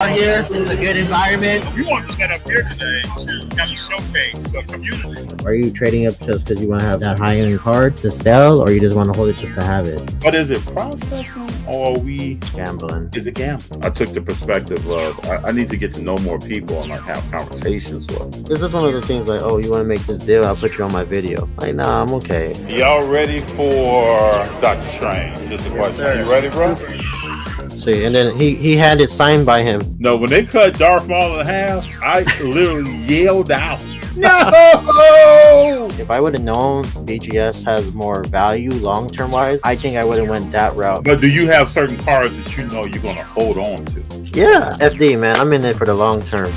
out here. It's a good environment. We want to set up here today to kind of showcase the community. Are you trading up just because you want to have that high-end card to sell, or you just want to hold it just to have it? But is it processing or are we Gambling. Is it gambling? I took the perspective of I need to get to know more people and like have conversations with. This is one of those things like, oh, you want to make this deal? I'll put you on my video. Like, nah, I'm okay. Y'all ready for Dr. Strange? Just a question. Are you ready, bro? See, and then he had it signed by him. No, when they cut Darth Maul in half, I literally yelled out, "No!" If I would have known BGS has more value long-term wise, I think I would have went that route. But do you have certain cards that you know you're gonna hold on to? Yeah, FD, man, I'm in it for the long term.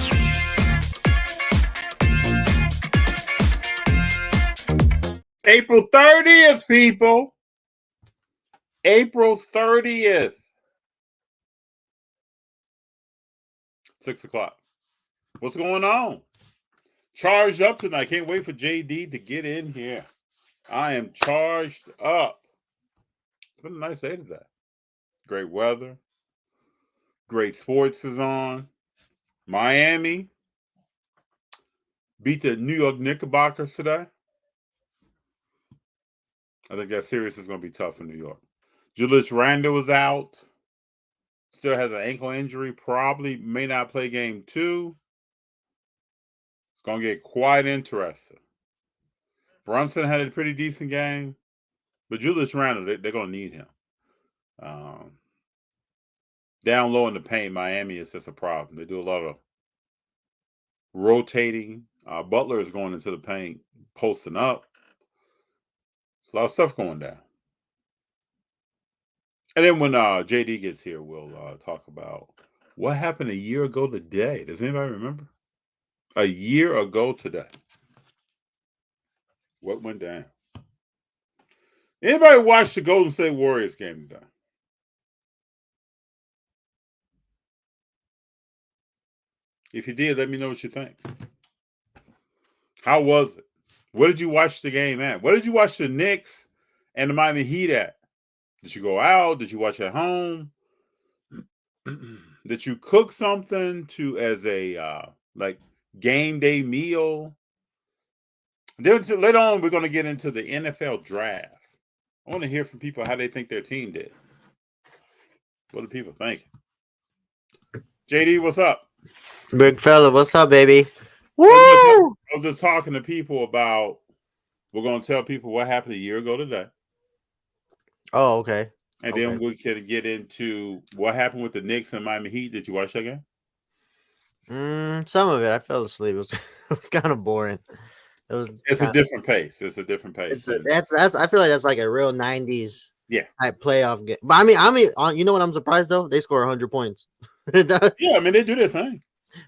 April 30th, people. April 30th. 6 o'clock. What's going on? Charged up tonight. Can't wait for JD to get in here. I am charged up. It's been a nice day today. Great weather. Great sports is on. Miami beat the New York Knickerbockers today. I think that series is going to be tough in New York. Julius Randle was out. Still has an ankle injury. Probably may not play game 2. It's going to get quite interesting. Brunson had a pretty decent game. But Julius Randle, they're going to need him. Down low in the paint, Miami is just a problem. They do a lot of rotating. Butler is going into the paint, posting up. There's a lot of stuff going down. And then when JD gets here, we'll talk about what happened a year ago today. Does anybody remember? A year ago today. What went down? Anybody watch the Golden State Warriors game today? If you did, let me know what you think. How was it? Where did you watch the game at? Where did you watch the Knicks and the Miami Heat at? Did you go out? Did you watch at home? Did you cook something as a like game day meal? Then later on, we're going to get into the NFL draft. I want to hear from people how they think their team did. What do people think? JD, what's up? Big fella, what's up, baby? Woo! I was just talking to people about. We're going to tell people what happened a year ago today. Oh, okay. And then we could get into what happened with the Knicks and Miami Heat. Did you watch that game? Some of it. I fell asleep. It was kind of boring. It's a different pace. It's a different pace. That's. I feel like that's like a real '90s type playoff game. But I mean, you know what? I'm surprised though. They score 100 points. Yeah, I mean they do their thing.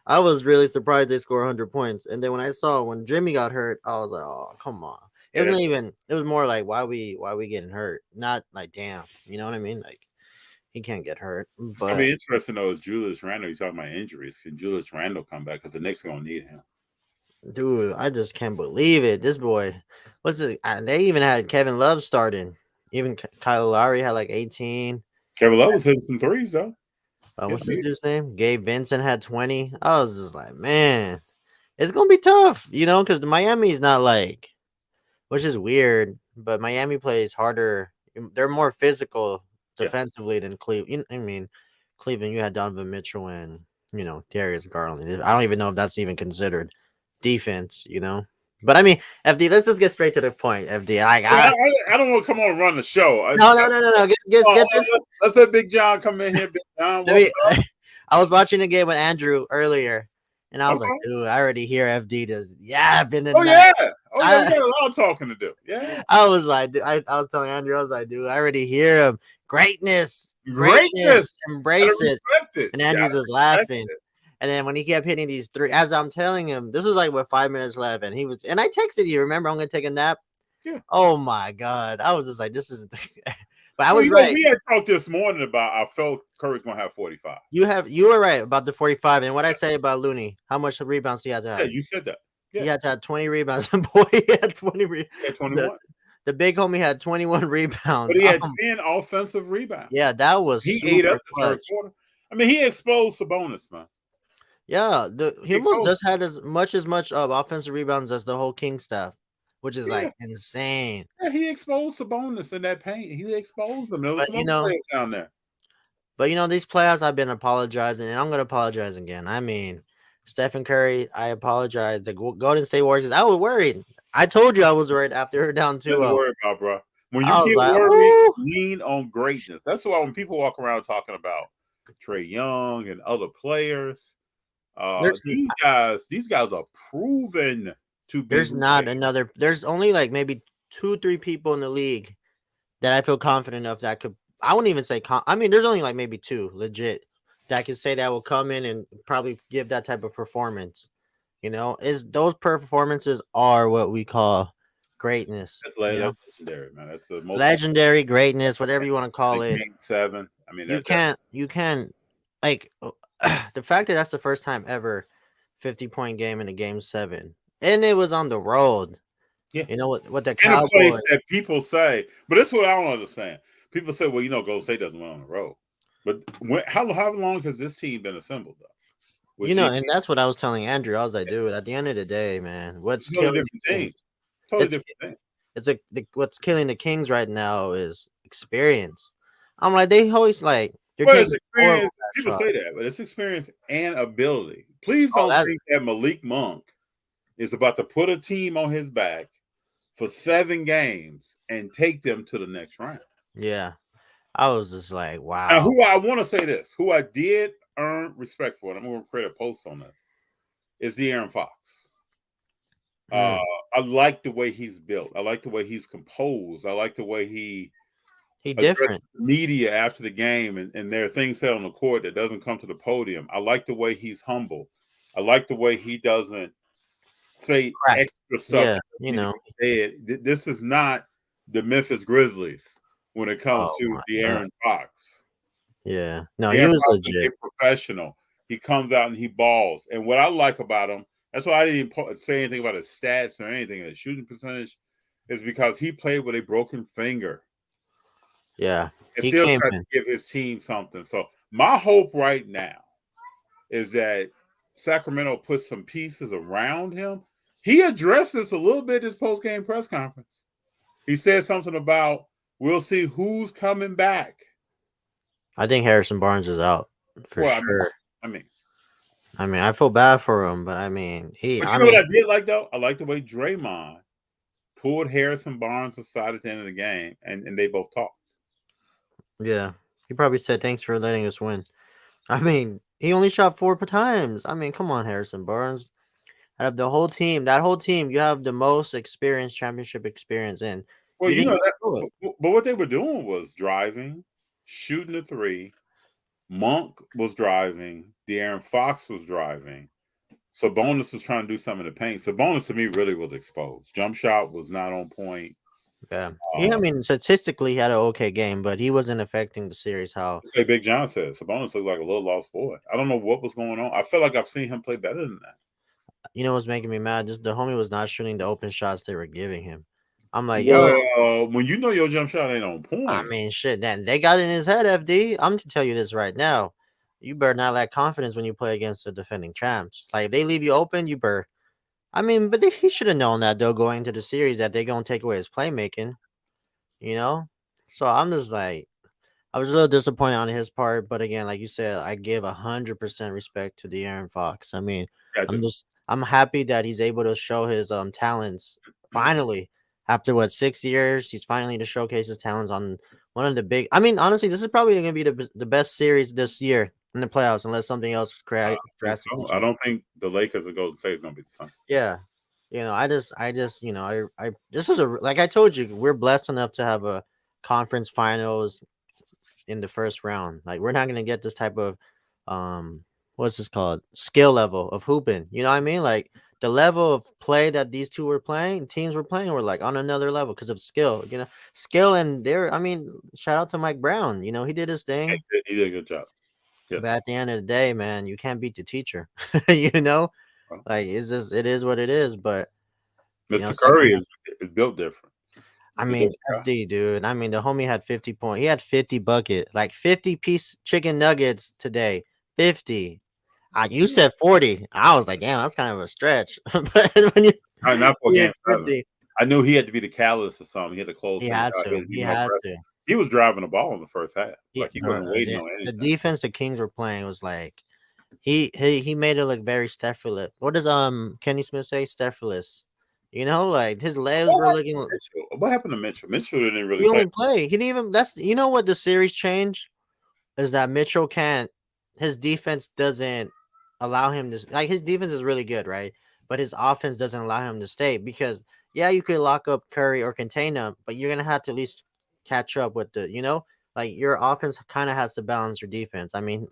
I was really surprised they score 100 points. And then when I saw when Jimmy got hurt, I was like, oh, come on. It wasn't even. It was more like why we getting hurt? Not like damn. You know what I mean? Like he can't get hurt. But I mean, interesting though is Julius Randle. You're talking about injuries. Can Julius Randle come back? Because the Knicks are gonna need him. Dude, I just can't believe it. This boy, what's it? They even had Kevin Love starting. Even Kyle Lowry had like 18. Kevin Love was hitting some threes though. What's his dude's name? Gabe Vincent had 20. I was just like, man, it's gonna be tough, you know, because the Miami's not like, which is weird, but Miami plays harder. They're more physical defensively than Cleveland. I mean, Cleveland, you had Donovan Mitchell and Darius Garland. I don't even know if that's even considered defense, you know. But I mean, FD, let's just get straight to the point. FD, I don't want to come on and run the show. No. Let's let Big John come in here. Big John, I was watching the game with Andrew earlier, and I was like, dude, I already hear FD does. Yeah, I've been in. We got a lot of talking to do. Yeah, I was like, I was telling Andrew, I was like, dude, I already hear him. Greatness, embrace it. And Andrew's just laughing. And then when he kept hitting these three, as I'm telling him, this was like with 5 minutes left, and and I texted you, remember, I'm gonna take a nap. Yeah. Oh my God. I was just like, this is but I was right. We had talked this morning about I felt Curry's gonna have 45. You were right about the 45. And what I say about Looney, how much rebounds he had to have? Yeah, you said that. Yeah. He had to have 20 rebounds. And boy, he had 20 rebounds. 21. The big homie had 21 rebounds. But he had 10 offensive rebounds. Yeah, that was he ate up the third quarter. I mean, he exposed Sabonis, man. Yeah, he He almost exposed. just had as much offensive rebounds as the whole King staff, which is Yeah, like insane. yeah, he exposed Sabonis in that paint. He exposed them. There was But some other players down there. these playoffs I've been apologizing, and I'm gonna apologize again. I mean, Stephen Curry, I apologize. The Golden State Warriors, I was worried. I told you I was worried after they're down Nothing to 2-0. worry about, bro. When you I was get like, worried, "Ooh." lean on greatness. That's why when people walk around talking about Trae Young and other players, There's these guys are proven to be. there's not another. There's only like maybe 2-3 people in the league that I feel confident enough that could. I wouldn't even say. I mean, there's only like maybe 2 legit that can say that will come in and probably give that type of performance. Is those performances are what we call greatness. That's legendary, man. That's the most Legendary greatness, whatever you want to call it. Game 7. I mean, You that's can't like the fact that that's the first time ever 50-point game in a game 7, and it was on the road. yeah. You know what the In a place Cowboys. that people say, but this is what I don't understand. People say, well, Golden State doesn't win on the road. But how long has this team been assembled, though? And that's what I was telling Andrew. I was like, dude, at the end of the day, man, what's killing different teams? Totally different thing. What's killing the Kings right now is experience. I'm like, they always like they're Well, it's taking experience. People say that, but it's experience and ability. Please don't think that Malik Monk is about to put a team on his back for 7 games and take them to the next round. Yeah. I was just like, wow. Now, who I want to say this, who I did earn respect for, and I'm going to create a post on this, is De'Aaron Fox. I like the way he's built. I like the way he's composed. I like the way he different media after the game, and there are things said on the court that doesn't come to the podium. I like the way he's humble. I like the way he doesn't say extra stuff. Yeah, this is not the Memphis Grizzlies when it comes to De'Aaron Fox. Yeah, no, he was legit. Professional. He comes out and he balls. And what I like about him, that's why I didn't even say anything about his stats or anything. His shooting percentage is because he played with a broken finger. Yeah, and still trying to give his team something. So my hope right now is that Sacramento puts some pieces around him. He addressed this a little bit in his post-game press conference. He said something about we'll see who's coming back. I think Harrison Barnes is out for sure. I mean, I feel bad for him, but I mean, But you know what I did like though? I like the way Draymond pulled Harrison Barnes aside at the end of the game, and they both talked. Yeah, he probably said thanks for letting us win. I mean, he only shot 4 times. I mean, come on, Harrison Barnes. Out of the whole team, you have the most experience, championship experience in. Well, but what they were doing was driving, shooting the 3. Monk was driving. De'Aaron Fox was driving. Sabonis was trying to do something in the paint. Sabonis to me really was exposed. Jump shot was not on point. Yeah, I mean, statistically, he had an okay game, but he wasn't affecting the series. How say Big John said, Sabonis looked like a little lost boy. I don't know what was going on. I feel like I've seen him play better than that. You know what's making me mad? Just the homie was not shooting the open shots they were giving him. I'm like, when you know your jump shot ain't on point. I mean, shit, then they got it in his head, FD. I'm to tell you this right now. You better not lack confidence when you play against the defending champs. Like, if they leave you open, you better. I mean, but he should have known that, though, going into the series, that they're going to take away his playmaking. So I'm just like, I was a little disappointed on his part. But again, like you said, I give 100% respect to De'Aaron Fox. I mean, I'm happy that he's able to show his talents finally. After 6 years, he's finally to showcase his talents on one of the big. I mean, honestly, this is probably going to be the best series this year in the playoffs, unless something else drastically. I don't think the Lakers or Golden State is going to be the same. Yeah, I just, this is like I told you, we're blessed enough to have a conference finals in the first round. Like, we're not going to get this type of what's this called, skill level of hooping. You know what I mean? Like, the level of play that these teams were playing were like on another level because of skill. Skill, and I mean, shout out to Mike Brown. He did his thing. He did a good job. Yes. But at the end of the day, man, you can't beat the teacher. Like, it is what it is. But Mr. Curry is built different. I to mean, this guy. FD, dude. I mean, the homie had 50 points. He had 50 bucket, like 50-piece chicken nuggets today. 50. You said 40. I was like, damn, that's kind of a stretch. But when Not for he had game 7. 50, I knew he had to be the catalyst or something. He had to close he things had out. He to. had to be He more had aggressive. to. He was driving the ball in the first half. He, Like he wasn't waiting on the anything. defense the Kings were playing was like he made it look very Steph-less. What does Kenny Smith say? Steph-less. You know, like his legs were looking. What happened to Mitchell? Mitchell didn't really He play. only play. He didn't even. That's what the series changed is that Mitchell can't. His defense doesn't allow him to like. His defense is really good, right? But his offense doesn't allow him to stay because yeah, you could lock up Curry or contain him, but you're gonna have to at least catch up with like your offense kind of has to balance your defense. I mean,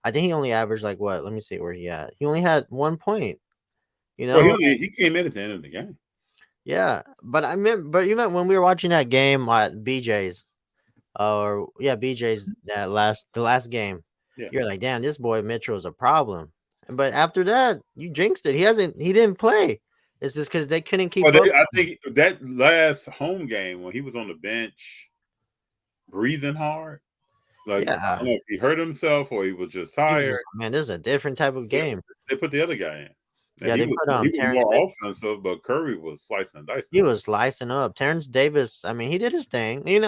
I think he only averaged like what? Let me see where he had. He only had 1 point. You Well, know, he came in at the end of the game. yeah. But I mean, but you meant when we were watching that game at BJ's. Or yeah, BJ's the last game. Yeah. You're like, damn, this boy Mitchell is a problem. But after that, you jinxed it. He didn't play. It's just because they couldn't keep Well, up. I think that last home game when he was on the bench, breathing hard. Like I Yeah, don't know if he hurt himself or he was just tired. man, this is a different type of game. They put the other guy in. And Yeah, they put he was Terrence. more offensive, but Curry was slicing and dicing. He was slicing up. Terrence Davis. I mean, he did his thing. They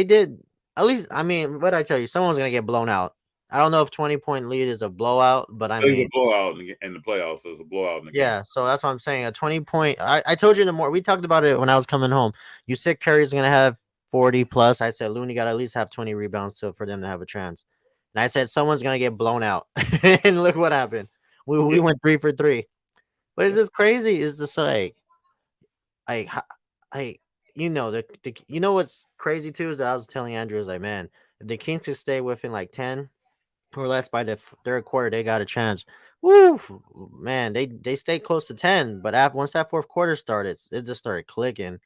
did. At least, I mean, what I tell you, someone's gonna get blown out. I don't know if 20-point lead is a blowout, but I It was mean, a blowout in the playoffs. It was a blowout in the game. yeah, so that's what I'm saying. A 20-point. I told you we talked about it when I was coming home. You said Curry's gonna have 40 plus. I said Looney got to at least have 20 rebounds for them to have a chance. And I said someone's gonna get blown out. And look what happened. We went 3 for 3. But it's just crazy. It's just like what's crazy too is that I was telling Andrew, like, man, if the Kings could stay within like 10 or less by the third quarter, they got a chance. Woo, man, they stayed close to 10, but once that fourth quarter started, it just started clicking.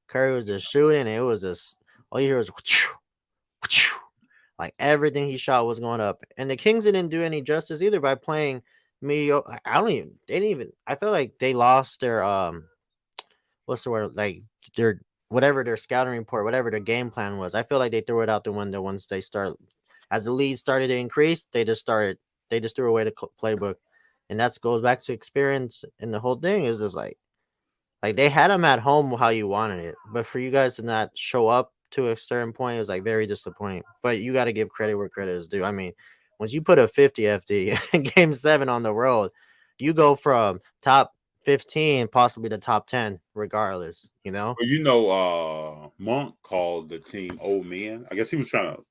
Curry was just shooting, and it was just all you hear was like everything he shot was going up, and the Kings didn't do any justice either by playing mediocre. They didn't even. I feel like they lost their what's the word, like their whatever their scouting report, whatever their game plan was. I feel like they threw it out the window once they start as the lead started to increase. They just threw away the playbook, and that goes back to experience. And the whole thing is just like they had them at home how you wanted it, but for you guys to not show up to a certain point is like very disappointing. But you got to give credit where credit is due. I mean, once you put a 50 FD in Game 7 on the road, you go from top 15 possibly to top 10 regardless. Well, Monk called the team old men. I guess he was trying to.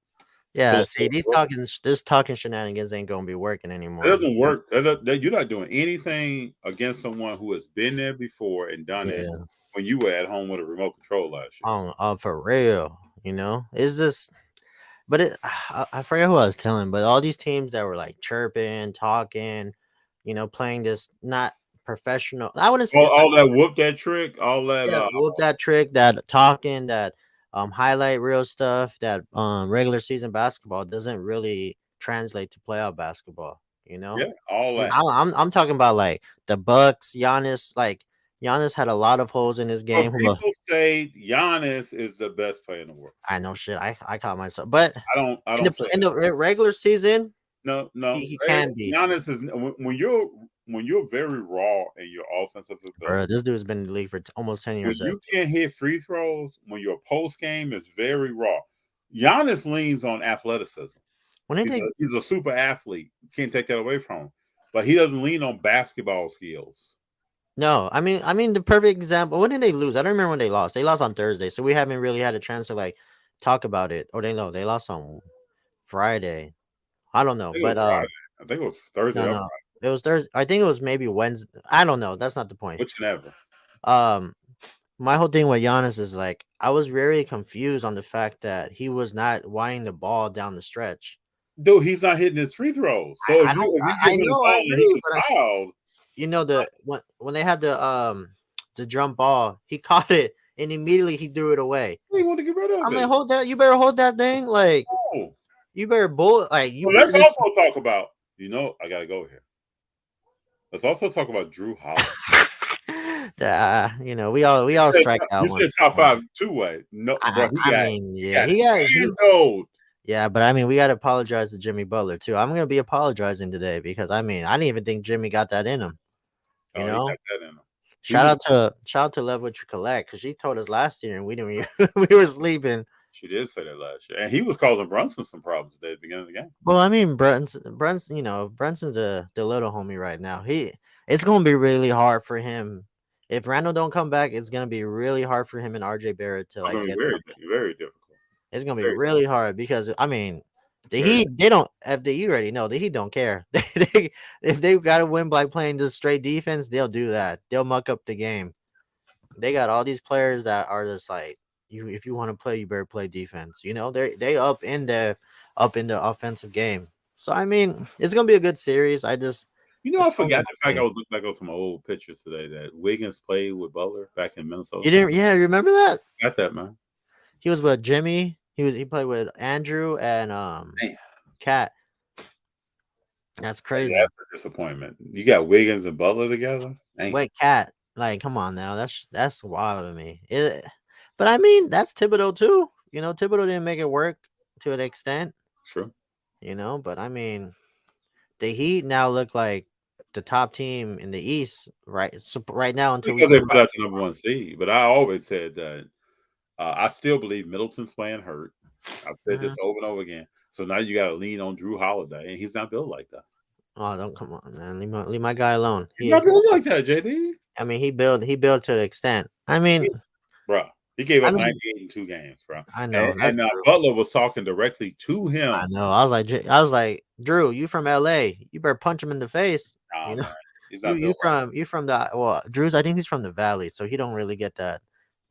Yeah, see, this talking shenanigans ain't gonna be working anymore. It doesn't work. You're not doing anything against someone who has been there before and done it when you were at home with a remote control last year. For real, it's just. But I forget who I was telling, but all these teams that were like chirping, talking, playing this not professional. I wouldn't say all that whoop that trick, all that whoop that trick, that talking, that highlight real stuff, that regular season basketball doesn't really translate to playoff basketball. Yeah, all that. I'm talking about like the Bucks, Giannis. Like Giannis had a lot of holes in his game. People say Giannis is the best player in the world. I know shit. I caught myself, but I don't. In the regular season, no. He can be. Giannis is when you're very raw in your offensive ability. Bro, this dude's been in the league for almost 10 years. When you can't hit free throws, when your post game is very raw. Giannis leans on athleticism. He's a super athlete. You can't take that away from him. But he doesn't lean on basketball skills. No, I mean the perfect example. When did they lose? I don't remember when they lost. They lost on Thursday, so we haven't really had a chance to like talk about it. Or they lost on Friday. I don't know, but I think it was Thursday. No. It was Thursday. I think it was maybe Wednesday. I don't know. That's not the point. Whichever. My whole thing with Giannis is like I was very confused on the fact that he was not winding the ball down the stretch. Dude, he's not hitting his free throws. So I know. When they had the jump ball, he caught it and immediately he threw it away. He wanted to get rid of it. I'm like, hold that. You better hold that thing. Like, you better let's also talk about. I gotta go here. Let's also talk about Drew Holiday. we all strike out You once said in a top while. 5 two-way. No, bro, I mean, he yeah, got he handled. yeah, but I mean, we got to apologize to Jimmy Butler too. I'm gonna be apologizing today because I mean, I didn't even think Jimmy got that in him. You Oh, he got know, that in him. He was shout out to Love What You Collect because she told us last year and we didn't we were sleeping. She did say that last year, and he was causing Brunson some problems at the beginning of the game. Well, I mean, Brunson, Brunson's the little homie right now. It's gonna be really hard for him if Randall don't come back. It's gonna be really hard for him and RJ Barrett to It's like gonna be get very, something. very difficult. It's gonna be Very, really hard because I mean, the very. Heat they don't. If the you already know the Heat don't care. If they got to win by playing just straight defense, they'll do that. They'll muck up the game. They got all these players that are just like you. If you want to play, you better play defense. They up in the offensive game. So I mean, it's gonna be a good series. I It's gonna be forgot the fact I insane. was looking back on some old pictures today that Wiggins played with Butler back in You Minnesota. didn't? Yeah, you remember that? Got that, man? He was with Jimmy. He played with Andrew and Man, Cat. That's crazy. that's a disappointment. You got Wiggins and Butler together. Man, Wait, Cat. Like, come on now. That's wild to me. But I mean, that's Thibodeau too. Thibodeau didn't make it work to an extent. true. But I mean, the Heat now look like the top team in the East, right? So right now until we Because see they put what out the number 1 seed, but I always said that I still believe Middleton's playing hurt. I've said this Mhm. over and over again. So now you got to lean on Drew Holiday, and he's not built like that. Oh, don't come on, man. Leave my guy alone. He's not built like that, JD. I mean, he built to the extent. Bro, he gave I up mean, 98 in 2 games, bro. I And, know that's and true. Butler was talking directly to I him. know. I was like, Drew, you from LA? You better punch him in the face. Nah, You know, man, he's not built you from the Drew's. I think he's from the Valley, so he don't really get that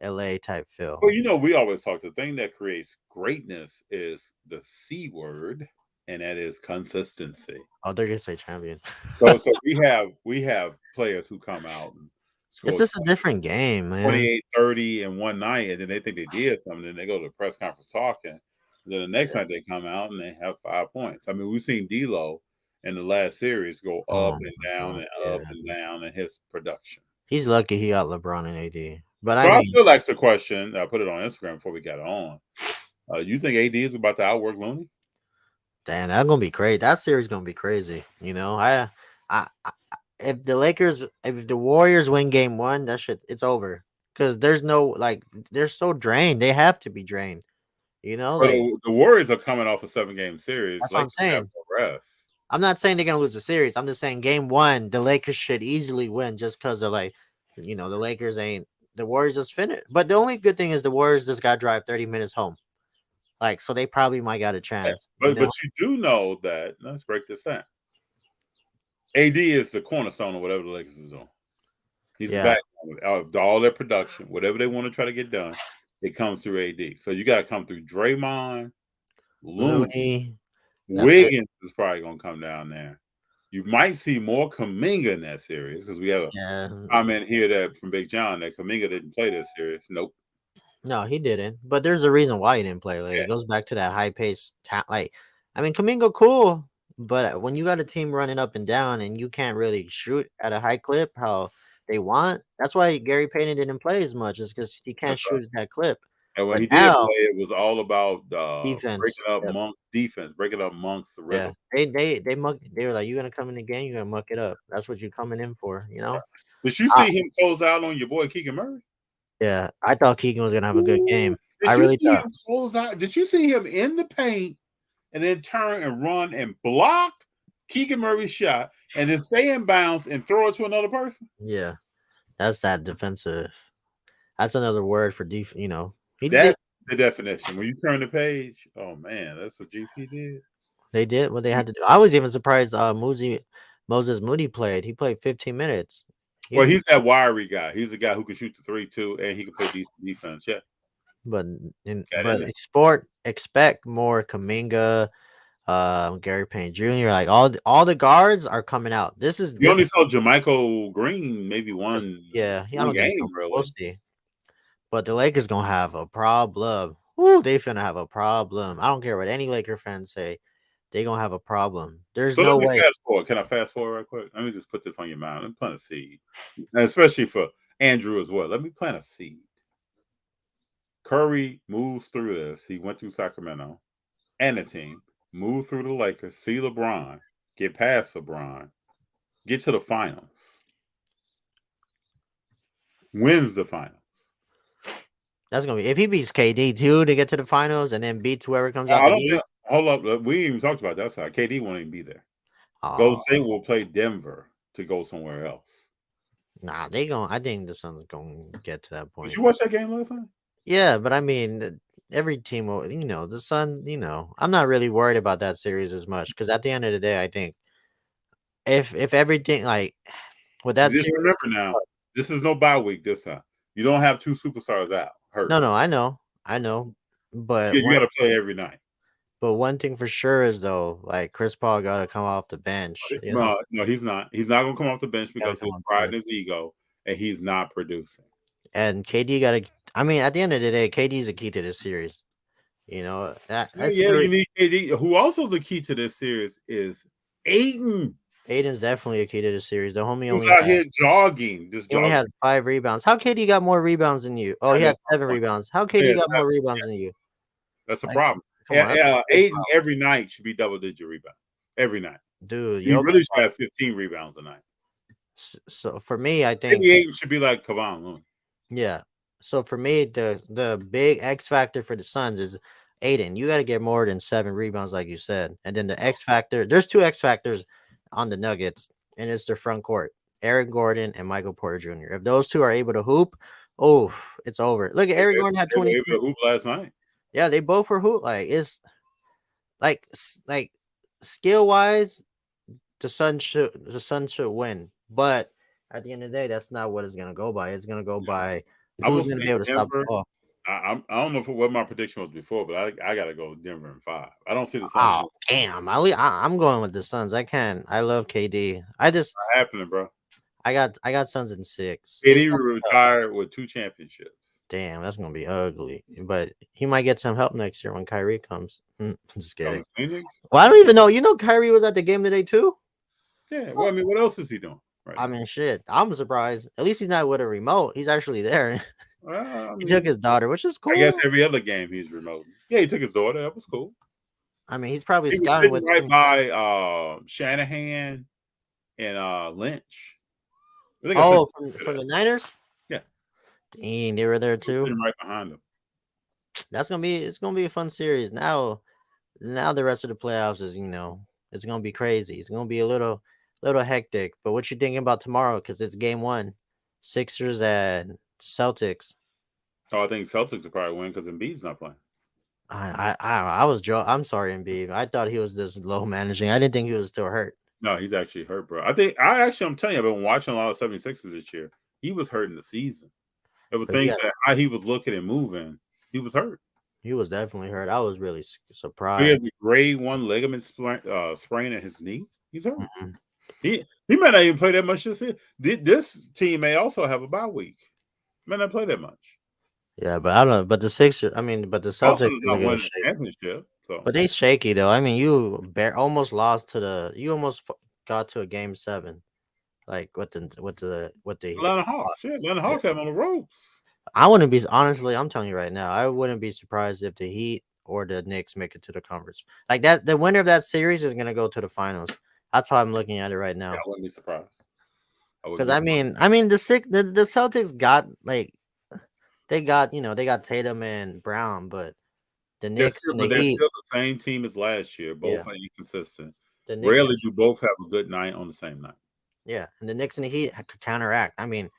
LA type feel. Well, we always talk. The thing that creates greatness is the C word, and that is consistency. Oh, they're gonna say champion. So we have players who come out and It's score just a different game, man. 28, 30 in one night, and then they think they did something, and they go to the press conference talking. And then the next night they come out and they have 5 points. I mean, we've seen D'Lo in the last series go up Oh and my down god, and yeah. up and down in his production. He's lucky he got LeBron and AD. But So I I mean, still ask the question. I put it on Instagram before we got on. You think AD is about to outwork Looney? damn, that's gonna be crazy. That series gonna be crazy. I if the Warriors win game one, that shit it's over. Cause there's no like they're so drained. They have to be drained. But Like the Warriors are coming off a 7-game series. that's what I'm Lakers have saying. no rest. I'm not saying they're gonna lose the series. I'm just saying game one, the Lakers should easily win just because of the Lakers ain't the Warriors just finished. But the only good thing is the Warriors just got to drive 30 minutes home. Like, so they probably might got a Yeah. chance. But you do know that. Let's break this down. AD is the cornerstone of whatever the Lakers is on. He's the Yeah. backbone of all their production. Whatever they want to try to get done, it comes through AD. So you got to come through Draymond, Looney, Looney. That's it. Wiggins is probably going to come down there. You might see more Kuminga in that series because we have a Yeah. comment here that from Big John that Kuminga didn't play this series. Nope. No, he didn't. But there's a reason why he didn't play. Like, Yeah. it goes back to that high pace. I mean, Kamingo cool, but when you got a team running up and down and you can't really shoot at a high clip how they want, that's why Gary Payton didn't play as much. Is because he can't That's right. shoot at that clip. And when But he did now play, it was all about defense. breaking up Yep. Monk's defense, breaking up Monk's Yeah, rhythm. they were like, "You're gonna come in the game, you're gonna muck it up. That's what you're coming in for." Did you I, see him close out on your boy Keegan Murray? yeah, I thought Keegan was gonna have a good game. I Did you really see thought. him close out? Did you see him in the paint and then turn and run and block Keegan Murray's shot and then stay in bounds and throw it to another person? Yeah, that's that defensive. That's another word for def. He did. That's the definition. When you turn the page, oh man, that's what GP did. They did what they had to do. I was even surprised. Moses Moody played. He played 15 minutes. Well, he's that wiry guy. He's a guy who can shoot the 3 too, and he can play decent defense. Yeah, but Got in there. expect more Kaminga, Gary Payne Jr. Like all the guards are coming out. You only saw Jermichael Green maybe one I don't think game, we'll really. see. But the Lakers gonna have a problem. Woo, they finna have a problem. I don't care what any Laker fans say. They gonna have a problem. There's So no let me way. fast forward. Can I fast forward right quick? Let me just put this on your mind. I'm trying to see, and especially for Andrew as well. Let me plant a seed. Curry moves through this. He went through Sacramento and the team, move through the Lakers, see LeBron, get past LeBron, get to the finals, wins the finals. That's gonna be if he beats KD too to get to the finals, and then beats whoever comes out I the don't East. think. Hold up, we even talked about that side. KD won't even be there. Golden Oh, State will play Denver to go somewhere else. nah, they going. I think the Suns gonna get to that Did point. you watch that game last night? Yeah, but I mean, every team will. The Sun. I'm not really worried about that series as much because at the end of the day, I think if everything like with that Just series, remember now, this is no bye week this time. You don't have two superstars out hurt. no, I know, but You got to play every night. But one thing for sure is though, like Chris Paul got to come off the bench. No, he's not. He's not going to come off the bench because his pride and his ego, and he's not producing. And KD got to. I mean, at the end of the day, KD is the key to this series. That's you need KD. Who also is the key to this series is Ayton. Aiden's definitely a key to the series. The homie Who's out here jogging. He only had 5 rebounds. How KD got more rebounds than you? Oh, he had 7 rebounds. How KD got more rebounds than you? That's the problem. Ayton every night should be double-digit rebounds. Every night. Dude, he really should have 15 rebounds a night. So for me, I think maybe Ayton should be like Kevon Looney. Yeah. So for me, the big X factor for the Suns is Aiden. You got to get more than 7 rebounds, like you said. And then the X factor, there's 2 X factors on the Nuggets, and it's their front court, Eric Gordon and Michael Porter Jr. If those two are able to hoop, it's over. Look at Eric Gordon had 20 hoop last night. Yeah, they both were hoop. Like it's like skill wise, the Suns should win. But at the end of the day, that's not what it's gonna go by. It's gonna go by who's gonna be able to stop the ball. I don't know what my prediction was before, but I gotta go Denver in 5. I don't see the Suns. Oh damn! I'm going with the Suns. I love KD. Not happening, bro. I got Suns in 6. KD retired with 2 championships. Damn, that's gonna be ugly. But he might get some help next year when Kyrie comes. Just kidding. Well, I don't even know. Kyrie was at the game today too. Yeah. Well, I mean, what else is he doing? Right I mean, shit. I'm surprised. At least he's not with a remote. He's actually there. He took his daughter, which is cool. I guess every other game he's remote. Yeah, he took his daughter. That was cool. I mean, he's probably scouting with right by Shanahan and Lynch. From the Niners? Yeah. Dang, they were there too. Right behind them. It's gonna be a fun series. Now the rest of the playoffs is, it's gonna be crazy. It's gonna be a little hectic. But what you thinking about tomorrow? Because it's game 1. Sixers and Celtics. Oh, I think Celtics will probably win because Embiid's not playing. I'm sorry, Embiid. I thought he was this low managing. I didn't think he was still hurt. No, he's actually hurt, bro. I'm telling you, I've been watching a lot of 76ers this year. He was hurt in the season. There were things that how he was looking and moving, he was hurt. He was definitely hurt. I was really surprised. He has a grade 1 ligament sprain in his knee. He's hurt. Mm-hmm. He might not even play that much this year. This team may also have a bye week. Might not play that much. Yeah, but I don't know. But the Sixers, but the Celtics not winning the championship. So. But they shaky though. I mean, you almost lost to you almost got to a game 7, like with the Atlanta Hawks. Yeah, Atlanta Hawks have on the ropes. I wouldn't be honestly. I'm telling you right now, I wouldn't be surprised if the Heat or the Knicks make it to the conference. Like that, the winner of that series is gonna go to the finals. That's how I'm looking at it right now. Yeah, I wouldn't be surprised. Because the Celtics got they got Tatum and Brown, but the Knicks and the Heat, still the same team as last year. Both are inconsistent. Rarely do both have a good night on the same night. Yeah, and the Knicks and the Heat could counteract. I mean,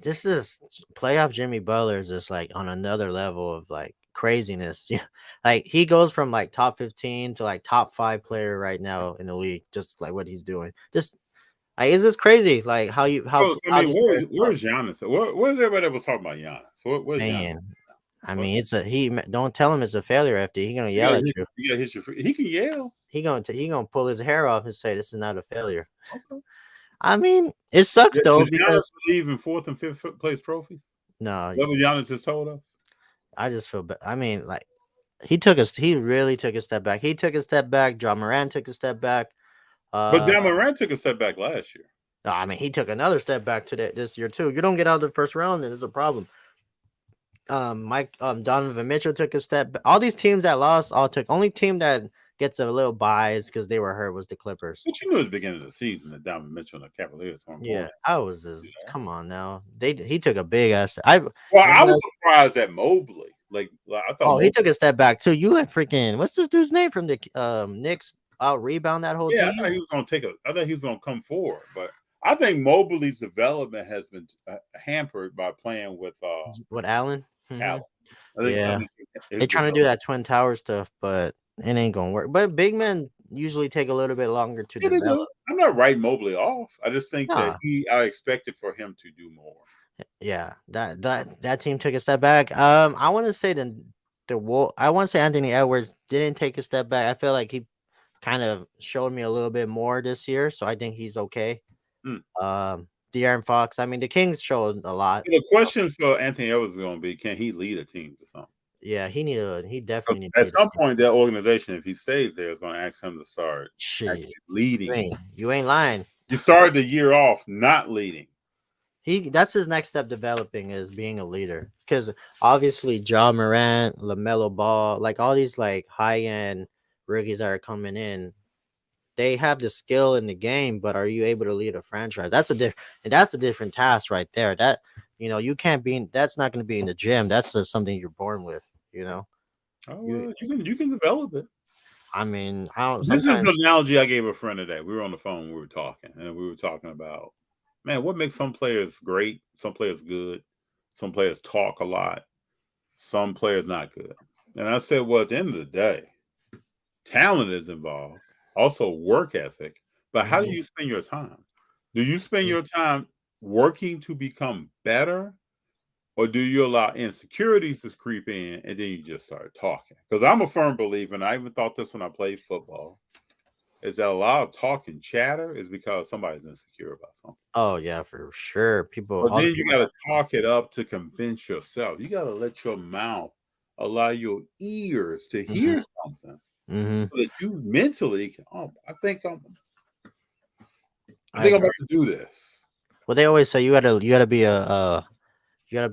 this is playoff Jimmy Butler is just like on another level of like craziness. Yeah, like he goes from like top 15 to like top 5 player right now in the league. Just like what he's doing. Just like is this crazy? Like where's Giannis? Where's everybody that was talking about Giannis? Where's Giannis? I mean, don't tell him it's a failure. After he gonna yell at you. He can yell. He gonna pull his hair off and say this is not a failure. Okay. I mean, it sucks though because believe in 4th and 5th place trophies. No, what Giannis just told us. I just feel bad. I mean, like he really took a step back. He took a step back. Ja Morant took a step back. But Ja Morant took a step back last year. I mean, he took another step back to that this year too. You don't get out of the first round, then it's a problem. Donovan Mitchell took a step. All these teams that lost all took. Only team that gets a little biased because they were hurt was the Clippers. But you knew at the beginning of the season that Donovan Mitchell and the Cavaliers weren't going Yeah, to I was do just that. come on now. He took a big ass. I Well, I remember was surprised at Mobley. Like I thought Oh, he Mobley. took a step back too. You let freaking what's this dude's name from the Knicks out rebound that whole Yeah, I team? thought he was going to take a. I thought he was going to come forward, but I think Mobley's development has been hampered by playing with With Allen. Allen. I Yeah, think his they trying to do development. that Twin Tower stuff, but it ain't gonna work. But big men usually take a little bit longer to Yeah, they do. develop. I'm not writing Mobley off. I just think that Nah, I expected for him to do more. yeah, that team took a step back. I want to say I want to say Anthony Edwards didn't take a step back. I feel like he kind of showed me a little bit more this year, so I think he's okay. Mm. De'Aaron Fox. I mean, the Kings showed a lot. The question for Anthony Edwards is going to be: can he lead a team to something? Yeah, he definitely At needed some point, that organization, if he stays there, is going to ask him to start shit. actually leading. You ain't lying. You started the year off not leading. That's his next step developing is being a leader. Because obviously John Morant, LaMelo Ball, like all these like high end rookies that are coming in, they have the skill in the game, but are you able to lead a franchise? That's a different task right there. That you can't be that's not gonna be in the gym. That's just something you're born with, you know. Oh, You well, you can develop it. I mean, I don't This is sometimes an analogy I gave a friend today. We were on the phone, we were talking, and we were talking about, man, what makes some players great, some players good, some players talk a lot, some players not good. And I said, well, at the end of the day, talent is involved, also work ethic. But how do Mhm, you spend your time? Do you spend mhm. your time working to become better? Or do you allow insecurities to creep in and then you just start talking? Because I'm a firm believer, and I even thought this when I played football, is that a lot of talk and chatter is because somebody's insecure about something. Oh yeah, for sure. But All the then you people got to that talk it up to convince yourself. You got to let your mouth allow your ears to Mhm, hear something mhm. so that you mentally can, oh, I I think I'm agree. about to do this. Well, they always say you gotta be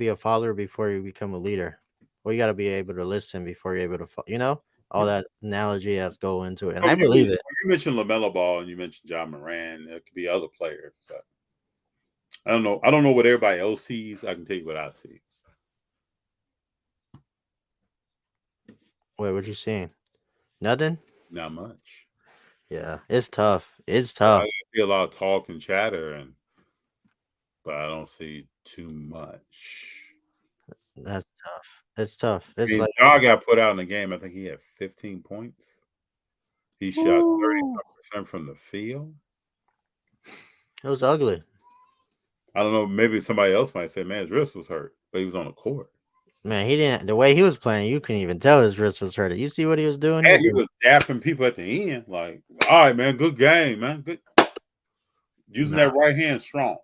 a follower before you become a leader. Well, you gotta be able to listen before you're able to, all Yeah. that analogy has go into it, and Oh, I believe it. you mentioned LaMelo Ball and you mentioned John Moran. There could be other players. So I don't know. I don't know what everybody else sees. I can tell you what I see. Wait, what you saying? Nothing. Not much. Yeah, it's tough. It's I tough. see a lot of talk and chatter, but I don't see too much. That's tough. It's tough. I It's mean, like, Ja got put out in the game. I think he had 15 points. He shot ooh, 35% from the field. it was ugly. I don't know. Maybe somebody else might say, man, his wrist was hurt, but he was on the court. Man, he didn't. The way he was playing, you couldn't even tell his wrist was hurt. You see what he was doing? He And was he doing was dapping people at the end. Like, all right, man, good game, man. Good. Using nah, that right hand strong.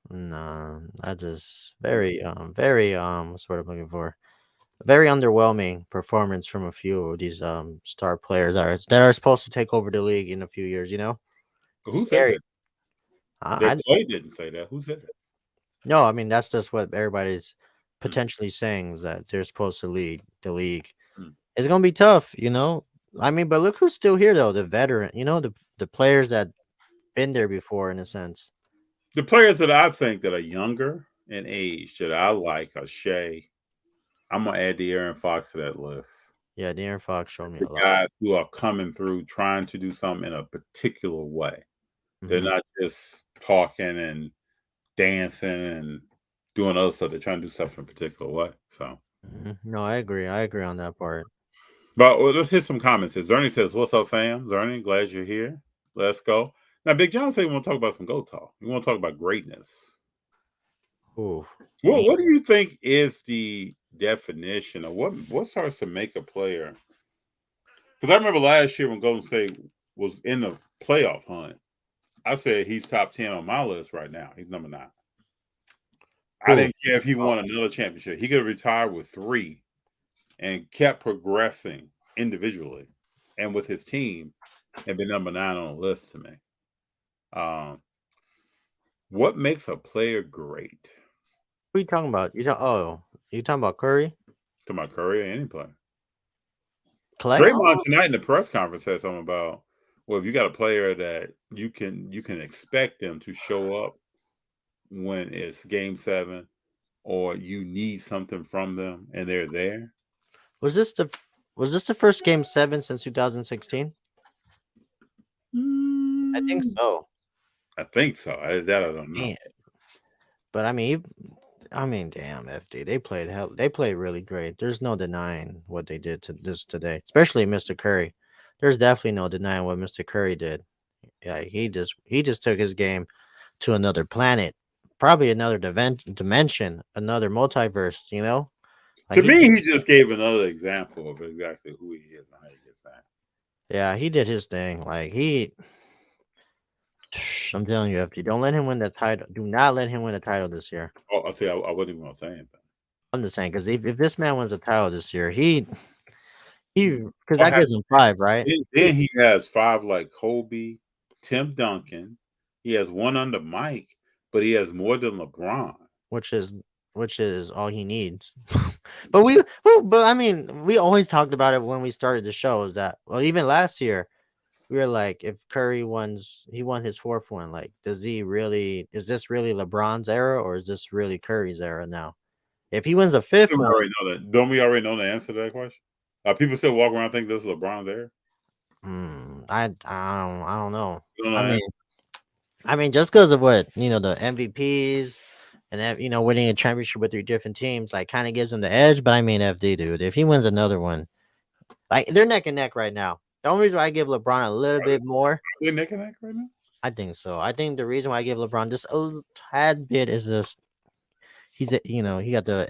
nah. I just very what's the word I'm looking for? Very underwhelming performance from a few of these star players that are supposed to take over the league in a few years. Who said Scary. that? I That Clay didn't say that. Who said that? No, I mean that's just what everybody's Hmm. potentially saying is that they're supposed to lead the league. Hmm. It's gonna be tough. I mean, but look who's still here though, the veteran. The players that been there before in a sense. The players that I think that are younger in age that I like are Shea. I'm gonna add the Aaron Fox to that list. Yeah, De'Aaron Fox showed me The a lot. guys who are coming through trying to do something in a particular way. They're Hmm. not just talking and dancing and doing other stuff. They're trying to do stuff in a particular way. So, No, I agree. I agree on that part. but let's hit some comments here. Zerny says, "What's up, fam? Zerny, glad you're here. Let's go." Now, Big John said we want to talk about some go talk. We want to talk about greatness. Ooh, What do you think is the definition of what starts to make a player? Because I remember last year when Golden State was in the playoff hunt, I said he's top 10 on my list right now. He's number 9. I ooh. didn't care if he Oh, won another championship. He could have retired with 3 and kept progressing individually and with his team and been number 9 on the list to me. Um, What makes a player great? What are you talking about? You talking about Curry? To my Curry or any player. Clay? Draymond tonight in the press conference said something about, well, if you got a player that you can expect them to show up when it's game 7 or you need something from them and they're there. Was this the first game 7 since 2016? I think so. I think so. That I don't know. Man. But I mean, damn, FD. They played really great. There's no denying what they did to this today, especially Mr. Curry. There's definitely no denying what Mr. Curry did. Yeah, he just took his game to another planet, probably another dimension, another multiverse. You know, to me, he just gave another example of exactly who he is and how he gets that. Yeah, he did his thing. Like I'm telling you, FD, don't let him win the title. Do not let him win the title this year. Oh, I see. I wasn't even gonna say anything. I'm just saying because if this man wins the title this year, because that gives him 5, right? Then he has 5 like Kobe, Tim Duncan. He has 1 under Mike, but he has more than LeBron, which is all he needs. but I mean, we always talked about it when we started the show. Is that even last year we were like, if Curry won his 4th one. Like, is this really LeBron's era or is this really Curry's era now? If he wins a 5th one, don't we already know the answer to that question? People still walk around think this is LeBron's era. I don't know. I mean, just because of what the MVPs and winning a championship with 3 different teams, like, kind of gives him the edge. But I mean, FD, dude, if he wins another one, like, they're neck and neck right now. The only reason why I give LeBron a little bit more, they're neck and neck right now. I think so. I think the reason why I give LeBron just a tad bit is this: he got the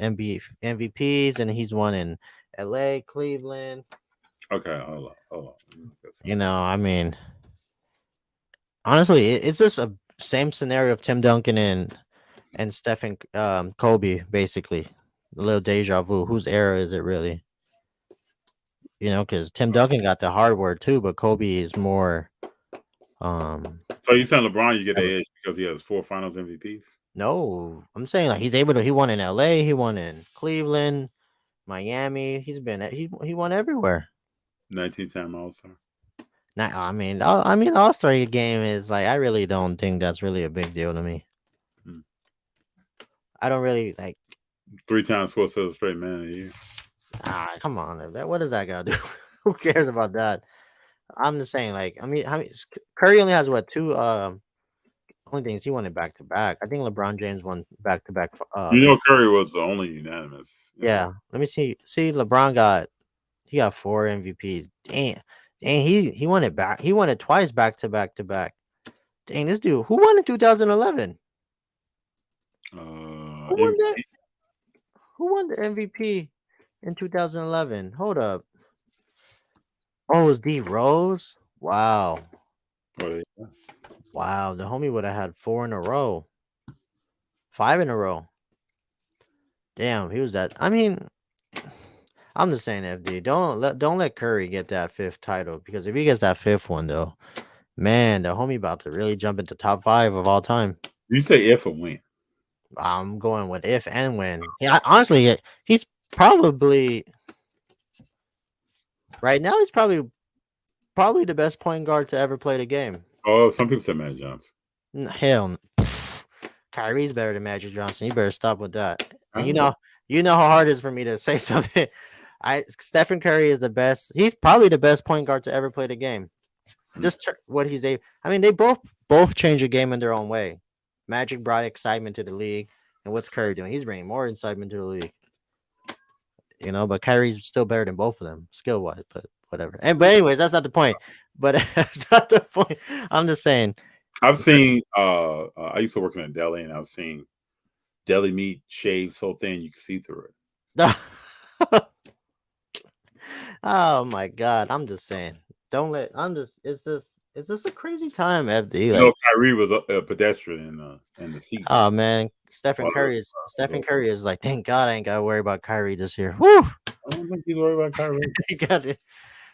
MVPs and he's won in LA, Cleveland. Okay, hold on. I mean, honestly, it's just a same scenario of Tim Duncan and Stephen Kobe, basically. A little deja vu. Whose era is it really? Because Tim Duncan got the hardware too, but Kobe is more. So you saying LeBron, you get the edge because he has 4 Finals MVPs? No, I'm saying like he's able to. He won in LA. He won in Cleveland, Miami. He won everywhere. 19-time All-Star. I mean, All-Star game is like, I really don't think that's really a big deal to me. I don't really like 3-time Sports Illustrated Man of the Year. Come on, what does that gotta do? Who cares about that? I'm just saying, like, I mean, Curry only has 2 only things he won it back to back. I think LeBron James won back to back. Curry was the only unanimous. Yeah, let me see. LeBron got 4 MVPs. Damn, he won it back. He won it twice back to back to back. Dang, this dude. Who won in 2011? Who won that? Who won the MVP in 2011? Hold up. Oh, it was D Rose. Wow. Wow, the homie would have had 4 in a row. 5 in a row. Damn, he was that. I mean, I'm just saying, FD, don't let Curry get that 5th title, because if he gets that 5th one, though, man, the homie about to really jump into top 5 of all time. You say if or when? I'm going with if and when. Yeah, honestly, he's probably right now. He's probably the best point guard to ever play the game. Oh, some people say Magic Johnson. Hell no. Kyrie's better than Magic Johnson. You better stop with that. And you know how hard it is for me to say something. Stephen Curry is the best. He's probably the best point guard to ever play the game. Just what he's able. I mean, they both change the game in their own way. Magic brought excitement to the league, and what's Curry doing? He's bringing more excitement to the league. But Kyrie's still better than both of them, skill wise. But whatever. But anyways, that's not the point. But that's not the point. I'm just saying. I've seen. I used to work in a deli, and I've seen deli meat shaved so thin you can see through it. Oh my God! I'm just saying. It's just a crazy time, FD. Kyrie was a pedestrian in the seat. Oh man, Stephen Curry is like, thank God I ain't gotta worry about Kyrie this year. Woo! I don't think he's worried about Kyrie.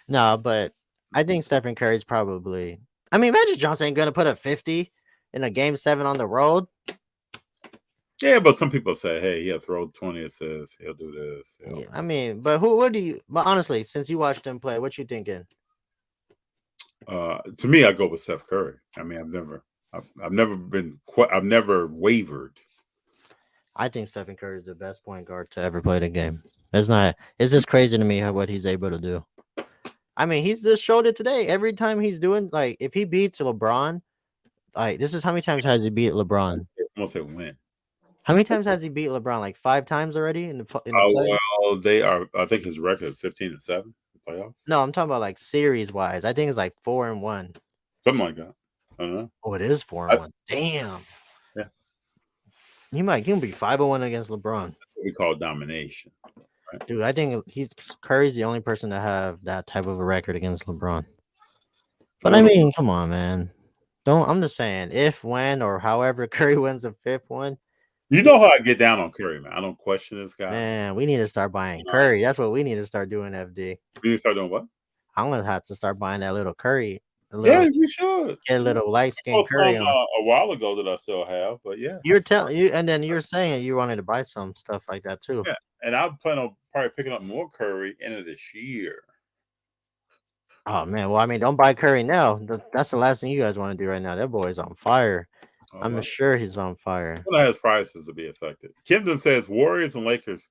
No, but I think Stephen Curry's probably. I mean, Magic Johnson ain't gonna put up 50 in a game 7 on the road. Yeah, but some people say, hey, he'll throw 20 assists. He'll do this. Yeah, I mean, but what do you? But honestly, since you watched him play, what you thinking? To me, I go with Steph Curry. I mean, I've never wavered. I think Stephen Curry is the best point guard to ever play the game. It's just crazy to me what he's able to do. I mean, he's just showed it today. Every time he's doing like, if he beats LeBron, like this is how many times has he beat LeBron? I'm gonna say win. How many times has he beat LeBron? Like 5 times already in the play? Well, they are. I think his record is 15-7 in the playoffs. No, I'm talking about like series wise. I think it's like 4-1. Something like that. I don't know. Oh, it is 4-1. Damn. Yeah. He can be 5-1 against LeBron. That's what we call domination. Right? Dude, I think Curry's the only person to have that type of a record against LeBron. But I mean, come on, man. I'm just saying, if, when, or however Curry wins the 5th one. You know how I get down on Curry, man. I don't question this guy. Man, we need to start buying Curry. That's what we need to start doing, FD. We need to start doing what? I'm gonna have to start buying that little Curry. Yeah, we should. Get a little light skin Curry on. A while ago that I still have, but yeah. You're telling you, and then you're saying you wanted to buy some stuff like that too. Yeah, and I plan on probably picking up more Curry into this year. Oh man, well I mean, don't buy Curry now. That's the last thing you guys want to do right now. That boy's on fire. I'm sure he's on fire. Well, has prices to be affected. Camden says Warriors and Lakers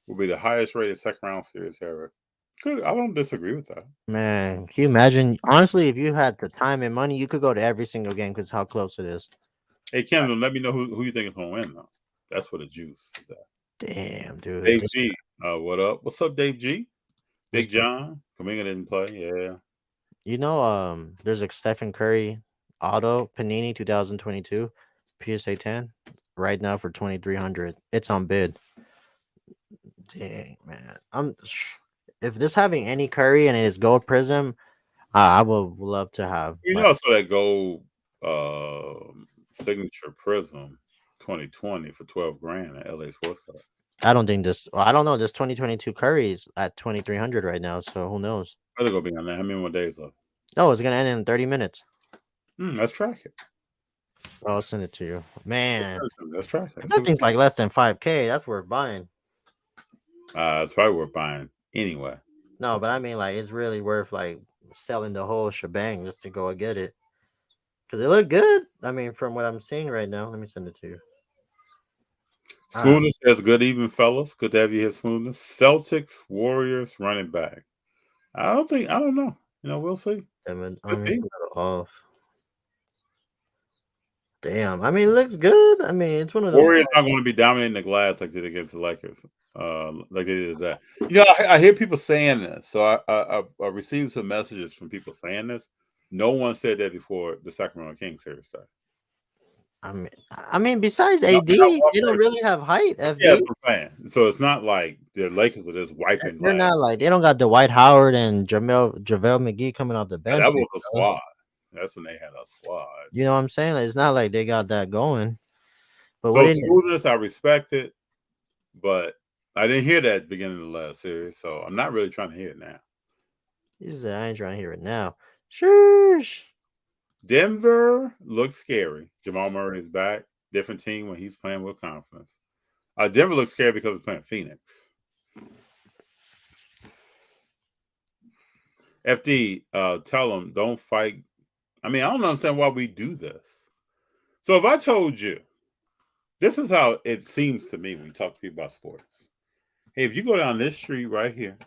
will be the highest rated second round series ever. Good. I don't disagree with that. Man, can you imagine? Honestly, if you had the time and money, you could go to every single game because how close it is. Hey, Camden, let me know who you think is going to win, though. That's where the juice is at. Damn, dude. Dave G. What up? What's up, Dave G? Big John. Kaminga didn't play. Yeah. You know, there's a Stephen Curry auto Panini 2022 PSA 10 right now for 2,300. It's on bid. Dang, man. If this having any Curry and it's gold prism, I would love to have. You know, so that gold signature prism 2020 for 12 grand at LA Sports Card. I don't think this. Well, I don't know. This 2022 Curry is at 2,300 right now, so who knows? Better go be on that. How many more days left? No, it's gonna end in 30 minutes. Let's track it. I'll send it to you, man. Let's track it. That thing's like less than 5K. That's worth buying. It's probably worth buying anyway. No, but I mean, like, it's really worth like selling the whole shebang just to go and get it because it look good. I mean, from what I'm seeing right now, let me send it to you. Smoothness says, good evening, fellas. Good to have you here, Smoothness. Celtics, Warriors, running back. I don't know. You know, we'll see. Off. Damn. I mean, it looks good. I mean, it's one of those. Warriors not going to be dominating the glass like they did against the Lakers. Like they did that. You know, I hear people saying this. So I received some messages from people saying this. No one said that before the Sacramento Kings series started. I mean, besides AD, they don't really have height. FD. Yeah, that's what I'm saying. So it's not like the Lakers are just wiping. They're not like, they don't got Dwight Howard and JaVale McGee coming off the bench. That was a squad. That's when they had a squad. You know what I'm saying? Like, it's not like they got that going. But so Smoothness, I respect it, but I didn't hear that at the beginning of the last series, so I'm not really trying to hear it now. He said, I ain't trying to hear it now. Shush. Denver looks scary. Jamal Murray is back. Different team when he's playing with confidence. Denver looks scary because he's playing Phoenix. FD, tell them don't fight. I mean, I don't understand why we do this. So if I told you, this is how it seems to me when you talk to people about sports. Hey, if you go down this street right here,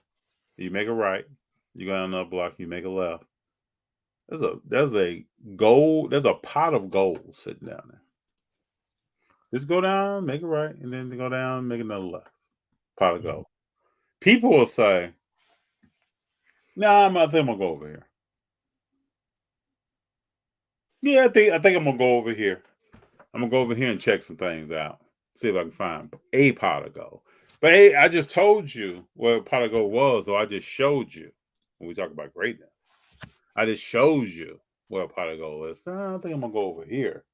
you make a right, you go down another block, you make a left. There's a pot of gold sitting down there. Just go down, make a right, and then go down, make another left. Pot of gold. People will say, "Nah, I think I'm gonna go over here." Yeah, I think I'm gonna go over here. I'm gonna go over here and check some things out. See if I can find a pot of gold. But hey, I just told you what a pot of gold was, or I just showed you when we talk about greatness. I just showed you what a pot of gold is. Nah, I think I'm gonna go over here.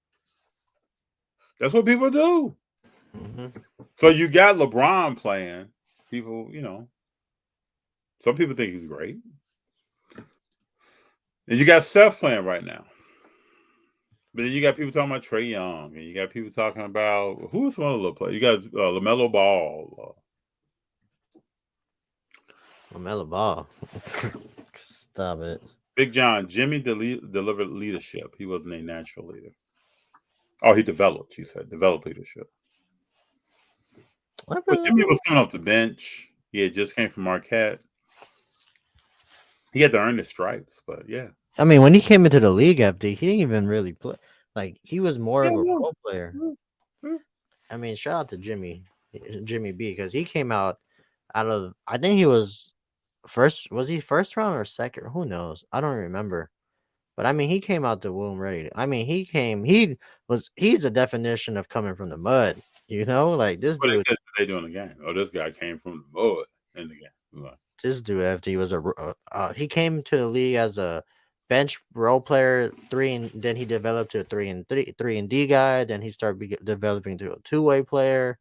That's what people do. Mm-hmm. So you got LeBron playing. People, you know, some people think he's great. And you got Steph playing right now. But then you got people talking about Trae Young, and you got people talking about who's some other little player. You got LaMelo Ball. LaMelo Ball. Stop it. Big John, Jimmy delivered leadership. He wasn't a natural leader. Oh, he developed. He said developed leadership. But Jimmy was coming off the bench. He had just came from Marquette. He had to earn his stripes, but yeah. I mean, when he came into the league, FD, he didn't even really play. Like, he was more of a role player. I mean, shout out to Jimmy B, because he came out of, I think he was he first round or second? Who knows? I don't remember. But I mean, he came out the womb ready. He's a definition of coming from the mud. You know, like this dude. What they do in the game? Oh, this guy came from the mud in the game. This dude, FD, was he came to the league as a bench role player 3, and then he developed to a 3-and-D guy. Then he started developing to a 2-way player.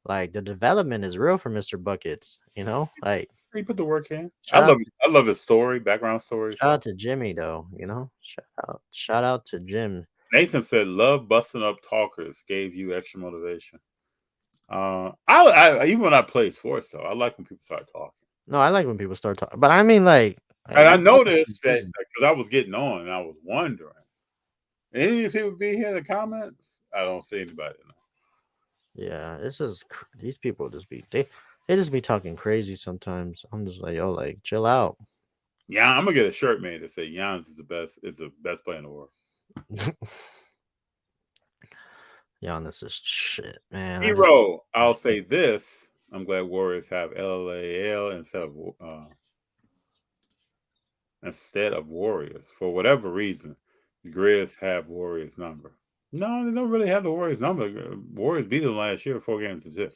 Like, the development is real for Mr. Buckets. You know, like, he put the work in. I love his story, background story. Shout out to Jimmy, though. You know, shout out to Jim. Nathan said, "Love busting up talkers gave you extra motivation." I even when I play sports, though, I like when people start talking. No, I like when people start talking, but I mean, like, and I noticed that because I was getting on and I was wondering, any of these people be here in the comments? I don't see anybody. Yeah, this is these people just be they just be talking crazy sometimes. I'm just like, yo, like, chill out. Yeah, I'm gonna get a shirt made to say Giannis is the best player in the world. Giannis is shit, man. Hero, I'll say this. I'm glad Warriors have LAL instead of Warriors. For whatever reason, the Grizz have Warriors number. No, they don't really have the Warriors number. Warriors beat them last year 4-2.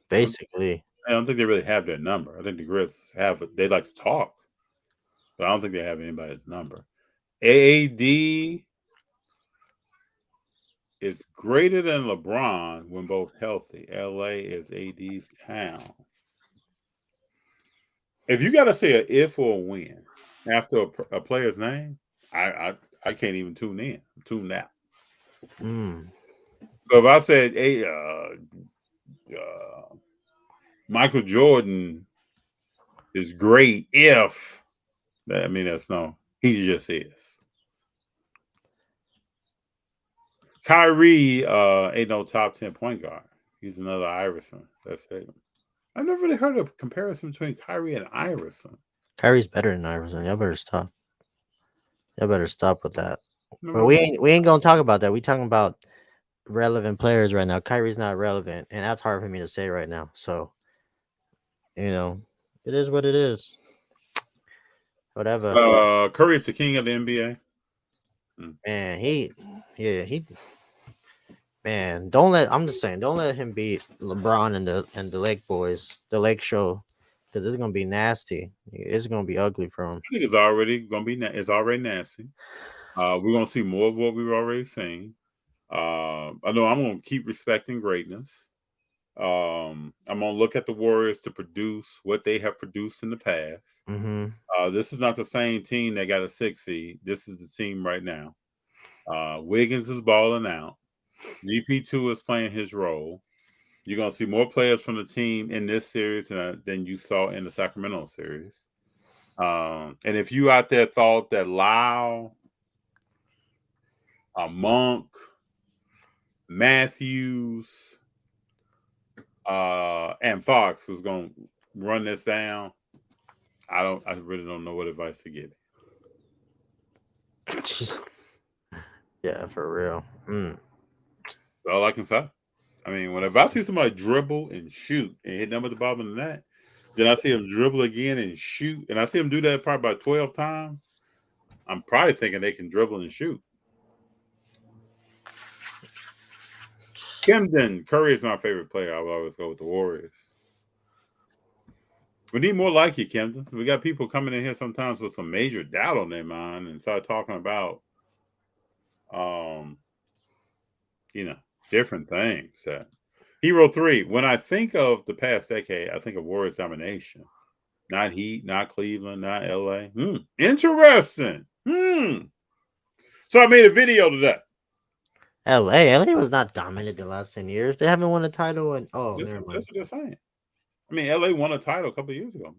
Basically. I don't think they really have their number. I think the Grizz have it. They like to talk, but I don't think they have anybody's number. AAD is greater than LeBron when both healthy. LA is AD's town. If you got to say an if or a when after a player's name, I can't even tune in. Tune out. So if I said, "Hey, Michael Jordan is great," if I mean that's no, he just is. Kyrie ain't no top 10 point guard. He's another Iverson. That's it. I've never really heard of a comparison between Kyrie and Iverson. Kyrie's better than Iverson. Y'all better stop. Y'all better stop with that. But we ain't gonna talk about that. We talking about relevant players right now. Kyrie's not relevant, and that's hard for me to say right now. So, you know, it is what it is. Whatever. Curry is the king of the NBA. Man, I'm just saying, don't let him beat LeBron and the Lake Boys, the Lake Show, because it's gonna be nasty. It's gonna be ugly for him. I think it's already nasty. We're gonna see more of what we've already seen. I know I'm gonna keep respecting greatness. I'm gonna look at the Warriors to produce what they have produced in the past. This is not the same team that got a 6 seed. This is the team right now. Wiggins is balling out. GP2 is playing his role. You're going to see more players from the team in this series than you saw in the Sacramento series. And if you out there thought that Lau, Monk, Matthews, and Fox was going to run this down, I really don't know what advice to give. Yeah, for real. That's all I can say. I mean, if I see somebody dribble and shoot and hit them at the bottom of the net, then I see him dribble again and shoot, and I see him do that probably about 12 times, I'm probably thinking they can dribble and shoot. Camden Curry is my favorite player. I will always go with the Warriors. We need more like you, Camden. We got people coming in here sometimes with some major doubt on their mind and start talking about, different things. Hero 3. When I think of the past decade, I think of Warriors domination. Not Heat, not Cleveland, not LA. Interesting. So I made a video to that. LA was not dominant the last 10 years. They haven't won a title in never mind. That's what they're saying. I mean, LA won a title a couple of years ago.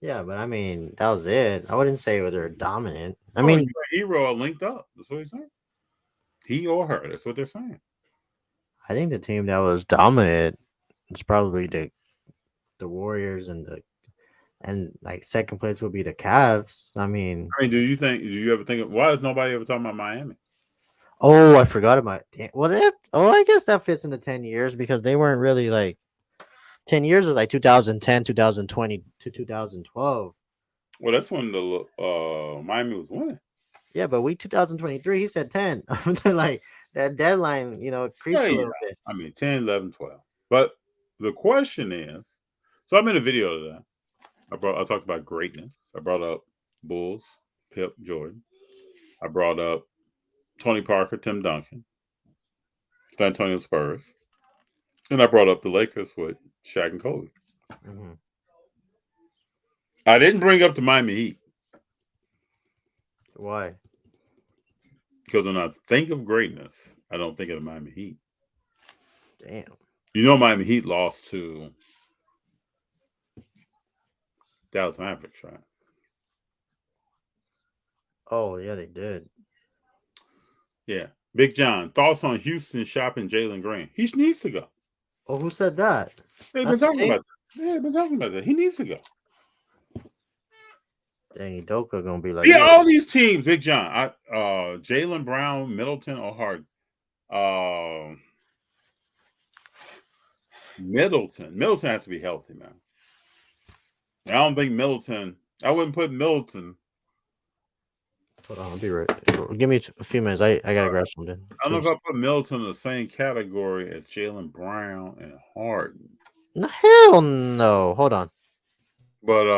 Yeah, but I mean, that was it. I wouldn't say they're dominant. I Oh, mean, you and Hero are linked up. That's what he's saying. He or her. That's what they're saying. I think the team that was dominant is probably the Warriors and like second place would be the Cavs. I mean, do you ever think of why is nobody ever talking about Miami? oh, I forgot about well I guess that fits into 10 years because they weren't really like 10 years was like 2010, 2020 to 2012. Well, that's when the Miami was winning. Yeah, but we 2023, he said 10. Like that deadline, creeps a little bit. I mean, 10, 11, 12. But the question is, so I'm in a video of that. I talked about greatness. I brought up Bulls, Pip, Jordan. I brought up Tony Parker, Tim Duncan, San Antonio Spurs. And I brought up the Lakers with Shaq and Kobe. Mm-hmm. I didn't bring up the Miami Heat. Why? Because when I think of greatness, I don't think of the Miami Heat. Damn. You know, Miami Heat lost to Dallas Mavericks, right? Oh, yeah, they did. Yeah. Big John, thoughts on Houston shopping Jalen Green? He needs to go. Oh, who said that? They've been talking about that. Yeah, they've been talking about that. He needs to go. Dang, Udoka gonna be like, yeah, all these teams, Big John, Jaylen Brown, Middleton, or Harden. Middleton has to be healthy, man. I don't think Middleton. I wouldn't put Middleton. Hold on, I'll be right. Give me a few minutes. I gotta grab something. I don't know if I put Middleton in the same category as Jaylen Brown and Harden. No, hell no. Hold on. But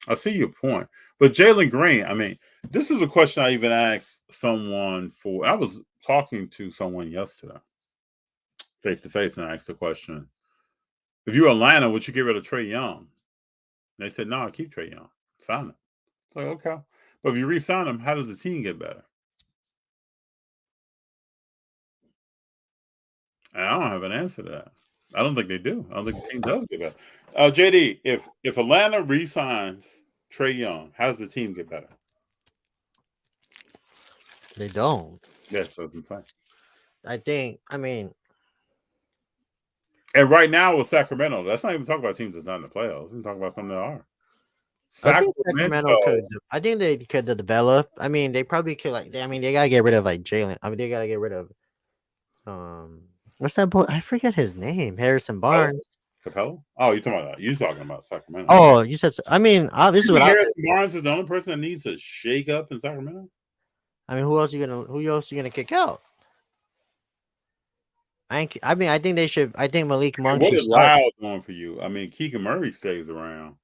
I see your point. But Jalen Green, I mean, this is a question I even asked someone for. I was talking to someone yesterday, face to face, and I asked the question: if you're Atlanta, would you get rid of Trae Young? And they said, no, keep Trae Young. Sign him. It's like, okay. But if you re-sign him, how does the team get better? And I don't have an answer to that. I don't think they do. I don't think the team does get better. JD, if Atlanta re-signs Trae Young, how does the team get better? They don't. Yes, that's what I'm saying. I mean, and right now with Sacramento, let's not even talk about teams that's not in the playoffs. We're talking about some that are. I think they could develop. I mean, they probably could they gotta get rid of like Jalen. I mean, they gotta get rid of what's that boy? I forget his name. Harrison Barnes. Capella? Oh, you're talking about Sacramento. Oh, you said. I mean, this is what Harrison Barnes is the only person that needs to shake up in Sacramento. I mean, who else you gonna kick out? I think they should. I think Malik Monk should start. What is Loud doing for you? I mean, Keegan Murray stays around.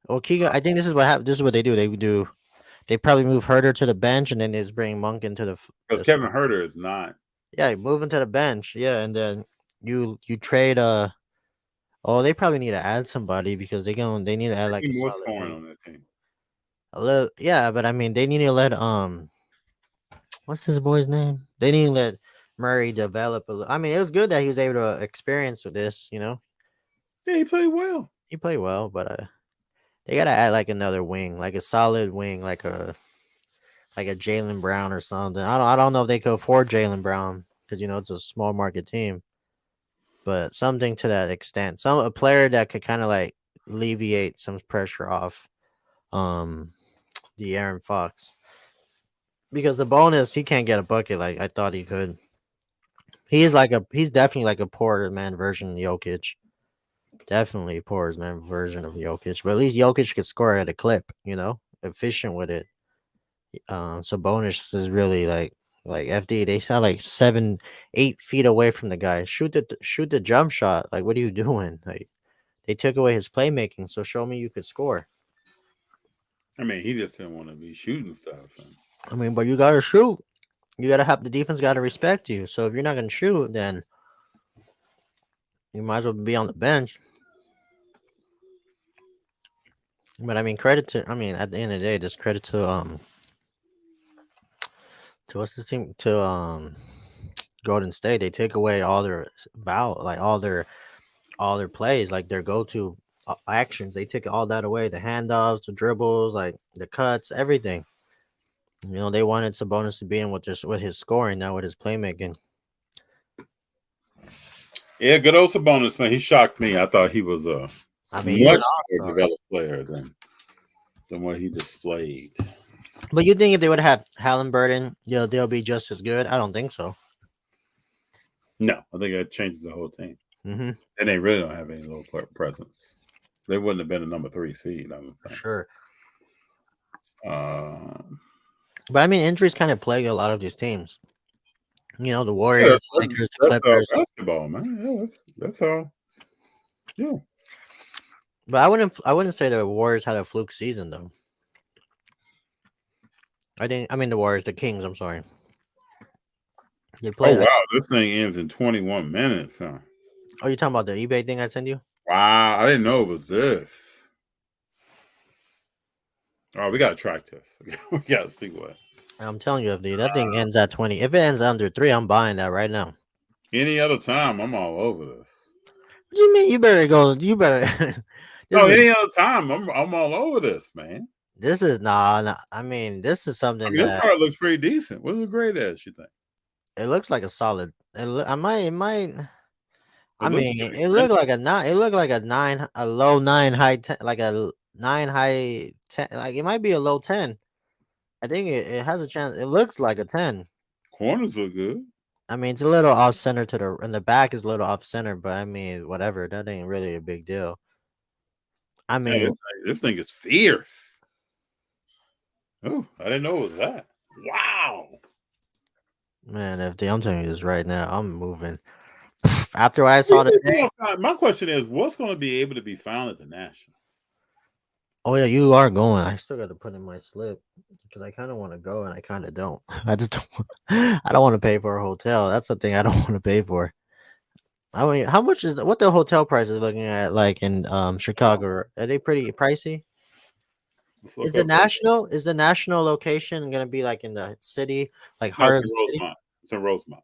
Well, Keegan, I think this is what happens. This is what they do. They probably move Herter to the bench, and then they just bring Monk into the. Because Kevin Herter is not. Yeah, move him to the bench. Yeah, and then you trade. Oh, they probably need to add somebody because they need to add like more scoring on that team. A little, yeah, but I mean, they need to let what's his boy's name? They need to let Murray develop a little. I mean, it was good that he was able to experience with this, Yeah, he played well. He played well, but they gotta add like another wing, like a solid wing, like a Jaylen Brown or something. I don't know if they could afford Jaylen Brown because it's a small market team, but something to that extent. A player that could kind of like alleviate some pressure off the Aaron Fox. Because the bonus, he can't get a bucket like I thought he could. He's definitely like a poor man version of Jokic. Definitely a poor man version of Jokic. But at least Jokic could score at a clip, efficient with it. So bonus is really like FD. They sound like 7-8 feet away from the guy. Shoot the jump shot. Like, what are you doing? Like, they took away his playmaking. So show me you could score. I mean, he just didn't want to be shooting stuff. I mean, but you gotta shoot. You gotta have the defense gotta respect you. So if you're not gonna shoot, then you might as well be on the bench. But I mean, at the end of the day, just credit to To what's this team? To Golden State, they take away all their like all their plays, like their go to actions. They take all that away. The handoffs, the dribbles, like the cuts, everything. You know, they wanted Sabonis to be in with his scoring, not with his playmaking. Yeah, good old Sabonis, man. He shocked me. I thought he was a I mean, he's an much more all-star. developed player than what he displayed. But you think if they would have had Halliburton, they'll be just as good? I don't think so. No, I think that changes the whole team. Mm-hmm. And they really don't have any low presence. They wouldn't have been a number 3 seed, I don't think. Sure. Uh, But I mean, injuries kind of plague a lot of these teams. You know, the Warriors, the Lakers, the that's Clippers. basketball, man. Yeah, that's all. Yeah. But I wouldn't say the Warriors had a fluke season though. I mean the Warriors, the Kings. I'm sorry. They Oh played. wow, this thing ends in 21 minutes, huh? Oh, you talking about the eBay thing I sent you? Wow, I didn't know it was this. Oh, we gotta track this. We gotta see what. I'm telling you, if that thing ends at 20, if it ends under 3, I'm buying that right now. Any other time, I'm all over this. What do you mean? You better go. You better. Any other time, I'm all over this, man. This is nah. I mean, this is something This that card looks pretty decent. What's the grade as, you think? it looks like a solid. I might. I looks mean, good. it looked like a 9. It looked like a 9, a low 9, high 10, like a 9, high 10. Like it might be a low 10. I think it has a chance. It looks like a 10. Corners look good. I mean, it's a little off center and the back is a little off center, but I mean, whatever. That ain't really a big deal. I Hey, mean, this thing is fierce. Oh, I didn't know it was that. Wow. man, I'm telling you this right now, I'm moving. After what I saw today. My question is, what's going to be able to be found at the National? Oh yeah, you are going. I still got to put in my slip because I kind of want to go and I kind of don't. I just don't. I don't want to pay for a hotel. That's the thing I don't want to pay for. I mean, how much is what the hotel price is looking at like in Chicago? Are they pretty pricey? Is the national location gonna be like in the city, like No, heart it's of in the city? Rosemont. It's in Rosemont.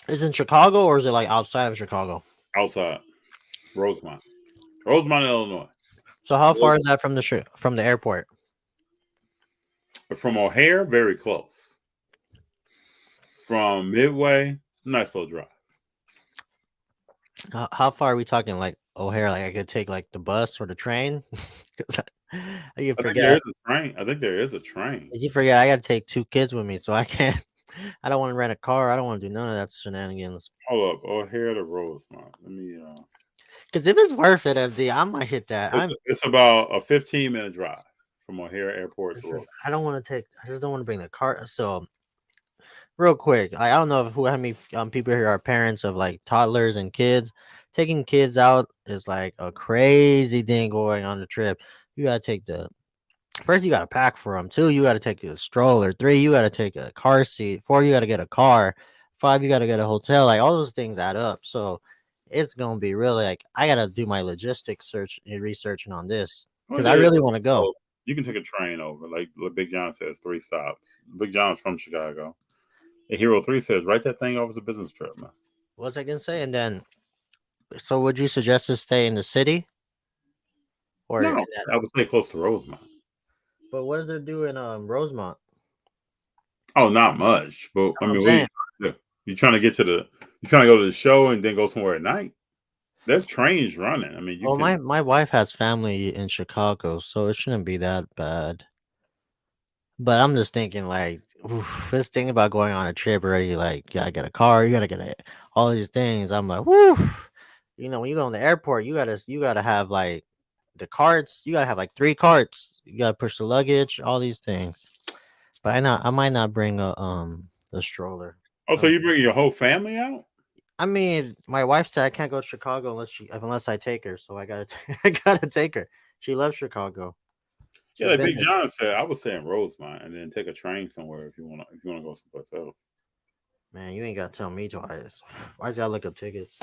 Is it in Chicago or is it like outside of Chicago? Outside. Rosemont. Rosemont, Illinois. So how far is that from the airport? From O'Hare, very close. From Midway, nice little drive. How far are we talking? Like O'Hare? Like I could take like the bus or the train? You I think forget. there is a train. I think there is a train. Did you forget? I got to take 2 kids with me, so I can't. I don't want to rent a car. I don't want to do none of that shenanigans. Hold up, O'Hare to Rosemont. Let me. Because if it's worth it, FD, I might hit that. It's about a 15-minute drive from O'Hare Airport to Rosemont. I don't want to take. I just don't want to bring the car. So, real quick, I don't know how many people here are parents of like toddlers and kids. Taking kids out is like a crazy thing going on the trip. You gotta take first you got to pack for them. 2, you got to take a stroller. 3, you got to take a car seat. 4, you got to get a car. 5, you got to get a hotel. Like all those things add up. So it's gonna be really like I gotta do my logistics researching on this because I really want to go. You can take a train over, like Big John says, 3 stops. Big John's from Chicago. And Hero 3 says, write that thing off as a business trip, man. What's I gonna say? And then, so would you suggest to stay in the city? Or no, I would say close to Rosemont. But what does it do in Rosemont? Oh, not much. But I mean, you trying to go to the show and then go somewhere at night? There's trains running. I mean, my wife has family in Chicago, so it shouldn't be that bad. But I'm just thinking, like, this thing about going on a trip already, like, you gotta get a car, you gotta get all these things. I'm like, whoo, you know, when you go in the airport, you gotta have like the carts, you gotta have like 3 carts, you gotta push the luggage, all these things. But I might not bring a stroller. Oh, so you bring your whole family out? I mean, my wife said I can't go to Chicago unless I take her, so I gotta take her. She loves Chicago. Yeah, like Big John said, I was saying Rosemont and then take a train somewhere if you wanna go someplace else. Man, you ain't gotta tell me twice. Why gotta look up tickets?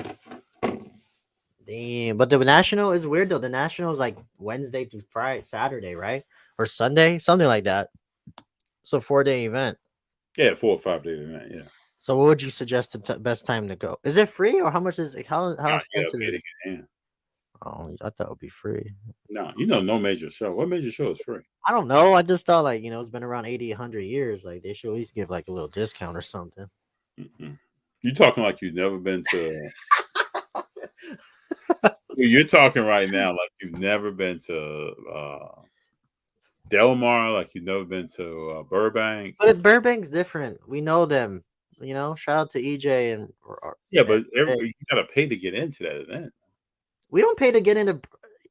Damn, but the national is weird though. The national is like Wednesday through Friday, Saturday, right? Or Sunday, something like that. So 4-day event. Yeah, 4 or 5 days event. Yeah. So what would you suggest the best time to go? Is it free or how much is it? How Nah, you gotta expensive pay is to it? get in. Oh, I thought it would be free. No, no major show. What major show is free? I don't know. I just thought like it's been around 80, 100 years. Like they should at least give like a little discount or something. Mm-mm. You talking like you've never been to. You're talking right now like you've never been to Del Mar, like you've never been to Burbank. But Burbank's different. We know them. Shout out to EJ Yeah, and but you gotta pay to get into that event. we don't pay to get into.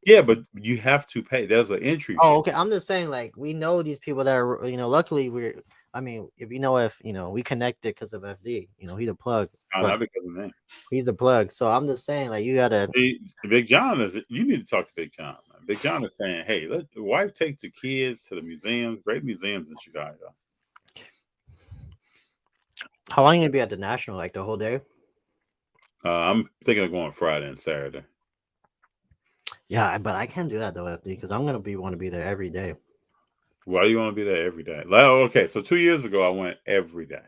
Yeah, but you have to pay. There's an entry fee. Oh, okay. I'm just saying, like, we know these people that are, luckily I mean, if we connected because of FD, he's a plug, No, but not because of that. he's a plug. So I'm just saying, like, you gotta. Big John you need to talk to Big John. Man. Big John is saying, hey, let the wife take the kids to the museums, great museums in Chicago. How long are you gonna be at the National? Like the whole day? I'm thinking of going Friday and Saturday. Yeah, but I can't do that though, FD, because I'm gonna want to be there every day. Why do you want to be there every day? Like, okay, so 2 years ago I went every day.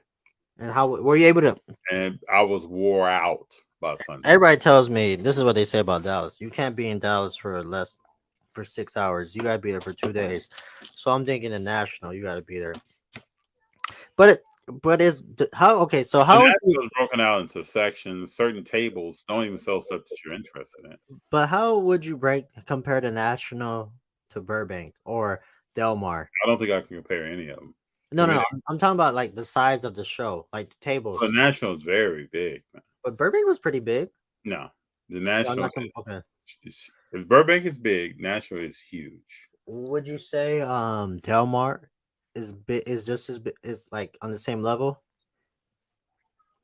And how were you able to? And I was wore out by Sunday. Everybody tells me this is what they say about Dallas. You can't be in Dallas for 6 hours. You gotta be there for 2 days. So I'm thinking the National, you gotta be there. But is how okay? So how is broken out into sections? Certain tables don't even sell stuff that you're interested in. But how would you compare the National to Burbank or Del Mar? I don't think I can compare any of them. No, I'm talking about like the size of the show, like the tables. The National is very big, man. But Burbank was pretty big. No, the National. Okay. If Burbank is big, National is huge. Would you say Del Mar is just as big, is like on the same level?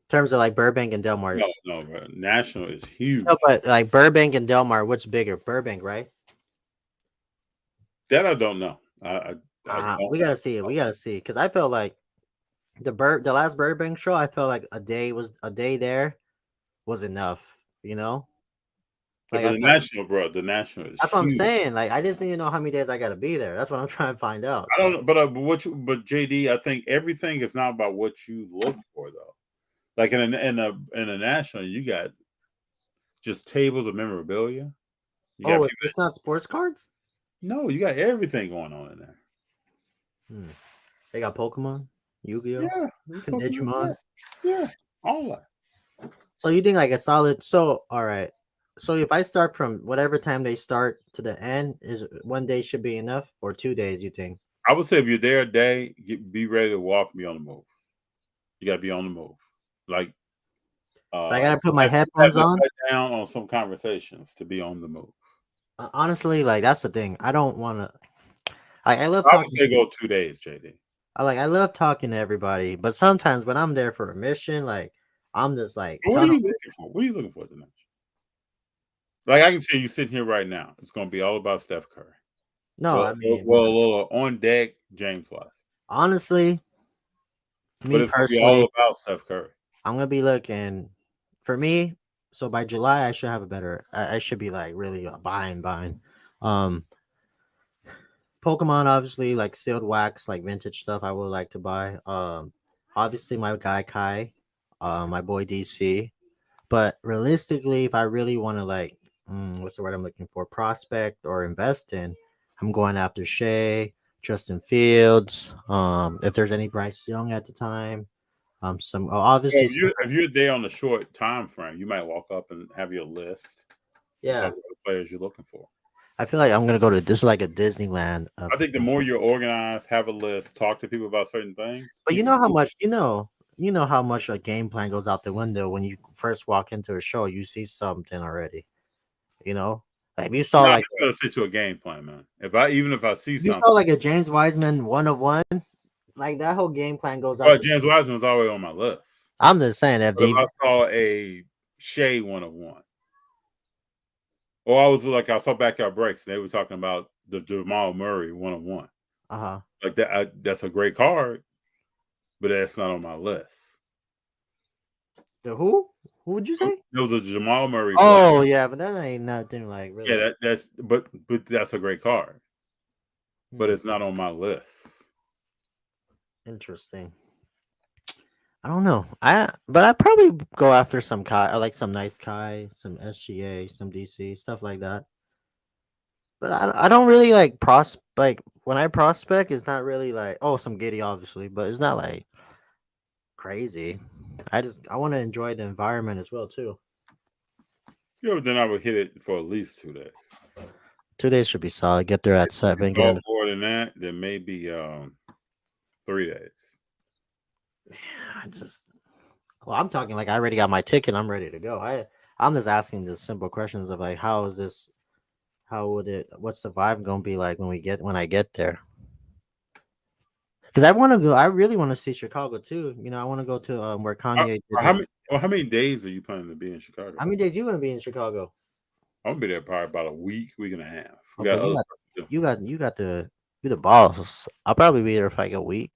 In terms of like Burbank and Del Mar. No, bro. National is huge. No, but like Burbank and Del Mar, what's bigger? Burbank, right? That I don't know. We gotta see it. We gotta see because I felt like the last Burbank show, I felt like a day there was enough. Like the National, bro. The National is. That's what I'm saying. Like I just need to know how many days I gotta be there. That's what I'm trying to find out. I don't know, but JD, I think everything is not about what you look for though. Like in a National, you got just tables of memorabilia. It's not sports cards? No, you got everything going on in there. They got Pokemon, Yu-Gi-Oh, yeah, Digimon, yeah, all that. So you think like a solid? So all right. So if I start from whatever time they start to the end, is one day should be enough, or 2 days? You think? I would say if you're there a day, be ready to walk, be on the move. You got to be on the move. Like I gotta put my headphones on. Down on some conversations to be on the move. Honestly, like that's the thing. I don't want to. I love. I would say go 2 days, JD. I love talking to everybody, but sometimes when I'm there for a mission, like I'm just like. What are you looking for? What are you looking for tonight? Like I can tell you sitting here right now, it's gonna be all about Steph Curry. No, a little on deck, James Watson. Honestly, but it's gonna be all about Steph Curry. I'm gonna be looking for me. So by July, I should have a better. I should be like really buying. Pokemon, obviously, like sealed wax, like vintage stuff. I would like to buy. Obviously, my guy Kai, my boy DC. But realistically, if I really want to like, what's the word I'm looking for? Prospect or invest in, I'm going after Shea, Justin Fields. If there's any Bryce Young at the time, obviously. If you're there on the short time frame, you might walk up and have your list. Yeah, talk about the players you're looking for. I feel like I'm gonna go to this is like a Disneyland. I think the more you're organized, have a list, talk to people about certain things. But you know how much how much a game plan goes out the window when you first walk into a show. You see something already. Like you saw like I'm gonna stick to a game plan, man. If I see something, you saw like a James Wiseman 1-of-1, like that whole game plan goes out. But James Wiseman was already on my list. I'm just saying if I saw a Shea 1-of-1. Or I saw Backyard Breaks. They were talking about the Jamal Murray 1-of-1. Like that. That's a great card, but that's not on my list. The who? Who would you say? It was a Jamal Murray. Oh yeah, but that ain't nothing like really. Yeah, but that's a great card, but it's not on my list. Interesting. I don't know. But I probably go after some Kai. I like some nice Kai, some SGA, some DC stuff like that. But I don't really like prospect. When I prospect, it's not really like some Giddy obviously, but it's not like crazy. I want to enjoy the environment as well too. Yeah, but then I would hit it for at least 2 days. 2 days should be solid. Get there at 7. Get Go in. more than that, then maybe 3 days. I just Well, I'm talking like I already got my ticket. I'm ready to go. I'm just asking just simple questions of like how is this? How would it? What's the vibe gonna be like when I get there? Because I want to go. I really want to see Chicago too. I want to go to where Kanye did How his. many? Well, how many days are you planning to be in Chicago? How many days you gonna be in Chicago? I'm gonna be there probably about a week and a half. We Okay, got other stuff to do. you got the boss. I'll probably be there for like a week.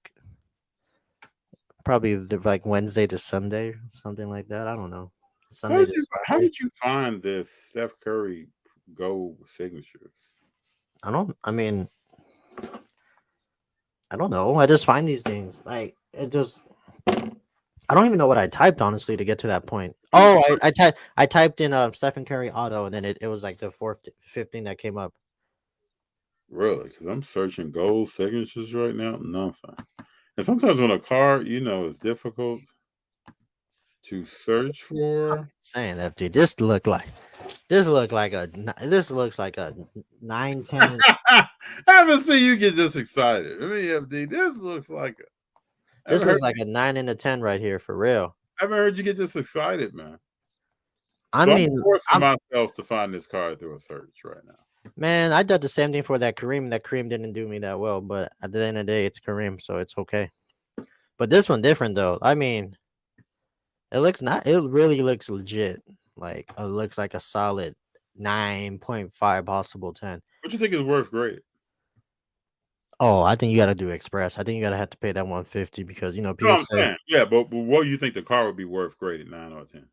Probably like Wednesday to Sunday, something like that. I don't know. Sunday to How Sunday. did you find this Steph Curry gold signatures? I don't. I mean, I don't know. I just find these things like it just. I don't even know what I typed honestly to get to that point. Oh, I typed in Stephen Curry auto and then it was like the fifth thing that came up. Really? Because I'm searching gold signatures right now. Nothing. And sometimes when a card, is difficult to search for. Saying FD, this looks like a 9-10. I haven't seen you get this excited. I mean, FD, this looks like This looks like a 9 and a 10 right here for real. I haven't heard you get this excited, man. I So mean, I'm forcing myself to find this card through a search right now. Man, I did the same thing for that Kareem. That Kareem didn't do me that well, but at the end of the day, it's Kareem, so it's okay. But this one different though. I mean, it really looks legit. Like it looks like a solid 9.5 possible 10. What you think is worth graded? Oh, I think you got to do express. I think you got to have to pay that 150 because people I'm say. saying, yeah, but what do you think the car would be worth graded 9 or 10?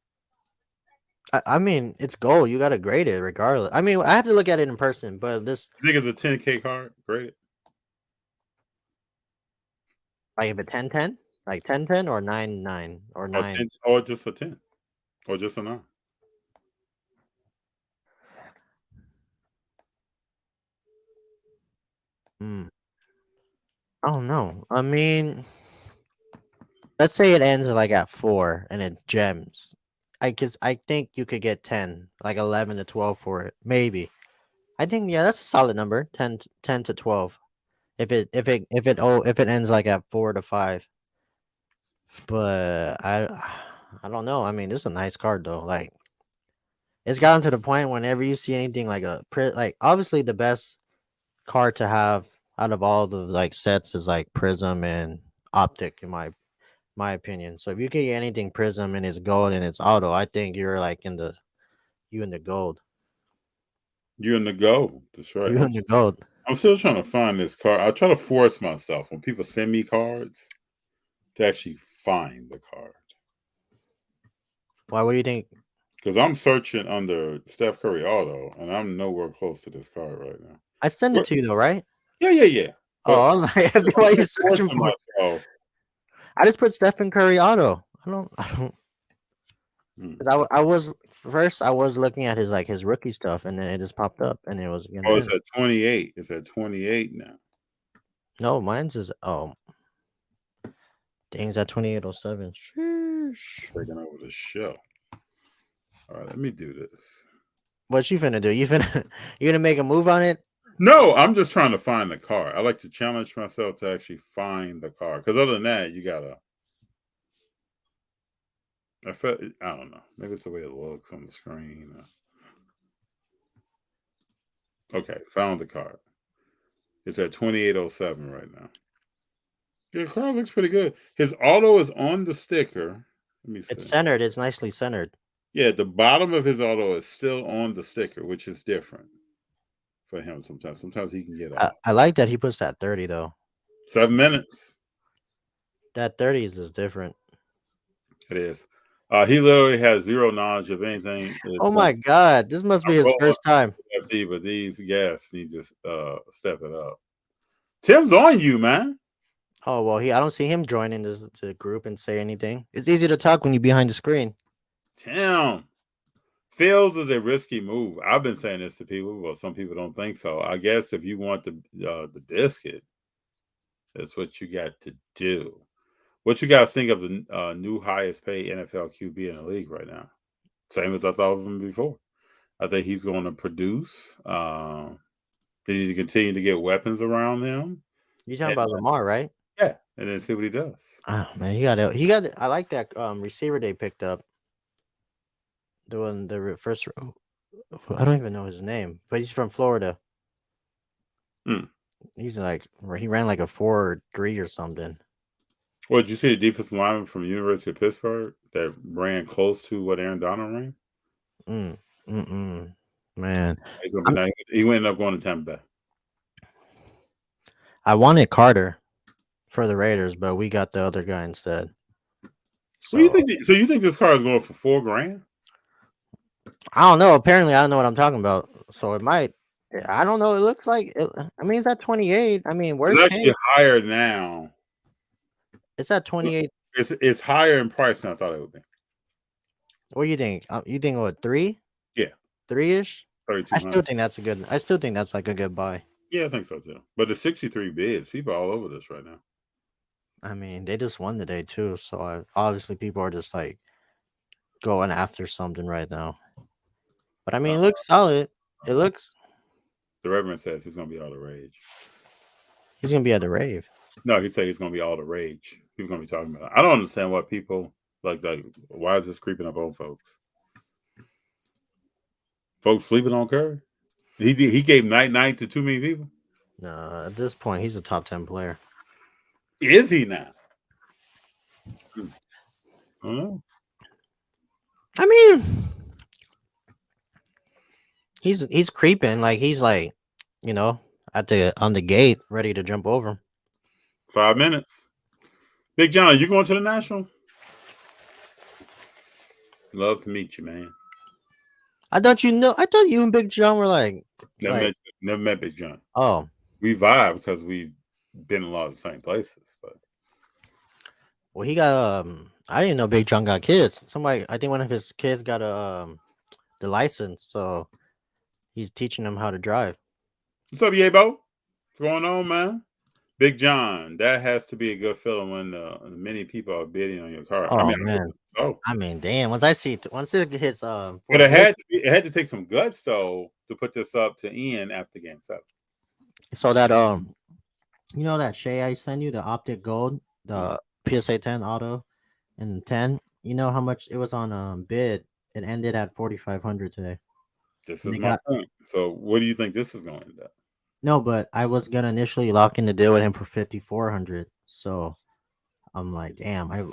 I mean, it's gold. You got to grade it regardless. I mean, I have to look at it in person, but this. You think it's a 10K card graded? Like if a 10-10, like 10-10 or 9-9 or 9. 10, or just a 10, or just a 9. I don't know. I mean, let's say it ends like at 4 and it gems. I think you could get 10, like 11 to 12 for it, maybe. I think that's a solid number, 10 to 12. If it ends like at 4 to 5. But I don't know. I mean, this is a nice card though. Like it's gotten to the point whenever you see anything like like obviously the best card to have out of all the like sets is like Prism and Optic in my opinion. So if you can get anything Prism and it's gold and it's auto, I think you're like in the gold. You're in the gold. That's right. You in the gold. I'm still trying to find this card. I try to force myself when people send me cards to actually find the card. Why? What do you think? Because I'm searching under Steph Curry auto, and I'm nowhere close to this card right now. I send it to you though, right? Yeah. Oh, I was like, why are you searching for? Myself. I just put Stephen Curry auto. I don't. Because I was looking at his rookie stuff, and then it just popped up, and it was. It's at 28. It's at 28 now. No, mine's is Dang's at 2807. Breaking over the show. All right, let me do this. What you finna do? You gonna make a move on it? No, I'm just trying to find the car. I like to challenge myself to actually find the car. Because other than that, you gotta. I don't know. Maybe it's the way it looks on the screen. Okay, found the card. It's at 2807 right now. Your car looks pretty good. His auto is on the sticker. Let me see. It's centered. It's nicely centered. Yeah, the bottom of his auto is still on the sticker, which is different for him sometimes. Sometimes he can get off. I like that he puts that 30 though. 7 minutes. That 30 is different. It is. He literally has zero knowledge of anything. Oh my god, this must be his first time. But these gas needs to step it up. Tim's on you, man. Oh well, I don't see him joining the group and say anything. It's easy to talk when you're behind the screen. Damn. Fields is a risky move. I've been saying this to people, but some people don't think so. I guess if you want the biscuit, that's what you got to do. What you guys think of the new highest paid NFL QB in the league right now? Same as I thought of him before. I think he's going to produce. They need to continue to get weapons around him. You talking about Lamar, right? Yeah, and then see what he does. Oh man, he got. I like that receiver they picked up. The one, first. I don't even know his name, but he's from Florida. Hmm. He's like he ran like a 4.3 or something. Well, did you see the defensive lineman from the University of Pittsburgh that ran close to what Aaron Donald ran? Man, He's gonna be nice. He ended up going to Tampa Bay. I wanted Carter for the Raiders, but we got the other guy instead. So you think this car is going for $4,000? I don't know. Apparently, I don't know what I'm talking about. So it might. I don't know. It looks like. I mean, it's at 28. I mean, where's it's actually higher now? It's at 28. It's higher in price than I thought it would be. What do you think? You think what 3? Yeah, 3-ish. 32. I still think that's a good. I still think that's like a good buy. Yeah, I think so too. But the 63 bids, people are all over this right now. I mean, they just won today too, so obviously people are just like going after something right now. But I mean, it looks solid. It looks. The Reverend says he's gonna be all the rage. He's gonna be at the rave. No, he said he's gonna be all the rage. People gonna be talking about it. I don't understand what people like. Why is this creeping up on folks? Folks sleeping on Curry. He gave night to too many people. No, at this point, he's a top 10 player. Is he now? I don't know. I mean, he's creeping like he's like, on the gate, ready to jump over. 5 minutes. Big John, are you going to the National? Love to meet you, man. I thought you and Big John were like never met Big John. Oh, we vibe because we've been in a lot of the same places. But well, he got I didn't know Big John got kids. I think one of his kids got the license, so he's teaching them how to drive. What's up, Yabo? What's going on, man? Big John, that has to be a good feeling when many people are bidding on your car. Oh, I mean, damn. Once it hits, but it had to take some guts though to put this up to Ian after game 7. So that that Shay I sent you, the Optic Gold, the PSA 10 auto, and 10. You know how much it was on bid? It ended at 4,500 today. This is my point. So, what do you think this is going to end up? No, but I was gonna initially lock in the deal with him for 5,400. So I'm like, damn, I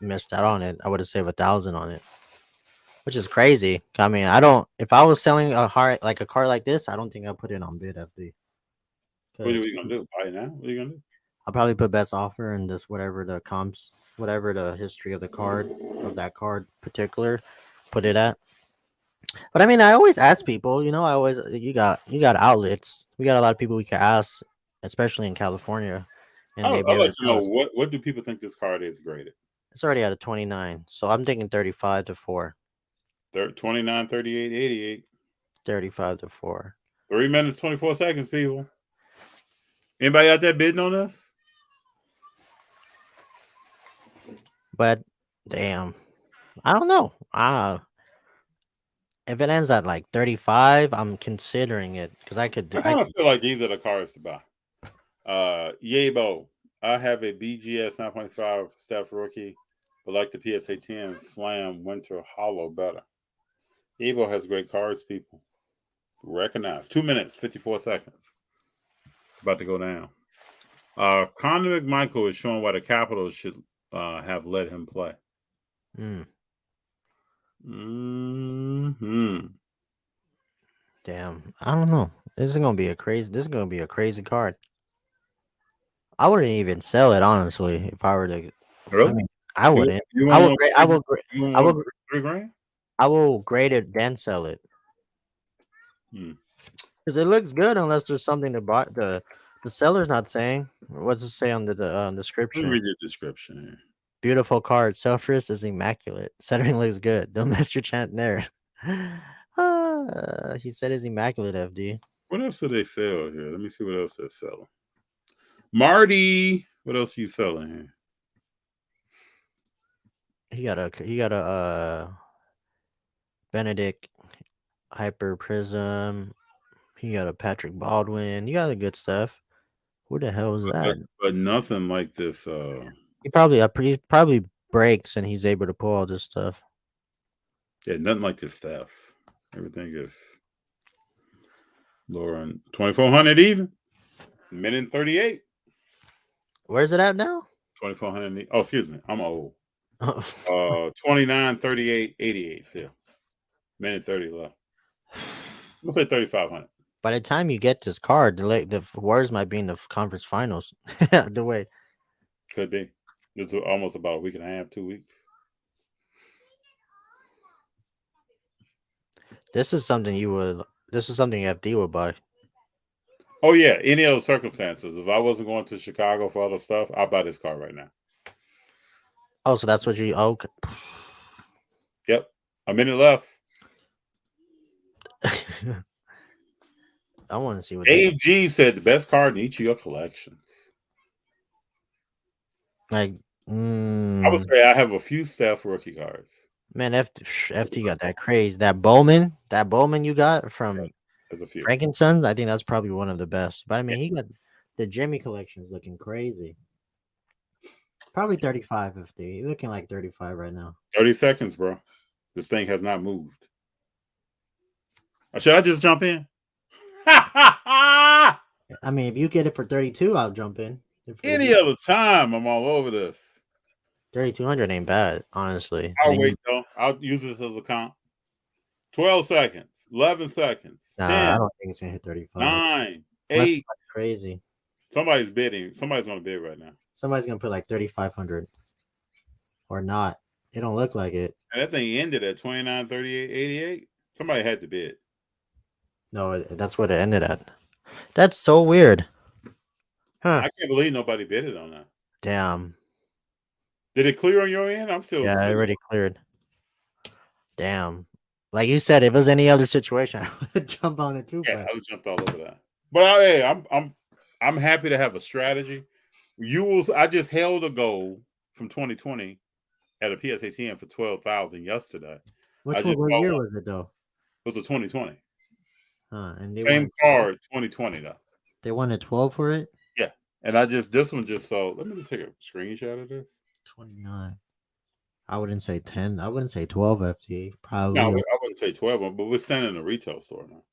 missed out on it. I would have saved 1,000 on it, which is crazy. I mean, if I was selling a car like this, I don't think I'd put it on bid FD. What are you gonna do? Buy it now? What are you gonna do? I'll probably put best offer and just whatever the comps, whatever the history of the card that card particular, put it at. But I mean, I always ask people, you got outlets. We got a lot of people we can ask, especially in California. And I'd like to know what do people think this card is graded? It's already at a 29, so I'm thinking 35 to 4. 29, 38, 88. 35 to 4. 3 minutes, 24 seconds, people. Anybody out there bidding on this? But damn, I don't know. If it ends at like 35, I'm considering it because I could. I kind of feel like these are the cards to buy. Yabo, I have a BGS 9.5 Steph rookie, but like the PSA 10 Slam Winter Hollow better. Yabo has great cards, people. Recognize. 2 minutes, 54 seconds. It's about to go down. Connor McMichael is showing why the Capitals should have let him play. Damn, I don't know. This is gonna be a crazy card. I wouldn't even sell it honestly if I were to. Really? I mean, I wouldn't. I will grade it then sell it. Because it looks good unless there's something to The seller's not saying. What's it say on the Let me description? read your description here. Beautiful card. Self-wrist is immaculate. Centering looks good. Don't miss your chance there. He said it's immaculate, FD. What else do they sell here? Let me see what else they're selling. Marty, what else are you selling here? He got a Benedict Hyper Prism. He got a Patrick Baldwin. You got the good stuff. Who the hell is that? But nothing like this. He probably breaks and he's able to pull all this stuff. Yeah, nothing like this stuff. Everything is lower on 2,400 even. Minute and 38. Where's it at now? 2,400. Oh, excuse me. I'm old. 29, 38, 88 still. Minute 30 left. I'm gonna say 3,500. By the time you get this card, the Warriors might be in the conference finals. The way Could be. It's almost about a week and a half, 2 weeks. this is something FD would buy. Oh yeah, any other circumstances. If I wasn't going to Chicago for other stuff, I'll buy this car right now. Oh, so that's what you okay. Yep. A minute left. I want to see what Dave G said the best card in each of your collections. Like I would say I have a few Steph rookie cards. Man, FT got that craze. That Bowman you got from There's a few. Frankensons, I think that's probably one of the best. But I mean, he got the Jimmy collection is looking crazy. Probably 35 FD. You're looking like 35 right now. 30 seconds, bro. This thing has not moved. Should I just jump in? I mean, if you get it for 32, I'll jump in. Any other time, I'm all over this. 3,200 ain't bad, honestly. I'll wait though. I'll use this as a count. 12 seconds, 11 seconds, 10, I don't think it's gonna hit 35. 9, 8. Crazy. Somebody's bidding. Somebody's gonna bid right now. Somebody's gonna put like 3,500 or not. It don't look like it. And that thing ended at 29, 38, 88. Somebody had to bid. No, that's what it ended at. That's so weird. Huh. I can't believe nobody bidded on that. Damn. Did it clear on your end? I'm still. Yeah, it already cleared. Damn. Like you said, if it was any other situation, I would jump on it too. Yeah, I would jump all over that. But hey, I'm happy to have a strategy. I just held a goal from 2020 at a PSATM for 12,000 yesterday. What year was it though? It was a 2020. And same card, 2020 though. They wanted 12 for it. Yeah, and this one just sold. Let me just take a screenshot of this. 29. I wouldn't say 10. I wouldn't say 12 FT. Probably. No, I wouldn't say 12, but we're standing in a retail store now.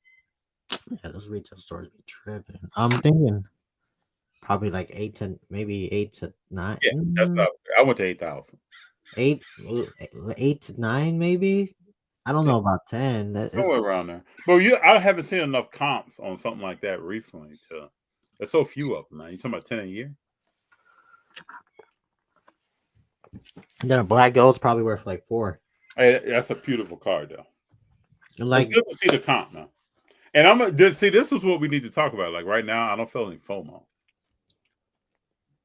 Yeah, those retail stores be tripping. I'm thinking probably like 8 to 9. Yeah, that's not. I went to 8,000. 8 to 9 maybe. I don't know about 10. Somewhere around there. But I haven't seen enough comps on something like that recently. There's so few of them, man. You talking about 10 a year? Then a black gold's probably worth like 4. Hey, that's a beautiful card, though. Like, it's good to see the comp now. And I'm gonna see. This is what we need to talk about. Like right now, I don't feel any FOMO.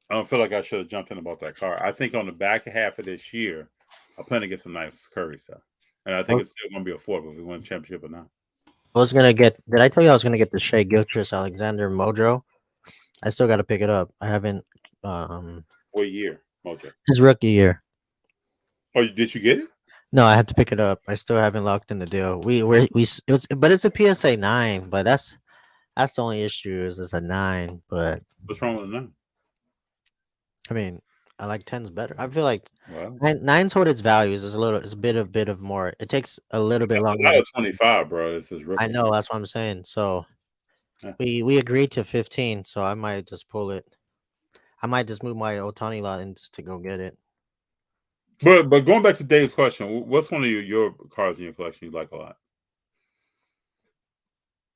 I don't feel like I should have jumped in about that card. I think on the back half of this year, I plan to get some nice Curry stuff, and I think it's still going to be affordable if we win the championship or not. Did I tell you I was gonna get the Shea Gilgeous-Alexander Mojo? I still got to pick it up. I haven't. What year, Mojo? His rookie year. Oh, did you get it? No, I had to pick it up. I still haven't locked in the deal. But it's a PSA 9. But that's the only issue is it's a 9. But what's wrong with a 9? I mean, I like 10s better. I feel like 9's hold its values. It's a bit of more. It takes a little bit longer. It's not a 25, bro. This is rookie. I know, that's what I'm saying. So we agreed to 15. So I might just pull it. I might just move my Ohtani lot in just to go get it. But going back to Dave's question, what's one of your cards in your collection you like a lot?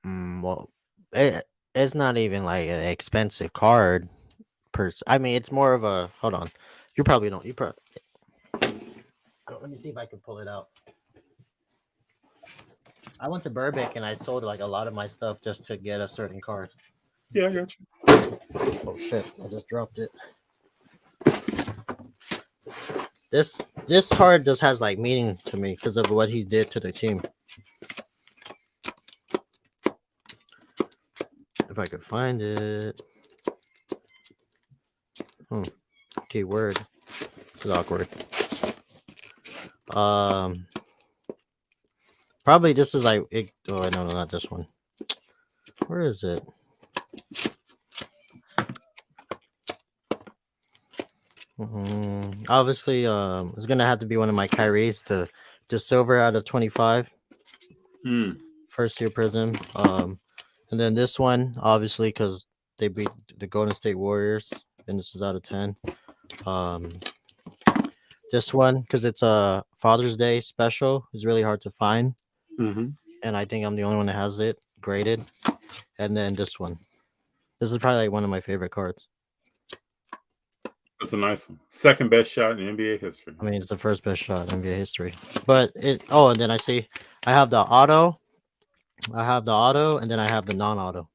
Well, it's not even like an expensive card. I mean, it's more of a. Hold on, you probably don't. Let me see if I can pull it out. I went to Burbank and I sold like a lot of my stuff just to get a certain card. Yeah, I got you. Oh shit! I just dropped it. This card just has like meaning to me because of what he did to the team. If I could find it. Keyword. This is awkward. Probably this is like it, oh no, not this one. Where is it? Obviously, it's gonna have to be one of my Kyrie's, the silver out of 25. First year Prism. And then this one, obviously, because they beat the Golden State Warriors, and this is out of 10. This one, because it's a Father's Day special, is really hard to find, and I think I'm the only one that has it graded. And then this one, this is probably like one of my favorite cards. That's a nice one. Second best shot in NBA history. I mean, it's the first best shot in NBA history. But it. Oh, and then I see, I have the auto. I have the auto, and then I have the non-auto.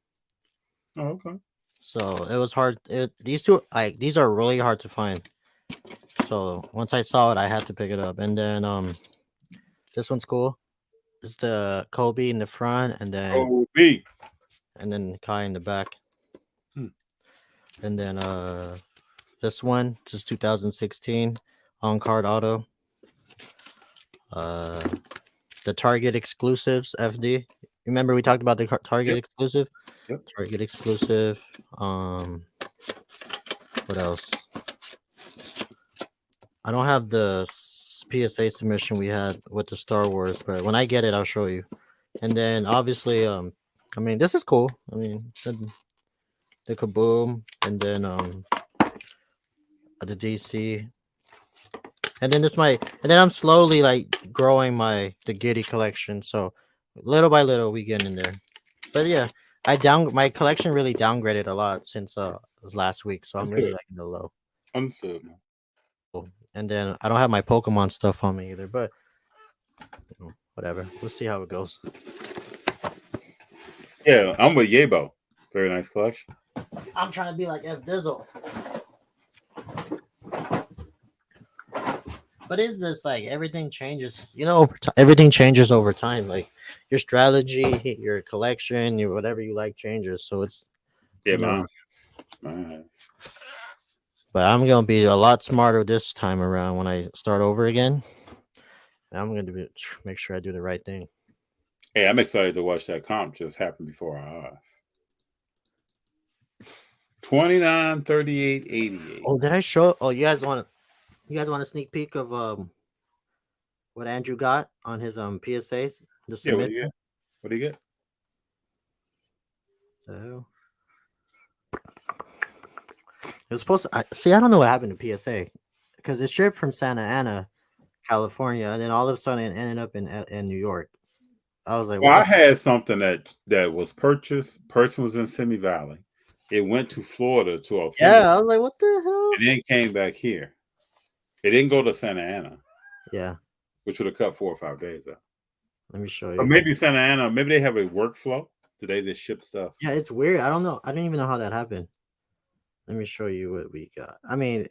Oh, okay. So it was hard. These two, like these are really hard to find. So once I saw it, I had to pick it up. And then this one's cool. It's the Kobe in the front, and then Kobe, and then Kai in the back. Hmm. And then this one, this is 2016 on card auto. The Target exclusives FD. Remember we talked about the Target exclusive? Yep. Target exclusive. What else? I don't have the PSA submission we had with the Star Wars, but when I get it, I'll show you. And then obviously, I mean, this is cool. I mean, the Kaboom, and then the DC, and then and then I'm slowly like growing the Giddy collection. So little by little, we get in there. But yeah, my collection really downgraded a lot since last week, so I'm really like in the low. Understood, man. And then I don't have my Pokemon stuff on me either, but whatever. We'll see how it goes. Yeah, I'm with Yebo. Very nice collection. I'm trying to be like F Dizzle. But is this like everything changes? You know, everything changes over time. Like your strategy, your collection, your whatever you like changes. So it's man. But I'm gonna be a lot smarter this time around when I start over again. I'm gonna make sure I do the right thing. Hey, I'm excited to watch that comp just happen before our eyes. 29, 38, 88. Oh, did I show? Oh, you guys want a sneak peek of what Andrew got on his PSAs? Yeah, what do you get? What do you get? So it was supposed to see. I don't know what happened to PSA because it shipped from Santa Ana, California, and then all of a sudden it ended up in New York. I was like, well, I had something that was purchased. Person was in Simi Valley. It went to Florida to a yeah. I was like, what the hell? It then came back here. It didn't go to Santa Ana. Yeah, which would have cut 4 or 5 days out. Let me show you. Or maybe Santa Ana. Maybe they have a workflow. Do they just ship stuff? Yeah, it's weird. I don't know. I didn't even know how that happened. Let me show you what we got. I mean,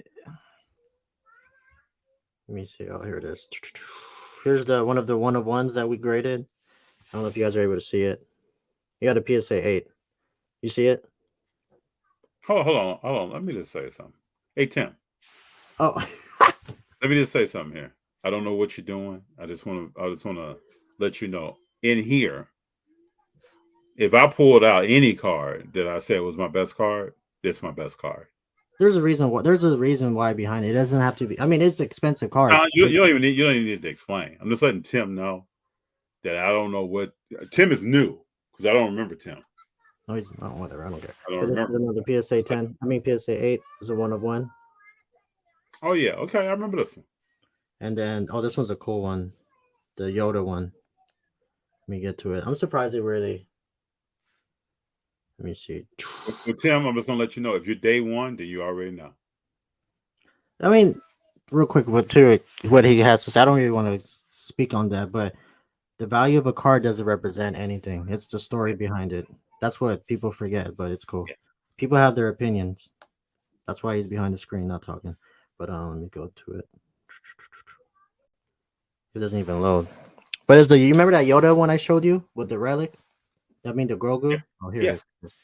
let me see. Oh, here it is. Here's one of the one-of-ones that we graded. I don't know if you guys are able to see it. You got a PSA 8. You see it? Hold on. Let me just say something. Hey, Tim. Oh. Let me just say something here. I don't know what you're doing. I just want to let you know. In here, if I pulled out any card that I said was my best card, this is my best card. There's a reason why behind it. It doesn't have to be. I mean, it's an expensive card. You don't even need to explain. I'm just letting Tim know that I don't know what Tim is new because I don't remember Tim. No, he's not. Whatever. I don't care. I don't remember. Another PSA 10. I mean, PSA 8 is a one-of-one. Oh yeah. Okay, I remember this one. And then, this one's a cool one, the Yoda one. Let me get to it. I'm surprised it really. Let me see. Well, Tim, I'm just gonna let you know if you're day one, then you already know. I mean, real quick, what he has to say. I don't really want to speak on that, but the value of a card doesn't represent anything. It's the story behind it. That's what people forget, but it's cool. Yeah. People have their opinions. That's why he's behind the screen, not talking. But let me go to it. It doesn't even load. But is you remember that Yoda one I showed you with the relic? I mean the Grogu. Oh, here Yeah. it is.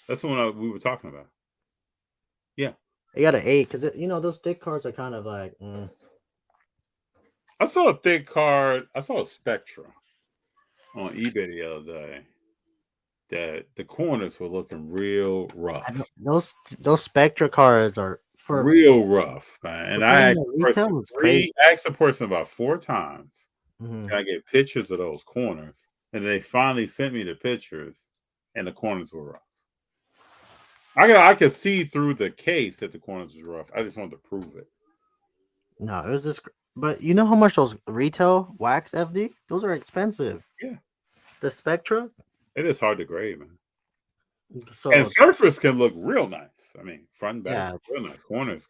That's the one we were talking about. Yeah. It got an 8 because those thick cards are kind of like. I saw a thick card. I saw a Spectra on eBay the other day. That the corners were looking real rough. Those Spectra cards are for real rough, man. And I asked the person retail was crazy. asked the person about 4 times. Mm-hmm. Can I get pictures of those corners? And they finally sent me the pictures, and the corners were rough. I could see through the case that the corners was rough. I just wanted to prove it. No, it was just. But you know how much those retail wax FD? Those are expensive. Yeah. The Spectra. It is hard to grade, man. So And surface can look real nice. I mean, front and back, yeah, real nice. Corners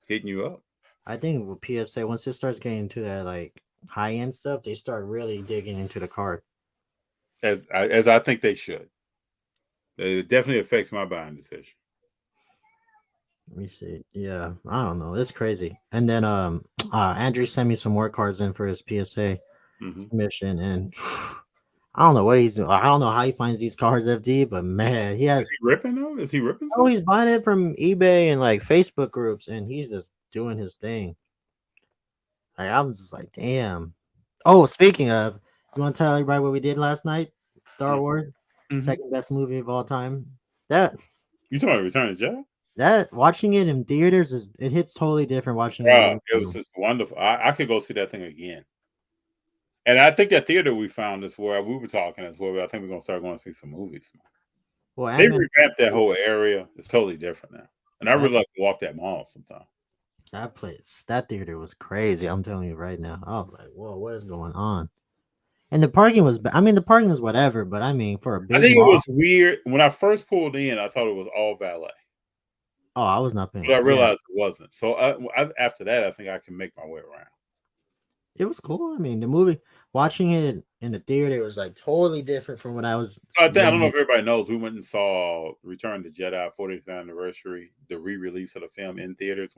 hitting you up. I think with PSA, once it starts getting into that like high end stuff, they start really digging into the card. As I think they should. It definitely affects my buying decision. Let me see. Yeah, I don't know. It's crazy. And then Andrew sent me some more cards in for his PSA submission, and I don't know what he's doing. I don't know how he finds these cards, FD, but man, he has. Is he ripping though? Is he ripping? Oh, he's buying it from eBay and like Facebook groups, and he's just doing his thing. Like, I'm just like, damn. Oh, speaking of, you want to tell everybody what we did last night? Star Wars, second best movie of all time. That you talking about Return of the Jedi? That watching it in theaters it hits totally different. Watching it was just wonderful. I could go see that thing again. And I think that theater we found is where we were talking as well. I think we're gonna start going to see some movies. Well, they revamped that whole area. It's totally different now, and I really like to walk that mall sometime. That theater was crazy. I'm telling you right now. I was like, whoa, what is going on? And the parking was, the parking was whatever, but I mean, for a big I think mall, it was weird. When I first pulled in, I thought it was all valet. Oh, I was not paying. But I realized it wasn't. So after that, I think I can make my way around. It was cool. I mean, the movie, watching it in the theater was like totally different from what I was. I don't know if everybody knows. We went and saw Return to Jedi 40th anniversary, the re-release of the film in theaters.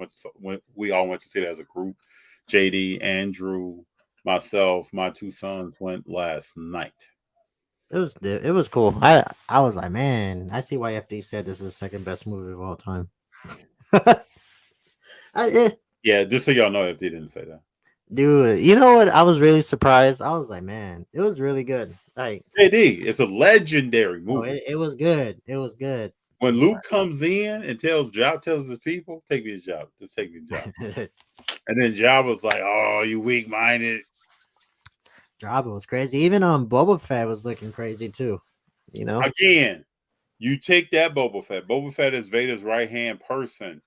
We all went to see it as a group. JD, Andrew, myself, my 2 sons went last night. It was cool. I was like, man, I see why FD said this is the second best movie of all time. Yeah, just so y'all know, FD didn't say that. Dude, you know what? I was really surprised. I was like, man, it was really good. Like JD, it's a legendary movie. Oh, it was good. It was good. When Luke comes in and tells his people, take me his job. Just take me his job. And then Jabba's like, oh, you weak-minded. Jabba was crazy. Even Boba Fett was looking crazy too. You know? Again, you take that Boba Fett. Boba Fett is Vader's right-hand person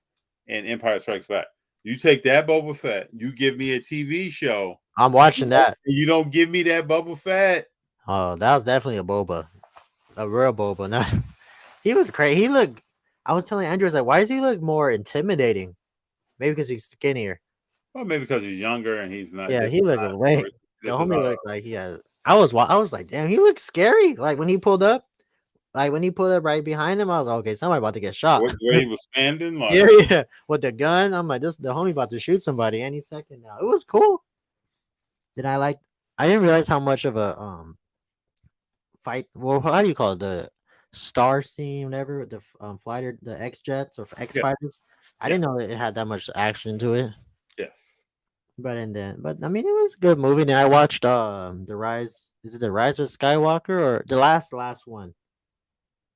in Empire Strikes Back. You take that Boba Fett, you give me a TV show. I'm watching that. You don't give me that Boba Fett. Oh, that was definitely a Boba. A real Boba. Not, he was crazy. I was telling Andrew, I was like, why does he look more intimidating? Maybe because he's skinnier. Well, maybe because he's younger and he's not. Yeah, he looked way. The homie looked like he had. I was like, damn, he looked scary. Like when he pulled up. Like when he pulled up right behind him, I was like, okay, somebody about to get shot. Where he was standing, like yeah, with the gun. I'm like, the homie about to shoot somebody any second now. It was cool. I didn't realize how much of a fight. Well, how do you call it? The star scene, whatever. The fighter, the X jets or X fighters. I didn't know it had that much action to it. Yes. But I mean, it was a good movie. Then I watched the Rise. Is it the Rise of Skywalker or the last one?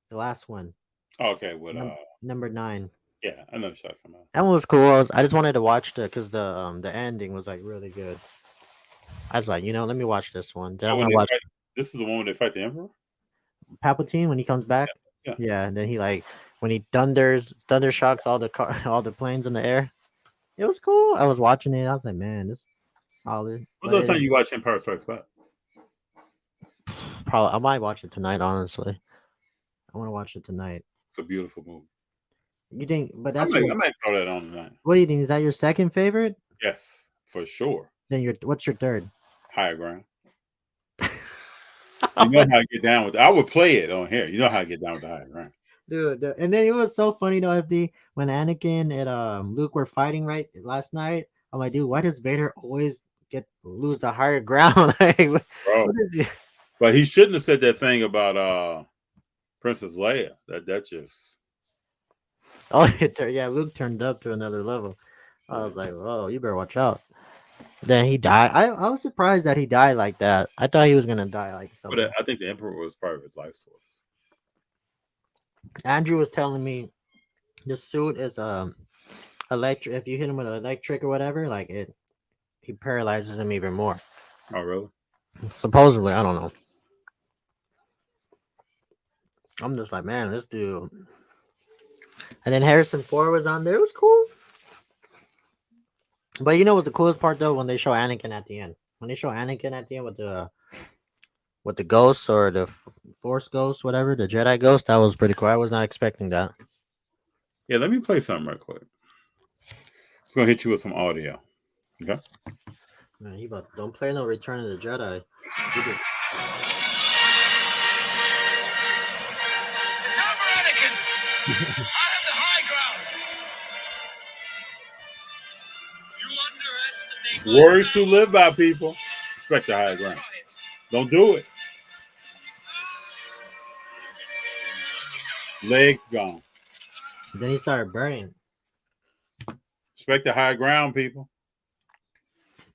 The last one. Okay, with number 9. Yeah, I know what you're talking about. That one was cool. I just wanted to watch because the ending was like really good. I was like, let me watch this one. Then I'm gonna watch. This is the one where they fight the Emperor. Palpatine when he comes back. Yeah. And then he when he thunder shocks all the planes in the air. It was cool. I was watching it. I was like, man, this is solid. What's the last time you watched Empire Strikes Back? Probably I might watch it tonight. Honestly, I want to watch it tonight. It's a beautiful movie. You think? But that's I might throw that on tonight. What do you think? Is that your second favorite? Yes, for sure. Then what's your third? Higher Ground. You know how I get down with it. I would play it on here. You know how I get down with the high ground. Dude, and then it was so funny though, FD, when Anakin and Luke were fighting right last night. I'm like, dude, why does Vader always lose the higher ground? Like, Bro. But he shouldn't have said that thing about Princess Leia. That just yeah, Luke turned up to another level. I was like, oh, you better watch out. Then he died. I was surprised that he died like that. I thought he was gonna die like something. But I think the Emperor was part of his life source. Andrew was telling me the suit is electric. If you hit him with an electric or whatever, like he paralyzes him even more. Oh, really? Supposedly, I don't know. I'm just like, man, this dude. And then Harrison Ford was on there. It was cool. But you know what's the coolest part though? When they show Anakin at the end. When they show Anakin at the end with the ghosts or the Force ghost, whatever, the Jedi ghost, that was pretty cool. I was not expecting that. Yeah, let me play something real quick. It's gonna hit you with some audio. Okay. Man, don't play no Return of the Jedi. It's over, Anakin. I have the high ground. You underestimate Words to live by, people. Respect the high ground. Don't do it. Legs gone. Then he started burning. Respect the high ground, people.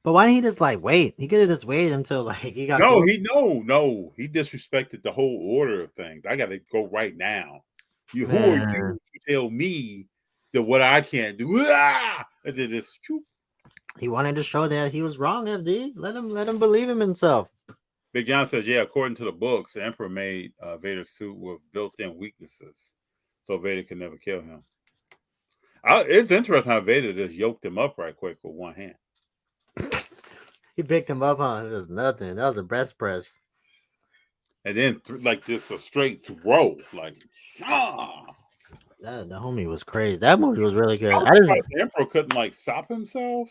But why didn't he just like wait? He could have just waited until like he got. No, he disrespected the whole order of things. I got to go right now. Who are you to tell me that what I can't do? Ah! And then this. He wanted to show that he was wrong. FD, let him believe in himself. Big John says, yeah, according to the books, the Emperor made Vader's suit with built-in weaknesses, so Vader could never kill him. It's interesting how Vader just yoked him up right quick with one hand. He picked him up on it was nothing. That was a breast press. And then like this a straight throw, like the homie was crazy. That movie was really good. The Emperor couldn't like stop himself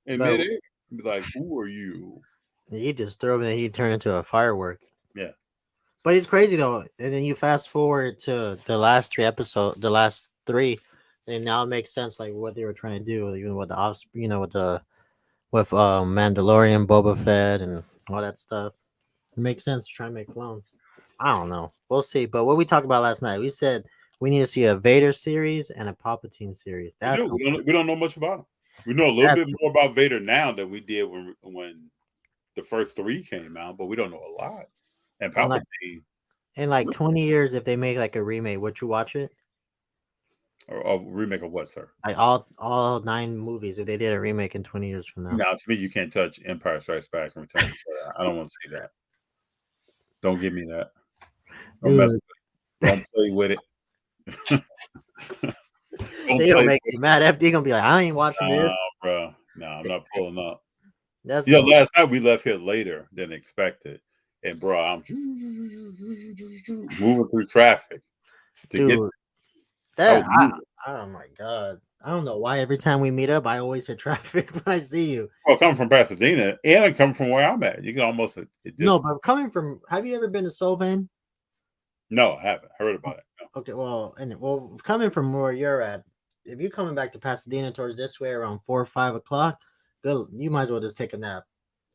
in midair. Be like, who are you? He just threw him and he turned into a firework. Yeah. But it's crazy though. And then you fast forward to the last three, and now it makes sense like what they were trying to do, even with the offspring, with Mandalorian, Boba Fett, and all that stuff. It makes sense to try and make clones. I don't know. We'll see. But what we talked about last night, we said we need to see a Vader series and a Palpatine series. We don't know much about him. We know a little bit more about Vader now than we did when the first three came out, but we don't know a lot. And Palpatine. In like 20 years, if they make like a remake, would you watch it? Or a remake of what, sir? Like all 9 movies, if they did a remake in 20 years from now. Now, to me, you can't touch Empire Strikes Back and Return. I don't want to see that. Don't give me that. Don't mess with it. Don't play with it. They gonna make you mad. FD gonna be like, I ain't watching this. Bro. No, I'm not pulling up. That's last night we left here later than expected. And bro, I'm moving through traffic to get oh my god. I don't know why every time we meet up I always hit traffic when I see you. Well, coming from Pasadena and coming from where I'm at. You can almost no, but coming from have you ever been to Solvang? No, I haven't heard about it. No. Okay, well, coming from where you're at, if you're coming back to Pasadena towards this way around 4 or 5 o'clock, you might as well just take a nap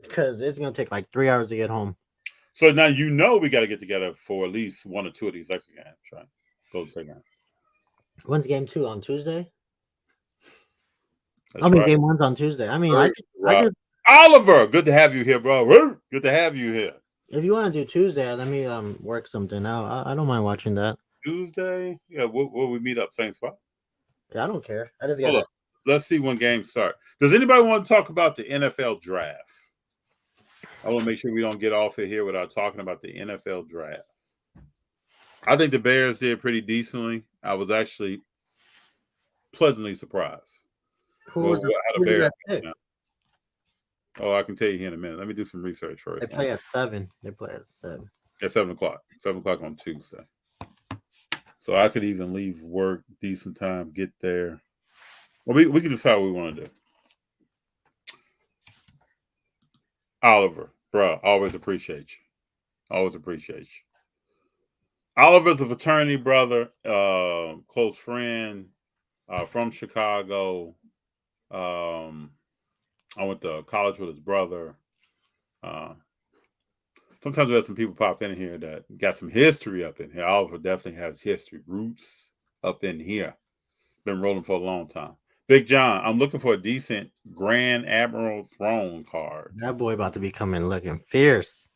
because it's gonna take like 3 hours to get home. So now we got to get together for at least 1 or 2 of these games, right? Go to the second. When's game 2 on Tuesday? Game 1's on Tuesday. I mean, Oliver, good to have you here, bro. Good to have you here. If you want to do Tuesday, let me work something out. I don't mind watching that. Tuesday? Yeah, will we meet up same spot? Yeah, I don't care. I just got. Let's see when games start. Does anybody want to talk about the NFL draft? I want to make sure we don't get off of here without talking about the NFL draft. I think the Bears did pretty decently. I was actually pleasantly surprised. How the Bears pick? Oh, I can tell you here in a minute. Let me do some research first. They play at 7. They play at 7. At 7 o'clock. 7 o'clock on Tuesday. So I could even leave work, decent time, get there. Well, we can decide what we want to do. Oliver, bro, always appreciate you. Always appreciate you. Oliver's a fraternity brother, close friend, from Chicago. I went to college with his brother. Sometimes we have some people pop in here that got some history up in here. Oliver definitely has history roots up in here. Been rolling for a long time. Big John, I'm looking for a decent Grand Admiral Throne card. That boy about to be coming looking fierce.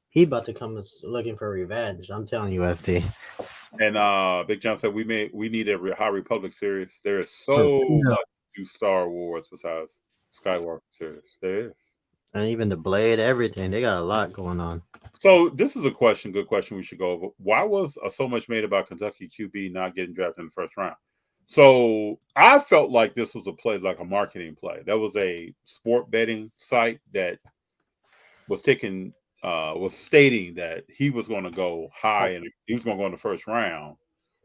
He about to come looking for revenge. I'm telling you, FT. And Big John said we need a High Republic series. There is so much to Star Wars besides Skywalker series. There is. And even the blade, everything. They got a lot going on. So this is a question, good question we should go over. Why was so much made about Kentucky QB not getting drafted in the first round? So I felt like this was a play, like a marketing play. That was a sport betting site that was taking was stating that he was going to go high and he was going to go in the first round.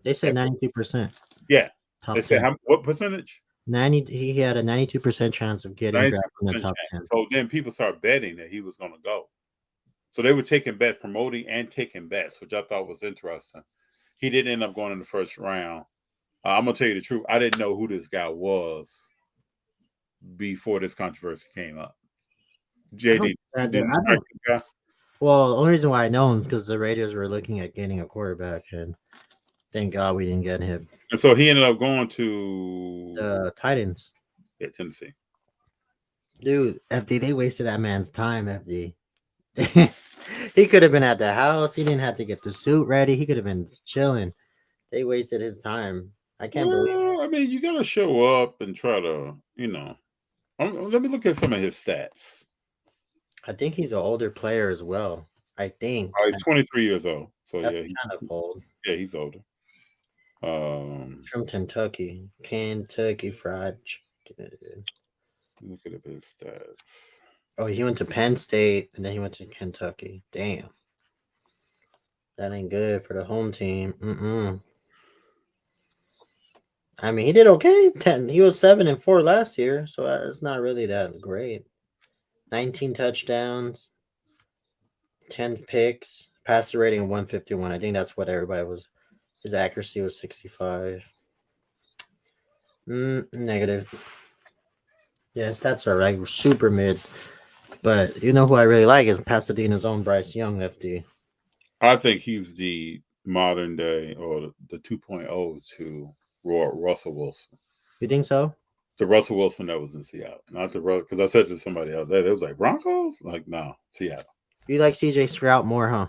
They said 92%. Yeah. Top They said what percentage? 90. He had a 92% chance of getting drafted in the top 10. So then people started betting that he was going to go. So they were taking bets, promoting and taking bets, which I thought was interesting. He didn't end up going in the first round. I'm gonna tell you the truth. I didn't know who this guy was before this controversy came up. JD, well, the only reason why I know him is because the Raiders were looking at getting a quarterback, and thank God we didn't get him. And so he ended up going to the Titans. Yeah, Tennessee. Dude, FD, they wasted that man's time, FD. He could have been at the house. He didn't have to get the suit ready. He could have been chilling. They wasted his time. I can't believe it. I mean, you got to show up and try to, let me look at some of his stats. I think he's an older player as well. I think. He's 23 years old. So that's yeah, kind of old. Yeah, he's older. He's from Kentucky. Kentucky Fried Chicken. Look at his stats. Oh, he went to Penn State and then he went to Kentucky. Damn. That ain't good for the home team. I mean, he did okay. He was 7-4 last year, so it's not really that great. 19 touchdowns, 10 picks, passer rating of 151. I think that's what everybody was. His accuracy was 65. Negative. Yeah, his stats are like super mid. But you know who I really like is Pasadena's own Bryce Young, FD. I think he's the modern day or the 2.0 to Russell Wilson. You think so? The Russell Wilson that was in Seattle. Not the because I said to somebody else that it was like Broncos? Like, no, Seattle. You like CJ Stroud more, huh?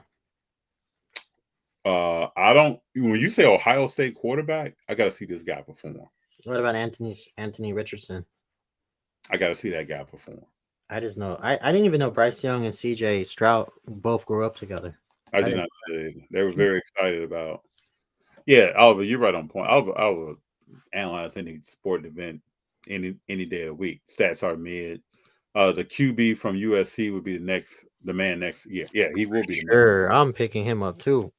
I don't. When you say Ohio State quarterback, I got to see this guy perform. What about Anthony Richardson? I got to see that guy perform. I just know. I didn't even know Bryce Young and CJ Stroud both grew up together. I did not. They were very excited about. Yeah, Oliver, you're right on point. Oliver analyze any sport event any day of the week. Stats are mid. The QB from USC would be the man next year. Yeah, he will be. Sure, I'm picking him up too.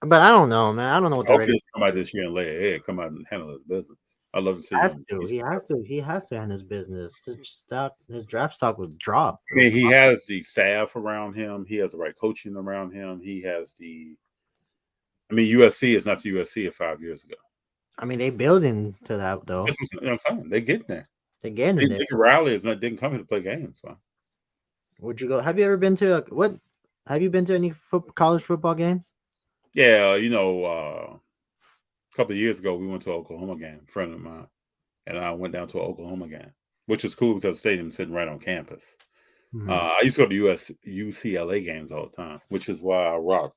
But I don't know, man. I don't know what the Raiders come out this year and lay a egg. Come out and handle his business. I love to see him. He has to handle his business. His draft stock would drop. I mean, he has the staff around him. He has the right coaching around him. He has the. I mean, USC is not the USC of 5 years ago. I mean, they building to that though. That's what I'm saying. They getting there. They're getting there. Dick Riley didn't come here to play games. So. Would you go? Have you ever been to what? Have you been to any college football games? Yeah, a couple of years ago we went to an Oklahoma game. A friend of mine and I went down to an Oklahoma game, which is cool because the stadium's sitting right on campus. Mm-hmm. I used to go to UCLA games all the time, which is why I rock.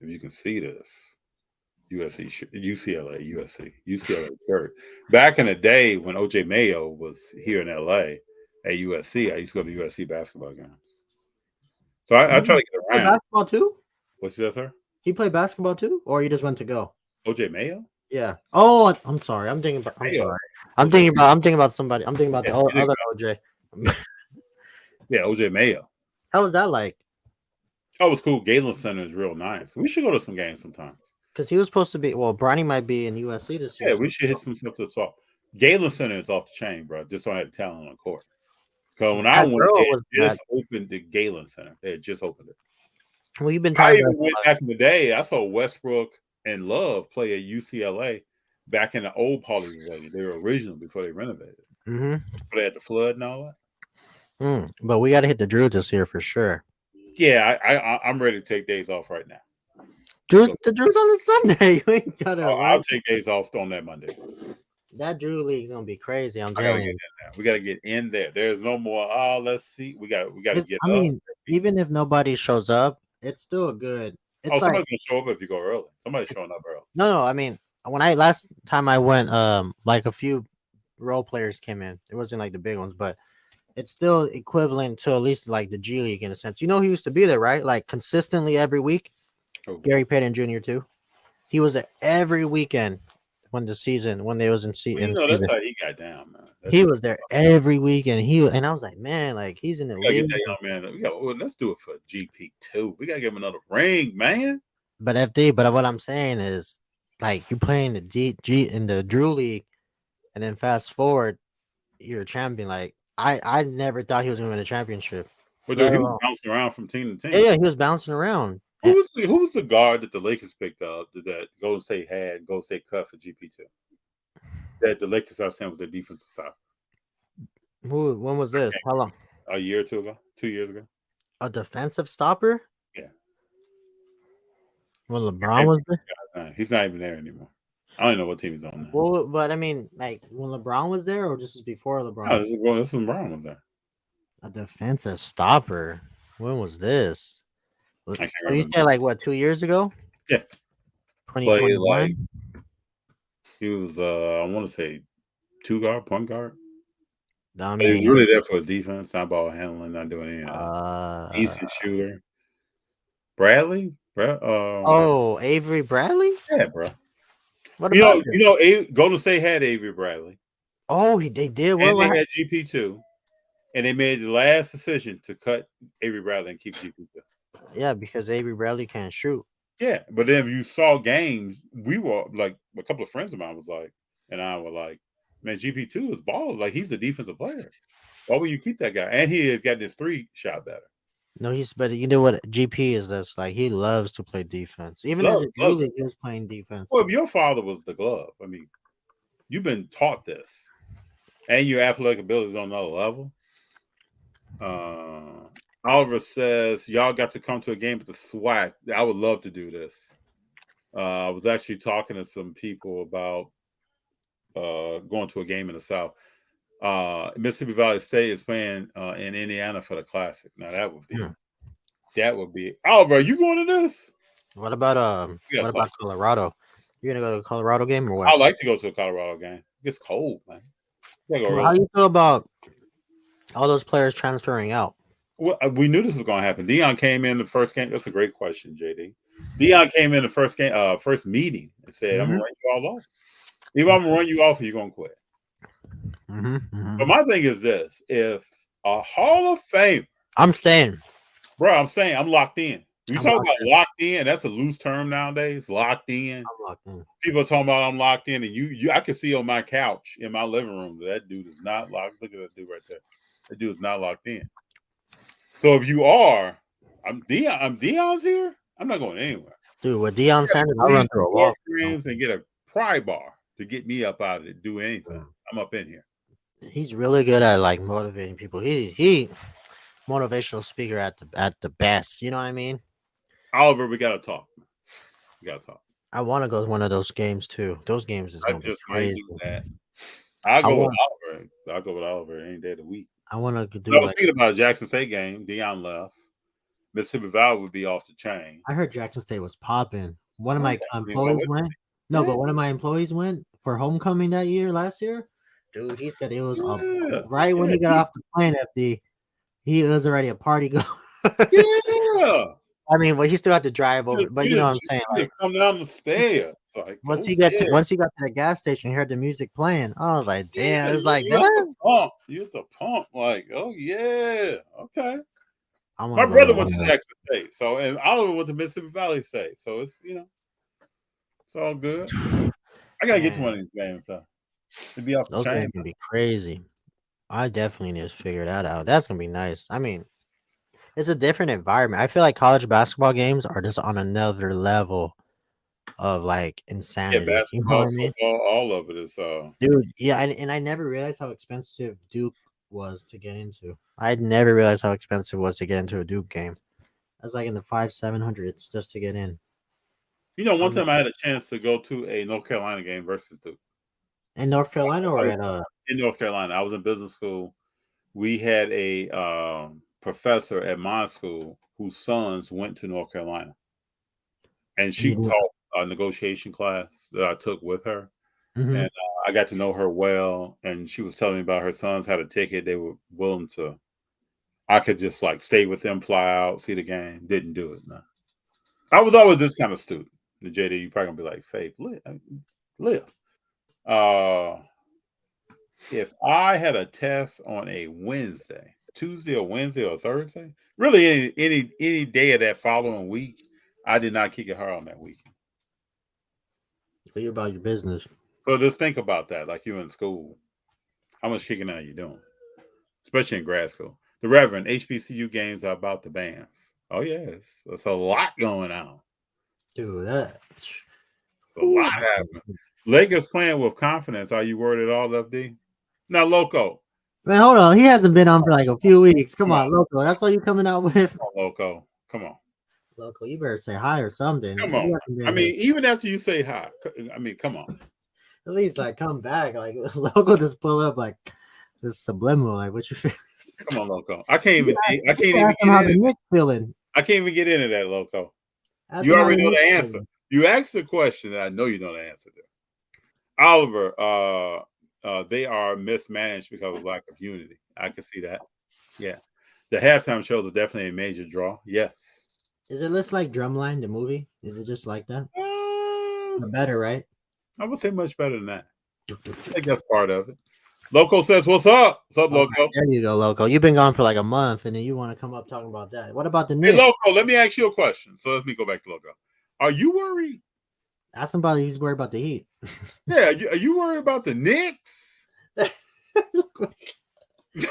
If you can see this. UCLA shirt. Back in the day when OJ Mayo was here in LA at USC, I used to go to USC basketball games. So I try to get around. Play basketball too? What's that, sir? He played basketball too, or you just went to go? OJ Mayo? Yeah. Oh, I'm sorry. I'm thinking about somebody. I'm thinking about the other OJ. Yeah, OJ Mayo. How was that like? Oh, it was cool. Galen Center is real nice. We should go to some games sometimes. Because he was supposed to be, Bronny might be in USC this year. Yeah, we should hit some stuff this fall. Galen Center is off the chain, bro. Just don't have talent on the court. Because when I went, they just opened the Galen Center. They had just opened it. Well, you've been I talking even about went back in the day. I saw Westbrook and Love play at UCLA back in the old Pauley Stadium. They were original before they renovated. Mm-hmm. But they had the flood and all that. But we got to hit the Drew this year for sure. Yeah, I'm ready to take days off right now. The Drew's on the Sunday. You ain't gotta I'll take days off on that Monday. That Drew League's gonna be crazy. I'm I gotta telling get you. in there. We gotta get in there. There's no more. Oh, let's see. We gotta get I up. mean, even if nobody shows up, it's still a good. It's like somebody's gonna show up if you go early. Somebody's showing up early. no. I mean, when last time I went, like a few role players came in. It wasn't like the big ones, but it's still equivalent to at least like the G League in a sense. You know, he used to be there, right? Like consistently every week. Oh. Gary Payton Jr. too. He was there every weekend when they was in season. That's how he got down, man. He was there every weekend. And I was like, man, like he's in the league. Get that young man. Let's do it for GP2. We gotta give him another ring, man. But what I'm saying is, like, you're playing the in the Drew League, and then fast forward, you're a champion. Like, I never thought he was gonna win a championship. But dude, he was bouncing around from team to team. Yeah, he was bouncing around. Who was the guard that the Lakers picked up that Golden State cut for GP2? That the Lakers are saying was their defensive stopper. When was this? How long? A year or two ago? 2 years ago? A defensive stopper? Yeah. When LeBron was there? He's not even there anymore. I don't know what team he's on now. Well, but I mean, like when LeBron was there, or this is before LeBron? No, this is when LeBron was there. A defensive stopper. When was this? I can't you said like what, 2 years ago? Yeah. 2021? He was I want to say point guard. I mean, he was really there for his defense, not ball handling, not doing anything. Decent shooter. Bradley? Avery Bradley? Yeah, bro. What about Golden State had Avery Bradley. Oh, they did. Well, they had GP2, and they made the last decision to cut Avery Bradley and keep GP2. Yeah, because Avery Bradley can't shoot. Yeah, but then if you saw games, we were like, a couple of friends of mine was like, and I were like, man, GP2 is ball. Like, he's a defensive player. Why would you keep that guy? And he has got this 3-shot better. No, he's better. You know what GP is? That's like he loves to play defense. Even as he was playing defense. Well, if your father was the glove, I mean, you've been taught this, and your athletic ability is on another level. Oliver says, y'all got to come to a game with the SWAC. I would love to do this. I was actually talking to some people about going to a game in the South. Mississippi Valley State is playing in Indiana for the Classic. Now that would be Oliver, are you going to this? What about Colorado? You're gonna go to a Colorado game or what? I'd like to go to a Colorado game. It's cold, man. How do you feel about all those players transferring out? Well, we knew this was going to happen. Deion came in the first game. That's a great question, JD. Deion came in the first game, first meeting, and said, "I'm going to run you all off. If I'm going to run you off, you're going to quit." But my thing is this: if a Hall of Fame, I'm staying, bro. I'm locked in. You talk about locked in. That's a loose term nowadays. Locked in. I'm locked in. People are talking about I'm locked in, and you I can see on my couch in my living room that dude is not locked. Look at that dude right there. That dude is not locked in. So if you are, I'm Deion's here. I'm not going anywhere. Dude, with Deion Sanders, I'll run through a wall and get a pry bar to get me up out of it. Do anything. I'm up in here. He's really good at like motivating people. He motivational speaker at the best. You know what I mean? Oliver, we gotta talk. I want to go to one of those games too. Those games is gonna be crazy. I'll go with Oliver. I'll go with Oliver any day of the week. I want to do. I was thinking about a Jackson State game. Deion left. Mississippi Valley would be off the chain. I heard Jackson State was popping. One of my employees went. No, but one of my employees went for homecoming last year. Dude, he said it was right when he got off the plane. He was already a party going. Yeah. I mean, well, he still had to drive over, but you know what I'm saying. Like, come down the stairs. Like, once he got to the gas station, he heard the music playing. I was like, damn, it's like that. You hit the pump, like, oh yeah, okay. My brother went to Jackson State, and Oliver went to Mississippi Valley State, so it's it's all good. I gotta get to one of these games, so to be off the those chain. games can be crazy. I definitely need to figure that out. That's gonna be nice. I mean, It's a different environment. I feel like college basketball games are just on another level of like Yeah, insanity. You know what basketball, I mean? football, all of it is. Dude, yeah, and I never realized how expensive Duke was to get into. I never realized how expensive it was to get into a Duke game. That's like in the 500-700s just to get in. One Um, time I had a chance to go to a North Carolina game versus Duke. in North Carolina I or was at in North Carolina. I was in business school. We had a professor at my school whose sons went to North Carolina, and she you taught a negotiation class that I took with her. hmm And I got to know her well, and she was telling me about her sons had a ticket. They were willing to. I could just like stay with them, fly out, see the game. Didn't do it. No, I was always this kind of student. The JD, you probably gonna be like, Faith, live. Uh, if I had a test on a Wednesday, Tuesday or Wednesday or Thursday, really any day of that following week, I did not kick it hard on that weekend. you about your business. So just think about that. Like you're in school, how much kicking out are you doing? Especially in grad school. The Reverend HBCU games are about the bands. Oh yes, there's a lot going on. Dude, that It's a lot happening. Lakers playing with confidence. Are you worried at all, FD? Now, Loco. man, hold on. He hasn't been on for like a few weeks. Come Come on, Loco. That's all you coming out with. Come on, Loco. Come on. Loco, you better say hi or something. Come You on. haven't been I mean, here. even after you say hi, I mean, come on. At least like come back. Like Loco just pull up like this subliminal. Like what you feel? Come on, Loco. I can't even You get ask him how the into Knicks feeling. I can't even get into that, Loco. Ask You him how already know Knicks the answer. feeling. You asked the question that I know you know the answer to. Oliver, they are mismanaged because of lack of unity. I can see that. Yeah. The halftime shows are definitely a major draw. Yes. Is it less like Drumline, the movie? Is it just like that? Uh, Or better, right? I would say much better than that. I think that's part of it. Loco says, "What's up? What's up, Loco?" Okay, there you go, Loco. You've been gone for like a month, and then you want to come up talking about that. What about the Hey, Knicks? Loco, let me ask you a question. So let me go back to Loco. Are you worried? Ask somebody who's worried about the Heat. Yeah, are you worried about the Knicks?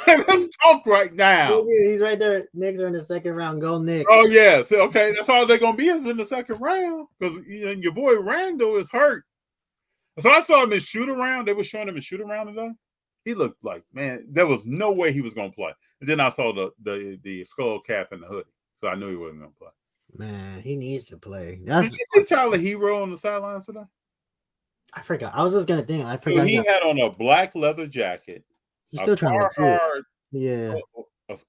Let's talk right now. He's right there. Knicks are in the second round. Go Knicks. Oh yeah, so, okay. That's all they're gonna be is in the second round because your boy Randall is hurt. So I saw him in shoot around. They were showing him in shoot around today. He looked like, man, there was no way he was gonna play. And then I saw the skull cap and the hoodie, so I knew he wasn't gonna play. Man, he needs to play. Did That's you see Tyler Hero on the sidelines today? I forgot. I was just gonna think. I Dude, forgot. he had on a black leather jacket, He's a still trying to recruit. Yeah.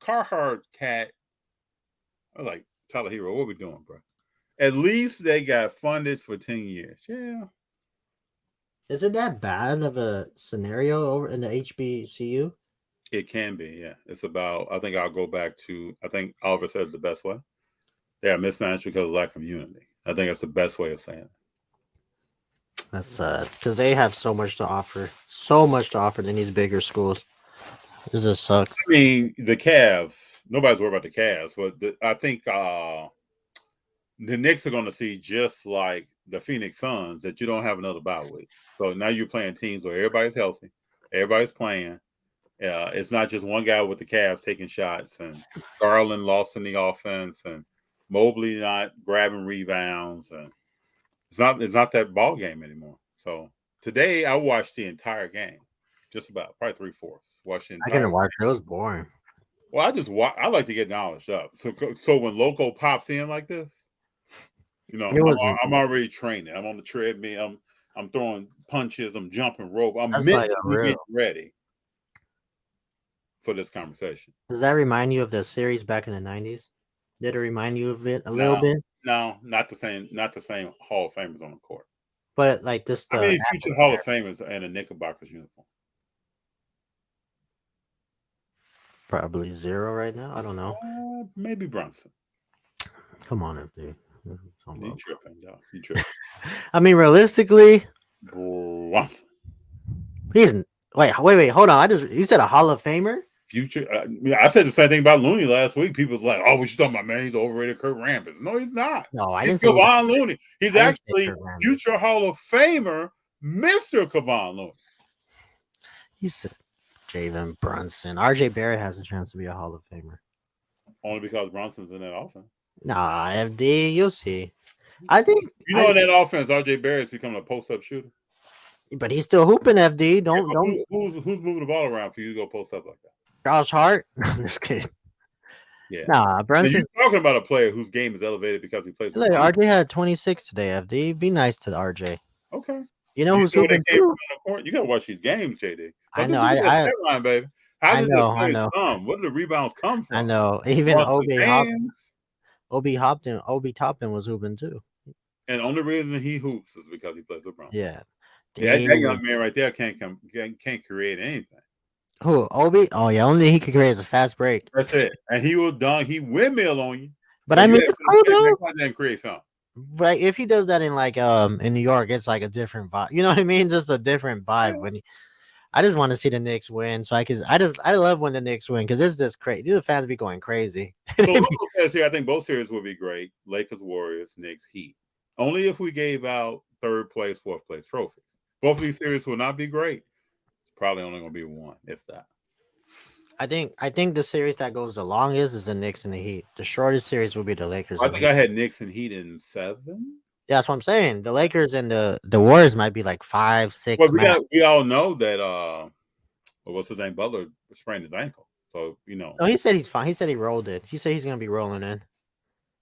Carhartt cat. I was like, Tyler Hero, what we doing, bro? At least they got funded for 10 years. Yeah. Is it that bad of a scenario over in the HBCU? It can be, yeah. It's about, I think I'll go back to, I think Oliver said the best way. They are mismanaged because of lack of unity. I think that's the best way of saying it. That's sad because they have so much to offer. So much to offer than these bigger schools. This just sucks. I mean, the Cavs, nobody's worried about the Cavs, but I think the Knicks are going to see just like the Phoenix Suns that you don't have another bye week. So now you're playing teams where everybody's healthy, everybody's playing. It's not just one guy with the Cavs taking shots and Garland lost in the offense and Mobley not grabbing rebounds, and it's not that ball game anymore. So today I watched the entire game, just about probably 3/4. Watched the I entire. couldn't watch it. It was boring. Well, I just watch. I like to get knowledge up. So when Loco pops in like this, I'm already training. I'm on the treadmill. I'm throwing punches. I'm jumping rope. I'm That's mentally like a real. getting ready for this conversation. Does that remind you of the series back in the 90s? Did it remind you of it a little bit? No, not the same. Not the same Hall of Famers on the court. But like just I mean, future Hall of Famers in a Knickerbockers uniform. probably 0 right now. I don't know. Maybe Brunson. Come on, dude. You tripping, dog. You tripping. I mean, realistically, Brunson. he's wait, hold on. You said a Hall of Famer? Future. I said the same thing about Looney last week. People was like, "Oh, what you talking about, man? He's overrated, Kurt Rambis." No, he's not. No, I He's didn't say Kevon Looney. He's actually Kurt future Hall of Famer, Mr. Kevon Looney. He's Jalen Brunson. RJ Barrett has a chance to be a Hall of Famer. Only because Brunson's in that offense. Nah, FD, you'll see. I think, You know, in that offense, RJ Barrett's becoming a post-up shooter. but he's still hooping. FD, don't. Who's moving the ball around for you to go post up like that? Josh Hart. I'm just kidding. Yeah. Nah, Now, Brunson. you're talking about a player whose game is elevated because he plays with Look, Brunson. RJ had 26 today. FD, be nice to RJ. Okay. You know who's see where they hooping came too? from on the court? You got to watch these games, JD. I Don't know. just look at I that line, baby. How I did know. the I plays know. come? Where did the rebounds come from? I know. Even Brunson's hands. Obi Toppin was hooping too. And the only reason he hoops is because he plays with Brunson. Yeah. That young man right there can't create anything. Who? Obi? Oh yeah, only he could create is a fast break. That's it. And he will dunk. He windmill on you. But I mean, it's cool though. Then create something. But if he does that in like in New York, it's like a different vibe. You know what I mean? Just a different vibe. When I just want to see the Knicks win, so I love when the Knicks win because it's just crazy. The fans be going crazy. So Loco says here, I think both series would be great. Lakers, Warriors, Knicks, Heat. Only if we gave out third place, fourth place trophies. Both of these series will not be great. It's probably only going to be one, if that. I think the series that goes the longest is the Knicks and the Heat. The shortest series will be the Lakers. I think I had Knicks and Heat in 7. Yeah, that's what I'm saying. The Lakers and the Warriors might be like 5, 6. Well, we all know that what's his name? Butler sprained his ankle. So, you know. No, he said he's fine. He said he rolled it. He said he's gonna be rolling in.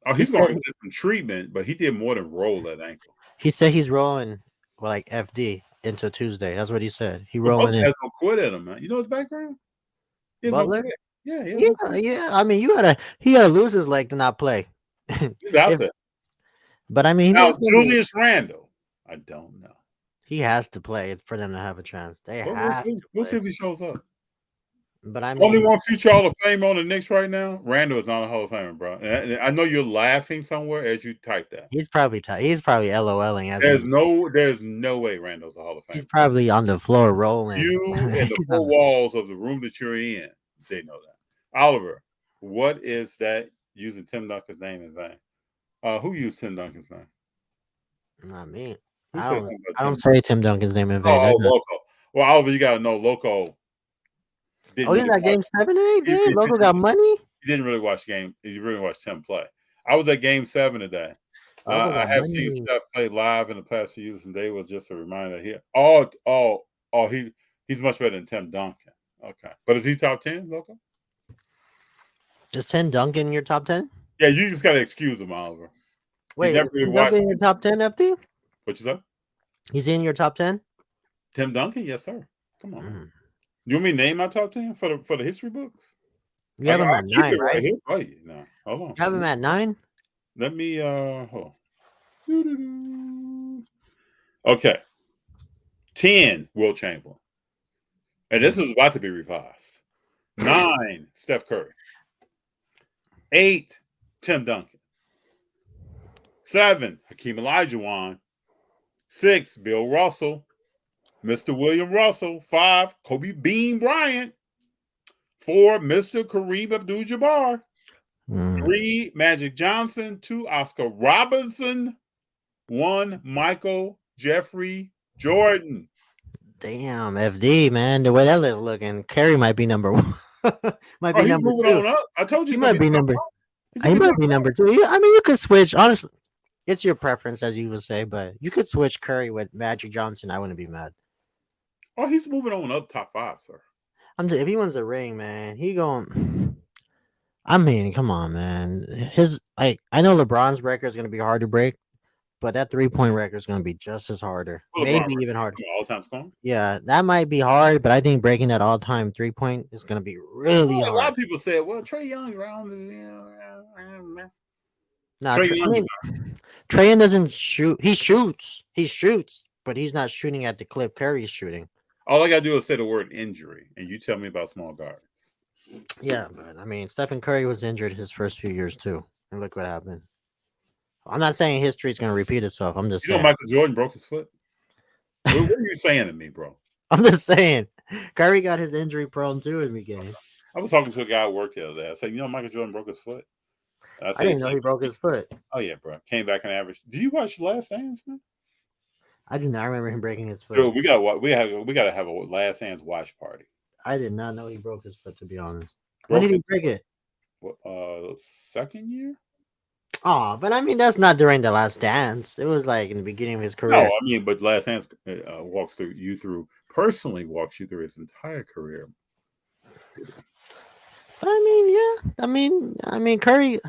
Oh, he's going to get some treatment, but he did more than roll that ankle. He said he's rolling like FD into Tuesday. That's what he said. He rolling in. Has no quit at him, man. You know his background? Butler? Yeah. Yeah. I mean, he gotta lose his leg to not play. He's out there. But I mean, now Julius Randle, I don't know. He has to play for them to have a chance. We'll see if he shows up. But I mean, only one future Hall of Fame on the Knicks right now. Randle is not a Hall of Famer, bro. And I know you're laughing somewhere as you type that. He's probably LOLing. There's no way Randle's a Hall of Famer. He's probably on the floor rolling. You and the 4 walls of the room that you're in, they know that. Oliver, what is that? Using Tim Duncan's name in vain. Who used Tim Duncan's name? Not me. I don't say Tim Duncan's name in vain. Oh, Loco. Well, Oliver, you gotta know Loco. Oh, yeah, that game 7, 8. Damn, Loco got money. You didn't really watch game. You really watched Tim play. I was at game 7 today. I have seen Steph play live in the past few years, and they was just a reminder here. He's much better than Tim Duncan. Okay, but is he top 10, Loco? Is Tim Duncan in your top 10? Yeah, you just gotta excuse him, Oliver. Wait, is Tim Duncan in your top 10, FD? What you say? He's in your top 10? Tim Duncan, yes, sir. Come on. You want me to name my top 10 for the history books? You have him at 9, right? No, hold on. You have him at 9? Let me hold on. Okay. 10, Will Chamberlain. And this is about to be revised. 9, Steph Curry. 8, Tim Duncan. 7, Hakeem Olajuwon. 6, Bill Russell. Mr. William Russell. 5, Kobe Bean Bryant. 4, Mr. Kareem Abdul-Jabbar. 3, Magic Johnson. 2, Oscar Robertson. 1, Michael Jeffrey Jordan. Damn, FD, man. The way that is looking, Curry might be number 1. Might be number 2. On up. I told you he might be number. He might be number 2. I mean, you could switch. Honestly, it's your preference, as you would say, but you could switch Curry with Magic Johnson. I wouldn't be mad. Oh, he's moving on up top 5, sir. If he wins a ring, man, he going. I mean, come on, man. I know LeBron's record is going to be hard to break, but that 3-point record is going to be just as harder, maybe even harder. All-time scoring. Yeah, that might be hard, but I think breaking that all-time 3-point is going to be really hard. A lot of people said, "Well, Trae Young's around." No, Trae Young doesn't shoot. He shoots, but he's not shooting at the clip Curry's shooting. All I gotta do is say the word injury, and you tell me about small guards. Yeah, but I mean, Stephen Curry was injured his first few years too, and look what happened. I'm not saying history is going to repeat itself. I'm just saying. Michael Jordan broke his foot. What are you saying to me, bro? I'm just saying. Curry got his injury prone too in the game. I was talking to a guy at work the other day. I said, Michael Jordan broke his foot. I didn't know he broke his foot. Oh yeah, bro. Came back and averaged. Do you watch Last Dance, man? I do not remember him breaking his foot. Dude, we gotta have a Last Dance watch party. I did not know he broke his foot, to be honest. When did he break it? second year. Oh, but I mean that's not during the Last Dance. It was like in the beginning of his No, career. I mean, but Last Dance walks you through his entire career. But I mean, yeah. I mean Curry.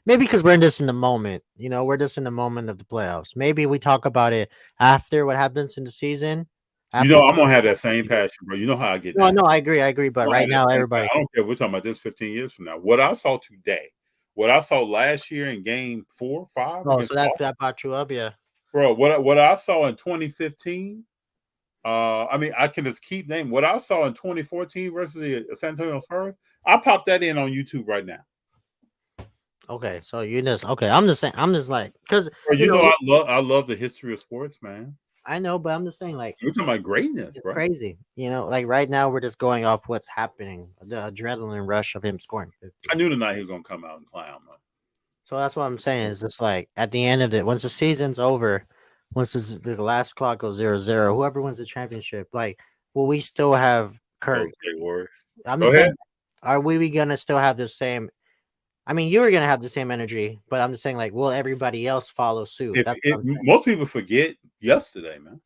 Maybe because we're just in the moment. You know, we're just in the moment of the playoffs. Maybe we talk about it after what happens in the season. You After know, I'm gonna have that same passion, bro. You know how I get no, down. no, I agree. But I'm gonna right have that now, same everybody. I don't care if we're talking about this 15 years from now. What I saw today, what I saw last year in Game 4, 5 Oh, so against that Boston, that brought you up, yeah. bro. What I saw in 2015. I mean, I can just keep naming what I saw in 2014 versus the San Antonio Spurs. I popped that in on YouTube right now. Okay, so you just okay. I'm just saying. I'm just like because Bro, you you know know I love the history of sports, man. I know, but I'm just saying like We're talking about greatness, it's bro. crazy. You know, like right now we're just going off what's happening. The adrenaline rush of him scoring 50. I knew tonight he was gonna come out and clown, man. So that's what I'm saying. Is just like at the end of it, once the season's over, once the last clock goes 0-0, whoever wins the championship, like, will we still have Curry? Golden State Warriors. I'm Go just ahead. saying, are we gonna still have the same? I mean, you were gonna have the same energy, but I'm just saying, like, will everybody else follow suit? That's what I'm saying. Most people forget yesterday, man.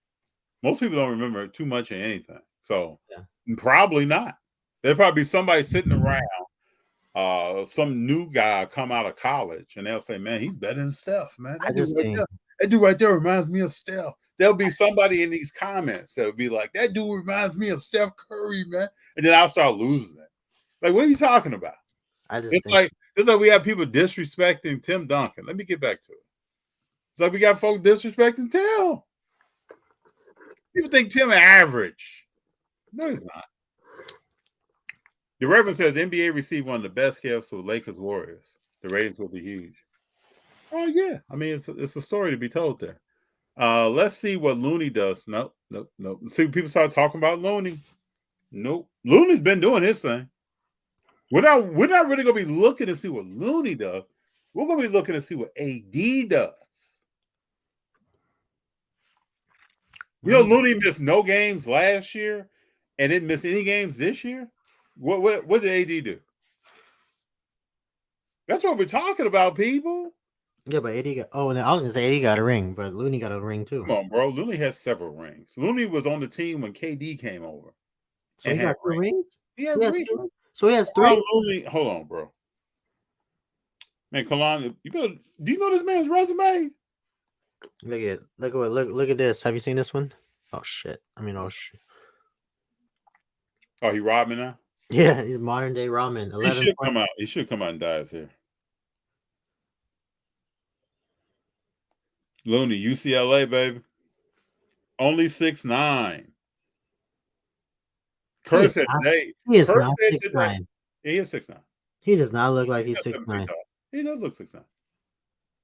Most people don't remember too much of anything. So Yeah. probably not. There'll probably be somebody sitting around, some new guy come out of college, and they'll say, "Man, he's better than Steph, man. I just think That dude right there reminds me of Steph." There'll be somebody in these comments that'll be like, "That dude reminds me of Steph Curry, man," and then I'll start losing it. Like, what are you talking about? I just It's think like we have people disrespecting Tim Duncan. Let me get back to it. It's like we got folks disrespecting Tim. People think Tim average. No, he's not. The Reverend says NBA received one of the best gifts for Lakers Warriors. The ratings will be huge. Oh yeah, I mean it's a story to be told there. Let's see what Looney does. Nope. See, people start talking about Looney. Nope. Looney's been doing his thing. We're not really gonna be looking to see what Looney does. We're gonna be looking to see what AD does. You know, Looney missed no games last year and didn't miss any games this year. What did AD do? That's what we're talking about, people. yeah, but AD got. Oh, I was gonna say AD got a ring, but Looney got a ring too. Come on, bro. Looney has several rings. Looney was on the team when KD came over. So he got two rings. He had rings. So he has three. Looney, hold on, bro. Man, Kalon, do you know this man's resume? Look at this. Have you seen this one? Oh shit. I mean, oh shit. Oh, he robbed me now? Yeah, he's modern day ramen. 11 He should come out. He should come out and die here. Looney, UCLA, baby. Only 6'9". Kerr said today. He is not 6'9". He is 6'9". He does not look like he's 6'9". He does look 6'9".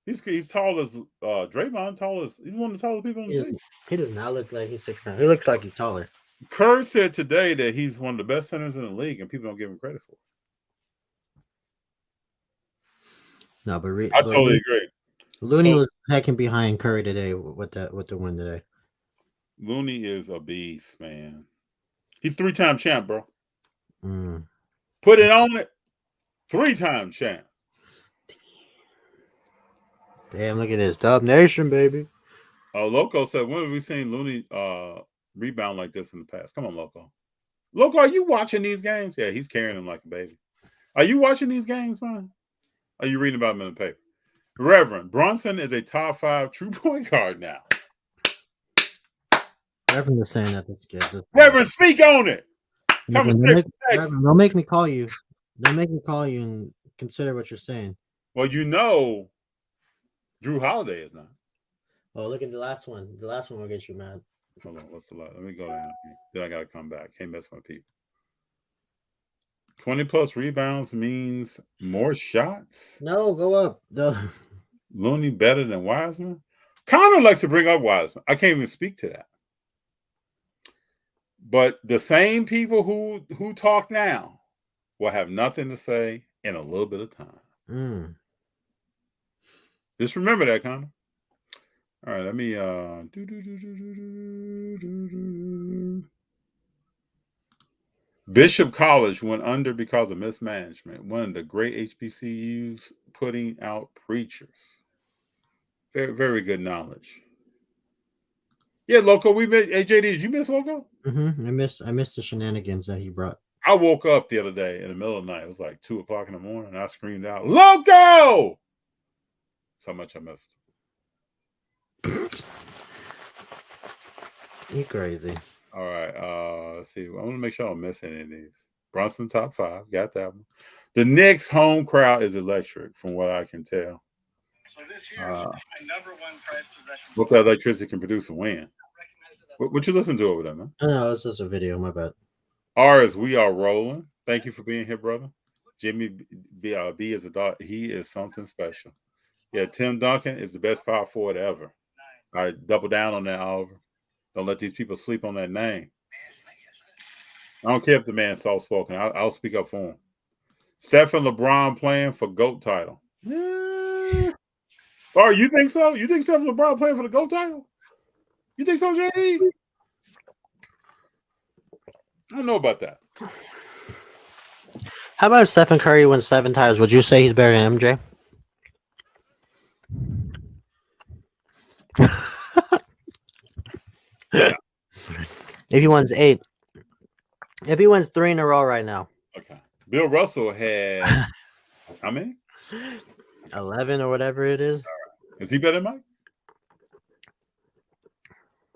He's tall as Draymond. He's one of the tallest people on the team. He does not look like he's 6'9". He looks like he's taller. Kerr said today that he's one of the best centers in the league, and people don't give him credit for it. No, but I totally agree. Looney was hacking behind Curry today with the win today. Looney is a beast, man. He's 3-time champ, bro. Put it on it. 3-time champ. Damn, look at this. Dub Nation, baby. Loco said, when have we seen Looney rebound like this in the past? Come on, Loco. Loco, are you watching these games? Yeah, he's carrying him like a baby. Are you watching these games, man? Are you reading about them in the paper? Reverend, Brunson is a top 5 true point guard now. Reverend is saying that this kid. Reverend, speak on it. Reverend, don't make me call you. Don't make me call you and consider what you're saying. Well, you know, Drew Holiday is not. Oh, look at the last one. The last one will get you mad. Hold on, what's the last? Let me go down. Then I gotta come back. Can't mess with people. 20+ rebounds means more shots. No, go up. Looney better than Wiseman. Connor likes to bring up Wiseman. I can't even speak to that. But the same people who talk now will have nothing to say in a little bit of time. Just remember that, Connor. All right, let me Bishop College went under because of mismanagement. One of the great HBCUs putting out preachers. Very, very good knowledge. Yeah, Loco, we missed. Hey, JD, did you miss Loco? I missed the shenanigans that he brought. I woke up the other day in the middle of the night. It was like 2:00 in the morning, and I screamed out, "Loco!" That's how much I missed. You crazy. All right. Let's see. I want to make sure I don't miss any of these. Brunson top 5. Got that one. The Knicks home crowd is electric, from what I can tell. So this here is my number one prize possession. What that electricity can produce and win. What you listen to over there, man? No, it's just a video. My bad. Ours, we are rolling. Thank you for being here, brother. Jimmy B is a dog. He is something special. Yeah, Tim Duncan is the best power forward ever. I double down on that, Oliver. Don't let these people sleep on that name. I don't care if the man's soft spoken. I'll speak up for him. Steph and LeBron playing for GOAT title. Oh, you think so? You think Steph and LeBron playing for the GOAT title? You think so, JD? I don't know about that. How about if Stephen Curry wins 7 titles? Would you say he's better than MJ? If he wins 8, if he wins 3 in a row right now, Okay. Bill Russell had how many? 11 or whatever it is. Is he better than Mike?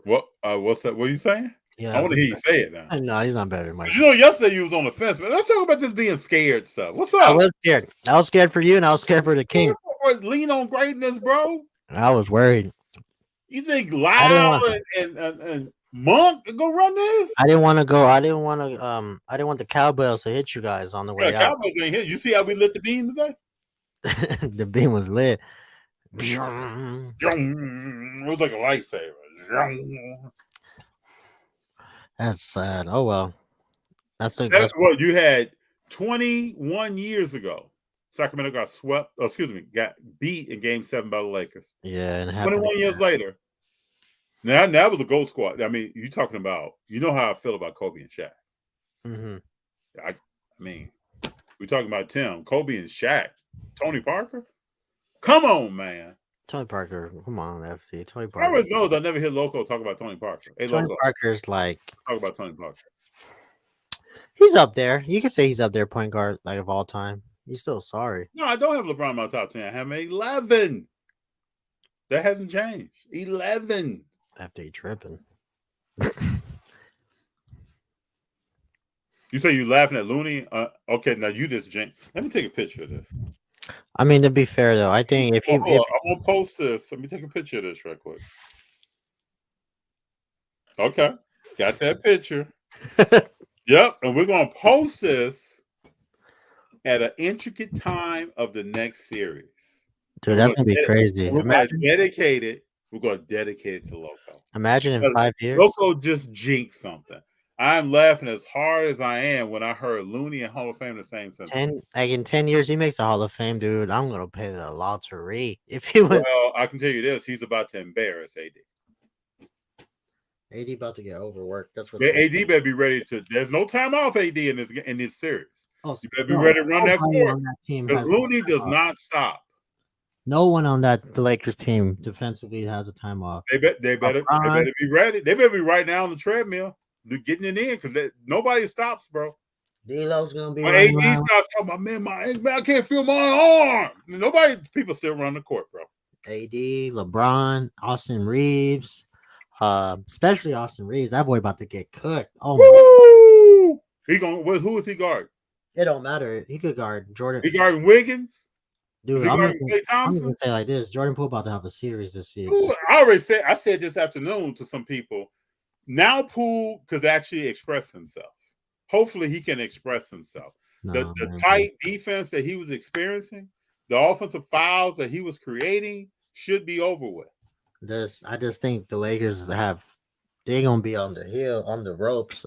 What? What's that? What are you saying? Yeah, I want to hear you say it now. No, he's not better than Mike. You know, yesterday you was on the fence, but let's talk about this being scared stuff. What's up? I was scared. I was scared for you, and I was scared for the King. Lean on greatness, bro. I was worried. You think Lyle and Monk go run this? I didn't want to go. I didn't want to. I didn't want the cowbells to hit you guys on the way out. Cowboys ain't here. You see how we lit the beam today? The beam was lit. It was like a lightsaber. That's sad. Oh well. That's what you had 21 years ago. Sacramento got swept. Got beat in Game 7 by the Lakers. Yeah, and 21 years later. Now that was a gold squad. I mean, you talking about? You know how I feel about Kobe and Shaq. Mm-hmm. I mean, we talking about Tim, Kobe, and Shaq. Tony Parker. Come on, man. Tony Parker. Come on, FT. Tony I Parker. always knows I never hear Loco talk about Tony Parker. Hey, Tony Loco, Parker's like talk about Tony Parker. he's up there. You can say he's up there, point guard like of all time. He's still sorry. No, I don't have LeBron in my top 10. I have him 11. That hasn't changed. 11. FT tripping. You say you laughing at Looney? Okay, now you just Let me take a picture of this. I mean, to be fair though, I think if he, I'm gonna post this. Let me take a picture of this real quick. Okay, got that picture. Yep, and we're gonna post this at an intricate time of the next series. Dude, that's gonna be crazy. We're gonna dedicate it. We're gonna dedicate it to Loco. Imagine in 5 years. Loco just jinxed something. I'm laughing as hard as I am when I heard Looney and Hall of Fame the same sentence. In 10 years, he makes a Hall of Fame, dude. I'm gonna pay the lottery if he was. Well, I can tell you this: he's about to embarrass AD. AD about to get overworked. That's what. AD better be ready to. There's no time off AD in this series. Oh, you better be ready to run that court because Looney does not stop. No one on the Lakers team defensively has a time off. They better be ready. They better be right now on the treadmill. They're getting it in because nobody stops, bro. D'Lo's gonna be. When AD stops talking about man, I can't feel my arm. People still run the court, bro. AD, LeBron, Austin Reeves, especially Austin Reeves. That boy about to get cooked. Oh my! He going? Who is he guard? It don't matter. He could guard Jordan. He guarding Wiggins. Dude, I'm gonna say like this: Jordan Poole about to have a series this year. I said this afternoon to some people. Now Poole could actually express himself. Hopefully, he can express himself. The tight defense that he was experiencing, the offensive fouls that he was creating, should be over with. I just think the Lakers they're gonna be on the ropes.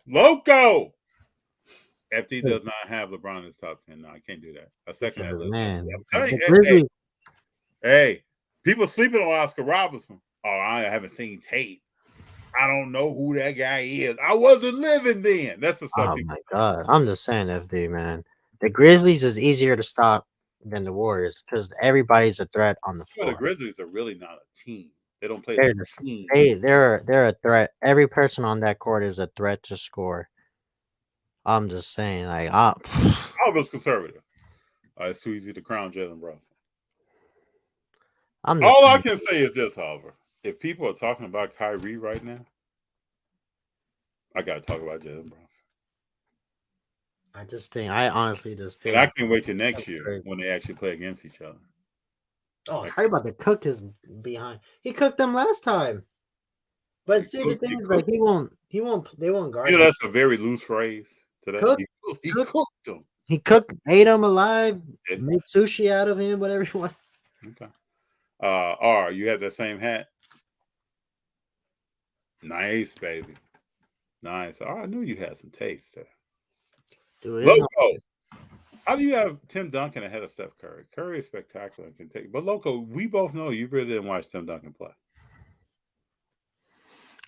Loco. FT does not have LeBron in his top 10. No, I can't do that. A second that list. Man, hey, people sleeping on Oscar Robertson. Oh, I haven't seen Tate. I don't know who that guy is. I wasn't living then. That's the stuff Oh people. my god. I'm just saying, FD, man. The Grizzlies is easier to stop than the Warriors because everybody's a threat on the Well, the floor. Grizzlies are really not a team. They don't play as They're a just, team. they're a threat. Every person on that court is a threat to score. I'm just saying, like, Oliver's conservative. It's too easy to crown Jalen Brunson. I'm just All I saying, can say is this, Oliver. If people are talking about Kyrie right now, I got to talk about Jalen Brunson. I honestly just And I think. can't wait till next year Crazy. when they actually play against each other. Oh, how about to cook his behind? He cooked them last time. But see, the thing is, like, they won't guard You know, him. that's a very loose phrase today. Cook, He cook. cooked them. He cooked, ate him alive, Didn't made sushi out of him, whatever you want. Okay. R, you have that same hat? Nice, baby. Nice. Oh, I knew you had some taste there. Dude, Loco, how do you have Tim Duncan ahead of Steph Curry? Curry is spectacular and can take. But Loco, we both know you really didn't watch Tim Duncan play.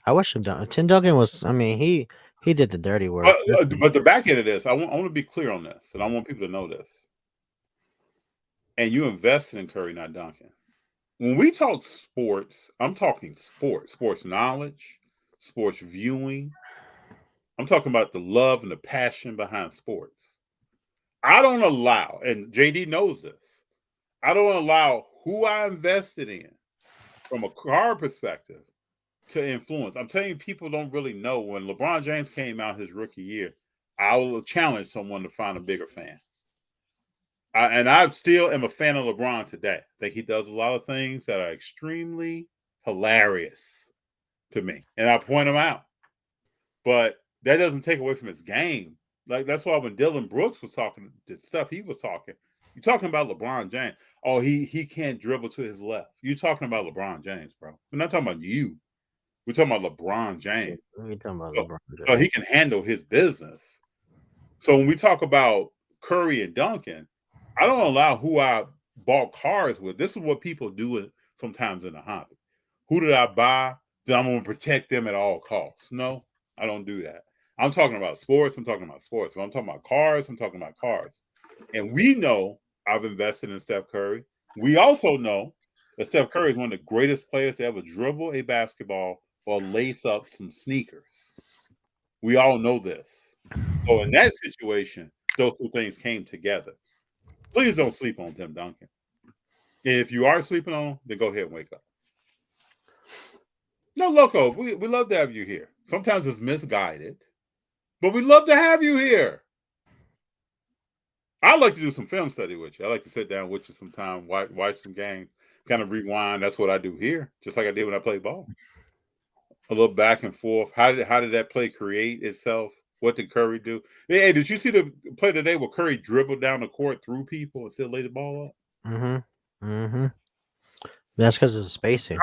I wish him done. Tim Duncan was. I mean, he did the dirty work. But the back end of this, I want to be clear on this, and I want people to know this. And you invested in Curry, not Duncan. When we talk sports, I'm talking sports knowledge, sports viewing. I'm talking about the love and the passion behind sports. I don't allow, and JD knows this, I don't allow who I invested in from a car perspective to influence. I'm telling you, people don't really know. When LeBron James came out his rookie year, I will challenge someone to find a bigger fan. And I still am a fan of LeBron today. I think he does a lot of things that are extremely hilarious to me. And I point them out. But that doesn't take away from his game. Like, that's why when Dylan Brooks was talking the stuff he was talking, you're talking about LeBron James. Oh, he can't dribble to his left. You're talking about LeBron James, bro. We're not talking about you. We're talking about LeBron James. We're talking about So, LeBron James. so he can handle his business. So when we talk about Curry and Duncan, I don't allow who I bought cars with. This is what people do sometimes in the hobby. Who did I buy? Then I'm going to protect them at all costs. No, I don't do that. I'm talking about sports. I'm talking about sports. When I'm talking about cars, I'm talking about cars. And we know I've invested in Steph Curry. We also know that Steph Curry is one of the greatest players to ever dribble a basketball or lace up some sneakers. We all know this. So in that situation, those two things came together. Please don't sleep on Tim Duncan. If you are sleeping on him, then go ahead and wake up. No, Loco, we love to have you here. Sometimes it's misguided, but we love to have you here. I'd like to do some film study with you. I like to sit down with you sometime, watch some games, kind of rewind. That's what I do here, just like I did when I played ball. A little back and forth. How did that play create itself? What did Curry do? Hey, did you see the play today where Curry dribbled down the court through people and still laid the ball up? Mm-hmm. Mm-hmm. That's because of the spacing.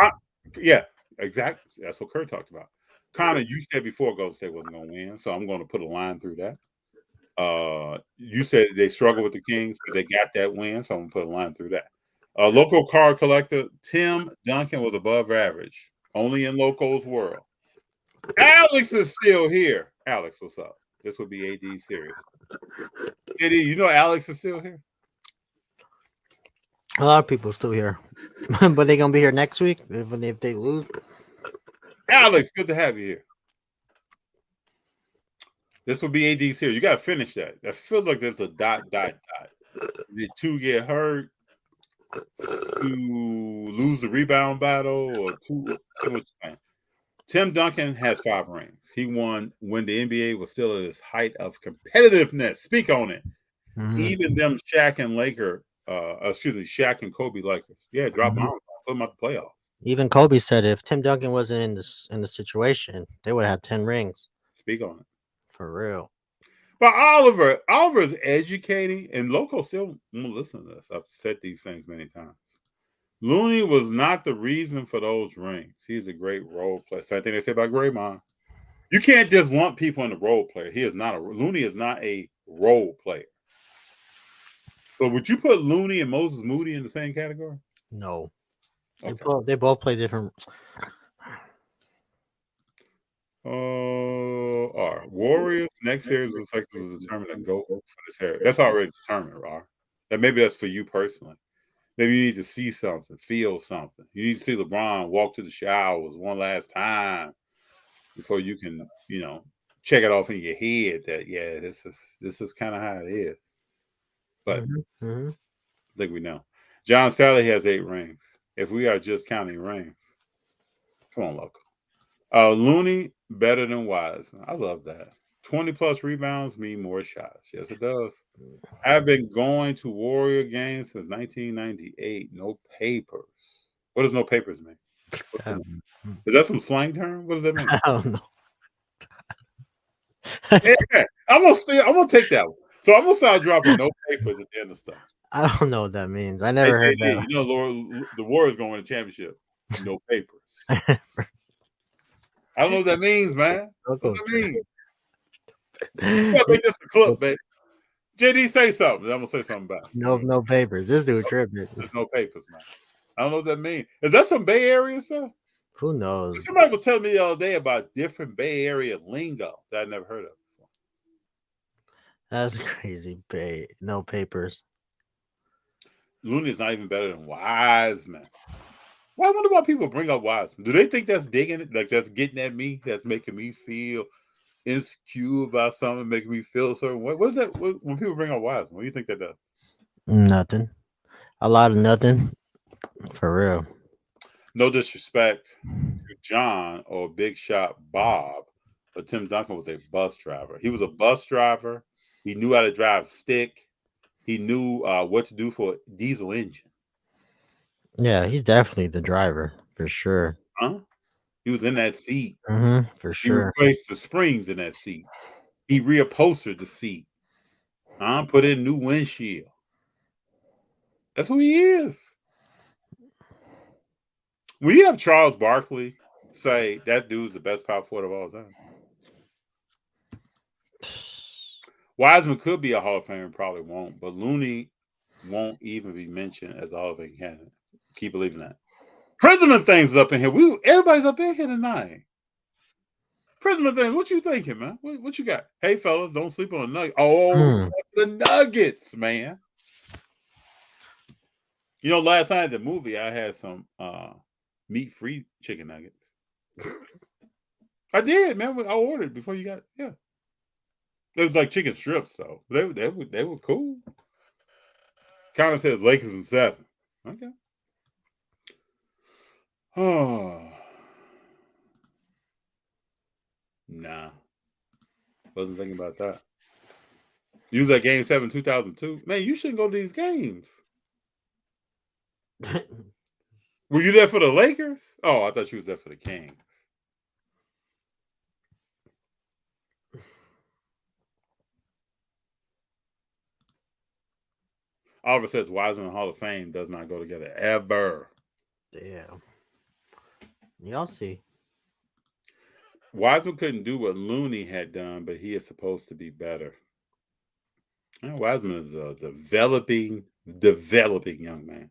Yeah, exactly. That's what Curry talked about. Connor, you said before Golden State wasn't going to win, so I'm going to put a line through that. You said they struggled with the Kings, but they got that win, so I'm going to put a line through that. Local card collector Tim Duncan was above average, only in Loco's world. Alex is still here. Alex, what's up? This would be AD series. AD, you know Alex is still here? A lot of people still here, but they're gonna be here next week if they lose. Alex, good to have you here. This would be AD series. You got to finish that. That feels like there's a dot. Did two get hurt? To lose the rebound battle, or two? Tim Duncan has 5 rings. He won when the NBA was still at its height of competitiveness. Speak on it. Mm-hmm. Even them Shaq and Kobe Lakers. Yeah, drop them out, put them out the playoffs. Even Kobe said if Tim Duncan wasn't in the situation, they would have 10 rings. Speak on it. For real. But Oliver is educating, and Loco still won't listen to this. I've said these things many times. Looney was not the reason for those rings. He's a great role player. Same thing they say about Draymond. You can't just lump people in the role player. Looney is not a role player. So would you put Looney and Moses Moody in the same category? No. Okay. They both play different. All right. Warriors next series looks like it was determined to go for this area. That's already determined, Rar. That maybe that's for you personally. Maybe you need to see something, feel something. You need to see LeBron walk to the showers one last time before you can, check it off in your head that this is kind of how it is. But I think we know. John Sally has 8 rings. If we are just counting rings, come on, loco. Looney better than Wiseman. I love that. 20 plus rebounds mean more shots. Yes, it does. I've been going to Warrior games since 1998. No papers. What does no papers mean? Is that some slang term? What does that mean? I don't know. Yeah, I'm gonna take that one. So I'm gonna start dropping no papers at the end of stuff. I don't know what that means. I never heard that. You know, the Warriors going to win a championship. No papers. I don't know what that means, man. What does that mean? You gotta make this a clip, baby. JD, say something. I'm gonna say something back. No papers. This dude tripping. There's no papers, man. I don't know what that means. Is that some Bay Area stuff? Who knows? Somebody was telling me the other day about different Bay Area lingo that I never heard of before. That's crazy. No papers. Looney's not even better than Wiseman. Well, I wonder why people bring up Wiseman. Do they think that's digging it? Like that's getting at me? That's making me feel insecure about something, making me feel a certain way? What is that? When people bring up Wiseman, what do you think that does? Nothing. A lot of nothing. For real. No disrespect to John or Big Shot Bob, but Tim Duncan was a bus driver. He was a bus driver. He knew how to drive stick. He knew what to do for a diesel engine. Yeah, he's definitely the driver for sure. Huh? He was in that seat. For sure. He replaced the springs in that seat. He reupholstered the seat. Put in new windshield. That's who he is. When you have Charles Barkley say that dude's the best power forward of all time, Wiseman could be a Hall of Famer, probably won't, but Looney won't even be mentioned as a Hall of Fame candidate. Keep believing that. Prisoner Things is up in here. Everybody's up in here tonight. Prisoner Things, what you thinking, man? What you got? Hey, fellas, don't sleep on the Nuggets. Oh, the Nuggets, man. You know, last night at the movie, I had some meat-free chicken nuggets. I did, man. I ordered before you got, yeah. It was like chicken strips, though. They were cool. Kind of says Lakers in 7. Okay. Oh. Nah. Wasn't thinking about that. You was at Game 7 2002. Man, you shouldn't go to these games. Were you there for the Lakers? Oh, I thought you was there for the Kings. Oliver says Wiseman and Hall of Fame does not go together ever. Damn. Y'all see. Wiseman couldn't do what Looney had done, but he is supposed to be better. Wiseman is a developing young man.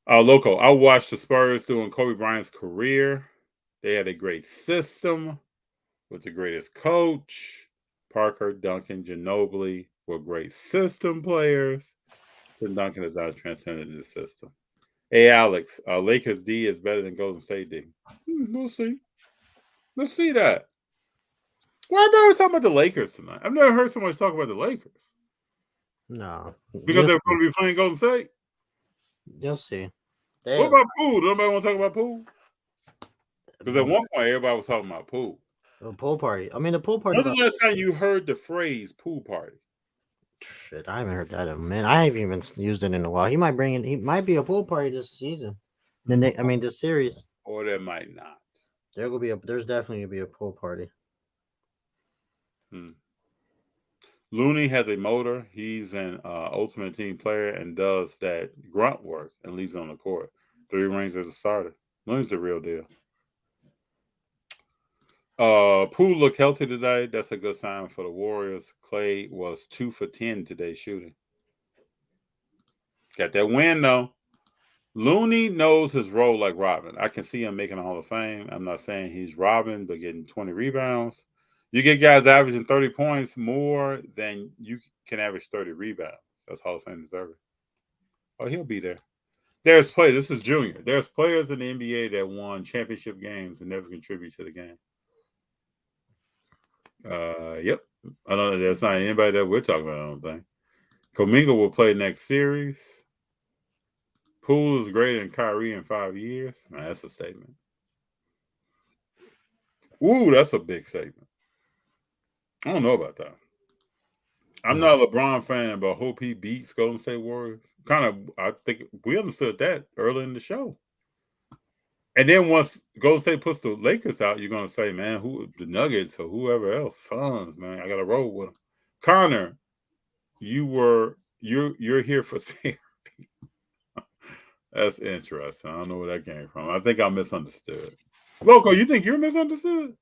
Loco, I watched the Spurs during Kobe Bryant's career. They had a great system with the greatest coach. Parker, Duncan, Ginobili were great system players. Tim Duncan has now transcended the system. Hey, Alex, Lakers D is better than Golden State D. We'll see. Let's see that. Why are we talking about the Lakers tonight? I've never heard somebody talk about the Lakers. No. Because they're going to be playing Golden State? You'll see. What about Poole? Nobody want to talk about Poole? Because at one point, everybody was talking about Poole. The pool party. I mean, the pool party. When's the last time you heard the phrase pool party? Shit, I haven't heard that of him, man. I haven't even used it in a while. He might bring it. He might be a pool party this season. This series. Or there might not. There's definitely gonna be a pool party. Looney has a motor. He's an ultimate team player and does that grunt work and leaves on the court. 3 rings as a starter. Looney's the real deal. Poole looked healthy today. That's a good sign for the Warriors. Clay was 2 for 10 today shooting. Got that win though. Looney knows his role like Robin. I can see him making a Hall of Fame. I'm not saying he's Robin, but getting 20 rebounds. You get guys averaging 30 points more than you can average 30 rebounds. That's Hall of Fame deserving. Oh, he'll be there. There's players. This is Junior. There's players in the NBA that won championship games and never contribute to the game. Yep. I don't know. There's not anybody that we're talking about, I don't think. Kuminga will play next series. Poole is greater than Kyrie in 5 years. Man, that's a statement. Ooh, that's a big statement. I don't know about that. I'm not a LeBron fan, but I hope he beats Golden State Warriors. I think we understood that early in the show. And then once Golden State puts the Lakers out, you're gonna say, man, who the Nuggets or whoever else, Suns, man, I gotta roll with them. Connor, you're here for therapy. That's interesting. I don't know where that came from. I think I misunderstood. Loco, you think you're misunderstood?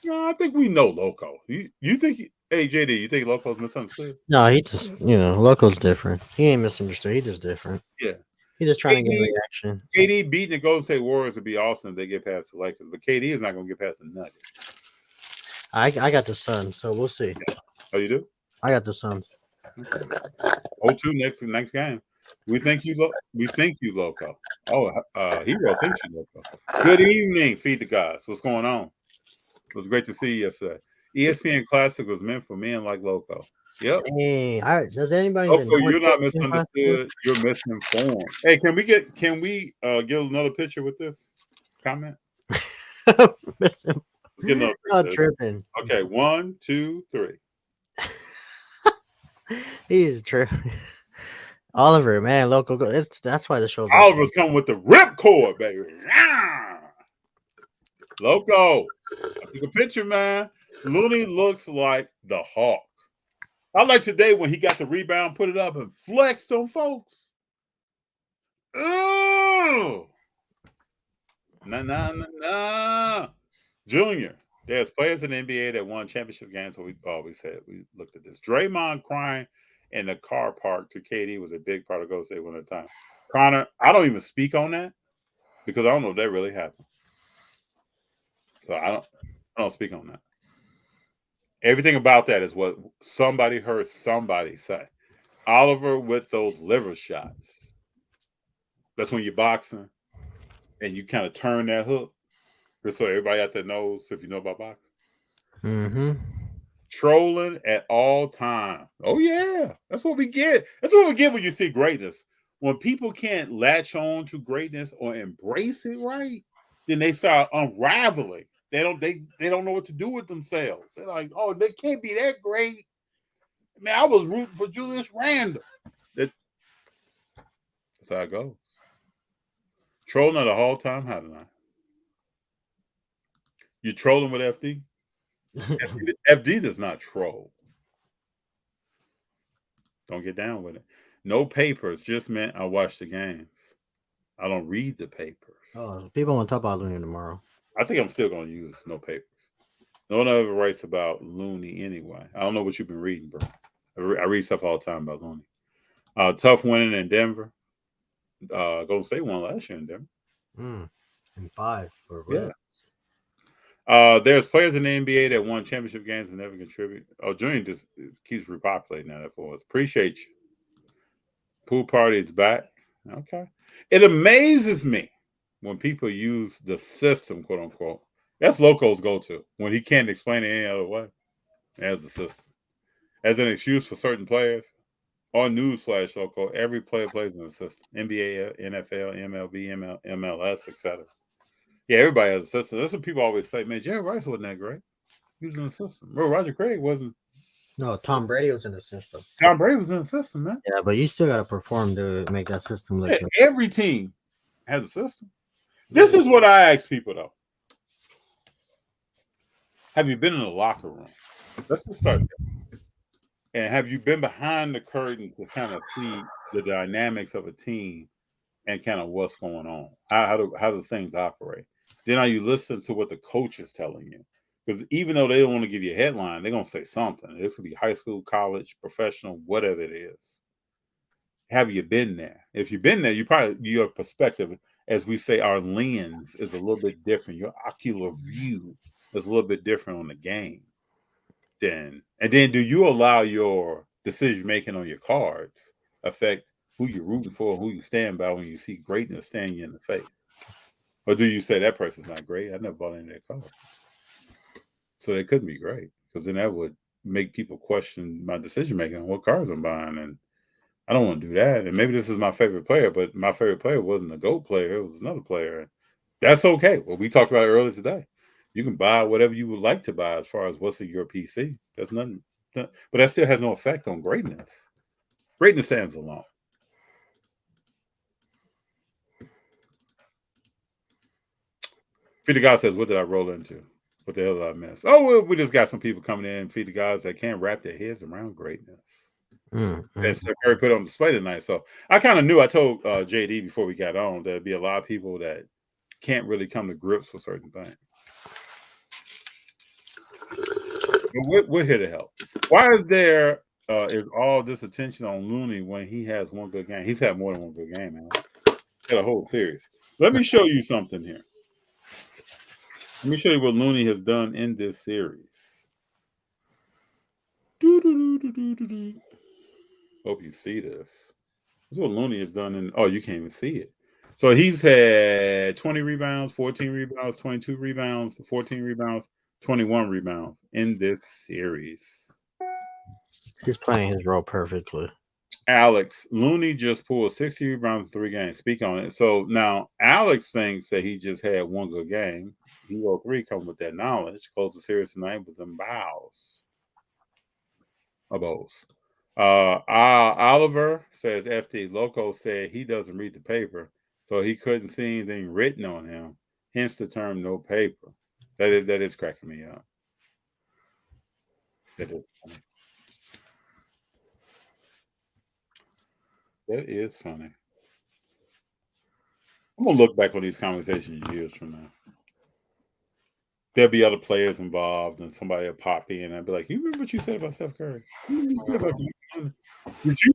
No, I think we know Loco. You think, hey JD, you think Loco's misunderstood? No, he just Loco's different. He ain't misunderstood. He just different. Yeah. He's just trying to get a reaction. KD beating the Golden State Warriors would be awesome if they get past the Lakers, but KD is not going to get past the Nuggets. I got the Suns, so we'll see. Oh, you do? I got the Suns. Okay. 0-2 next game. We think you Loco. Oh, Hero thinks you Loco. Good evening, Feed the Guys. What's going on? It was great to see you yesterday. ESPN Classic was meant for men like Loco. Yep. Hey, does anybody? Loco, you're not misunderstood. You're misinformed. Hey, can we get another picture with this comment? Let's get another picture. Not tripping. Okay, 1, 2, 3. He's tripping. Oliver, man, Loco. That's why the show's. Oliver's coming with the ripcord, baby. Loco, I took a picture, man. Looney looks like the Hawk. I like today when he got the rebound, put it up, and flexed on folks. Ooh. Nah. Junior, there's players in the NBA that won championship games. What we always said. We looked at this. Draymond crying in the car park to KD was a big part of Golden State winning time. Connor, I don't even speak on that because I don't know if that really happened. So I don't speak on that. Everything about that is what somebody heard somebody say. Oliver with those liver shots. That's when you're boxing and you kind of turn that hook. Just so everybody out there knows if you know about boxing. Mm-hmm. Trolling at all time. Oh, yeah. That's what we get. That's what we get when you see greatness. When people can't latch on to greatness or embrace it right, then they start unraveling. They don't know what to do with themselves. They're like, oh, they can't be that great. Man, I was rooting for Julius Randle. That's how it goes. Trolling at a all-time high tonight. You trolling with FD? FD does not troll. Don't get down with it. No papers, just meant I watch the games. I don't read the papers. Oh, people want to talk about Looney tomorrow. I think I'm still going to use no papers. No one ever writes about Looney anyway. I don't know what you've been reading, bro. I read stuff all the time about Looney. Tough winning in Denver. Golden State won last year in Denver. And 5 for yeah. There's players in the NBA that won championship games and never contribute. Oh, Junior just keeps repopulating that for us. Appreciate you. Pool party is back. Okay. It amazes me when people use the system, quote unquote. That's Loco's go-to. When he can't explain it any other way. As the system. As an excuse for certain players. On Newsflash, Loco, every player plays in the system. NBA, NFL, MLB, MLS, etc. Yeah, everybody has a system. That's what people always say. Man, Jerry Rice wasn't that great. He was in the system. Bro, Roger Craig wasn't. No, Tom Brady was in the system. Tom Brady was in the system, man. Yeah, but you still got to perform to make that system look good. Every team has a system. This is what I ask people, though. Have you been in the locker room? Let's just start there. And have you been behind the curtain to kind of see the dynamics of a team and kind of what's going on? How do things operate? Then are you listening to what the coach is telling you? Because even though they don't want to give you a headline, they're going to say something. This could be high school, college, professional, whatever it is. have you been there? If you've been there, your perspective, as we say, our lens is a little bit different. Your ocular view is a little bit different on the game. And then do you allow your decision making on your cards affect who you're rooting for, who you stand by when you see greatness staring you in the face? Or do you say that person's not great? I never bought any of their cards. So they couldn't be great, because then that would make people question my decision making on what cards I'm buying. And I don't want to do that. And maybe this is my favorite player, but my favorite player wasn't a GOAT player. It was another player. And that's okay. Well, we talked about it earlier today. You can buy whatever you would like to buy as far as what's in your PC. There's nothing. But that still has no effect on greatness. Greatness stands alone. Feed the God says, what did I roll into? What the hell did I miss? Oh, well, we just got some people coming in, Feed the Gods, that can't wrap their heads around greatness. And Steph Curry put on display tonight. So I kind of knew, I told JD before we got on, there'd be a lot of people that can't really come to grips with certain things. But we're here to help. Why is there is all this attention on Looney when he has one good game? He's had more than one good game, Alex. He's had a whole series. Let me show you something here. Let me show you what Looney has done in this series. Hope you see this. This is what Looney has done in. Oh, you can't even see it. So he's had 20 rebounds, 14 rebounds, 22 rebounds, 14 rebounds, 21 rebounds in this series. He's playing his role perfectly. Alex, Looney just pulled 60 rebounds in 3 games. Speak on it. So now Alex thinks that he just had one good game. Hero 3 come with that knowledge. Close the series tonight with them bows. Oliver says FT Loco said he doesn't read the paper, so he couldn't see anything written on him. Hence the term "no paper." That is cracking me up. That is funny. That is funny. I'm gonna look back on these conversations years from now. There'll be other players involved, and somebody will pop in and be like, "You remember what you said about Steph Curry? You said about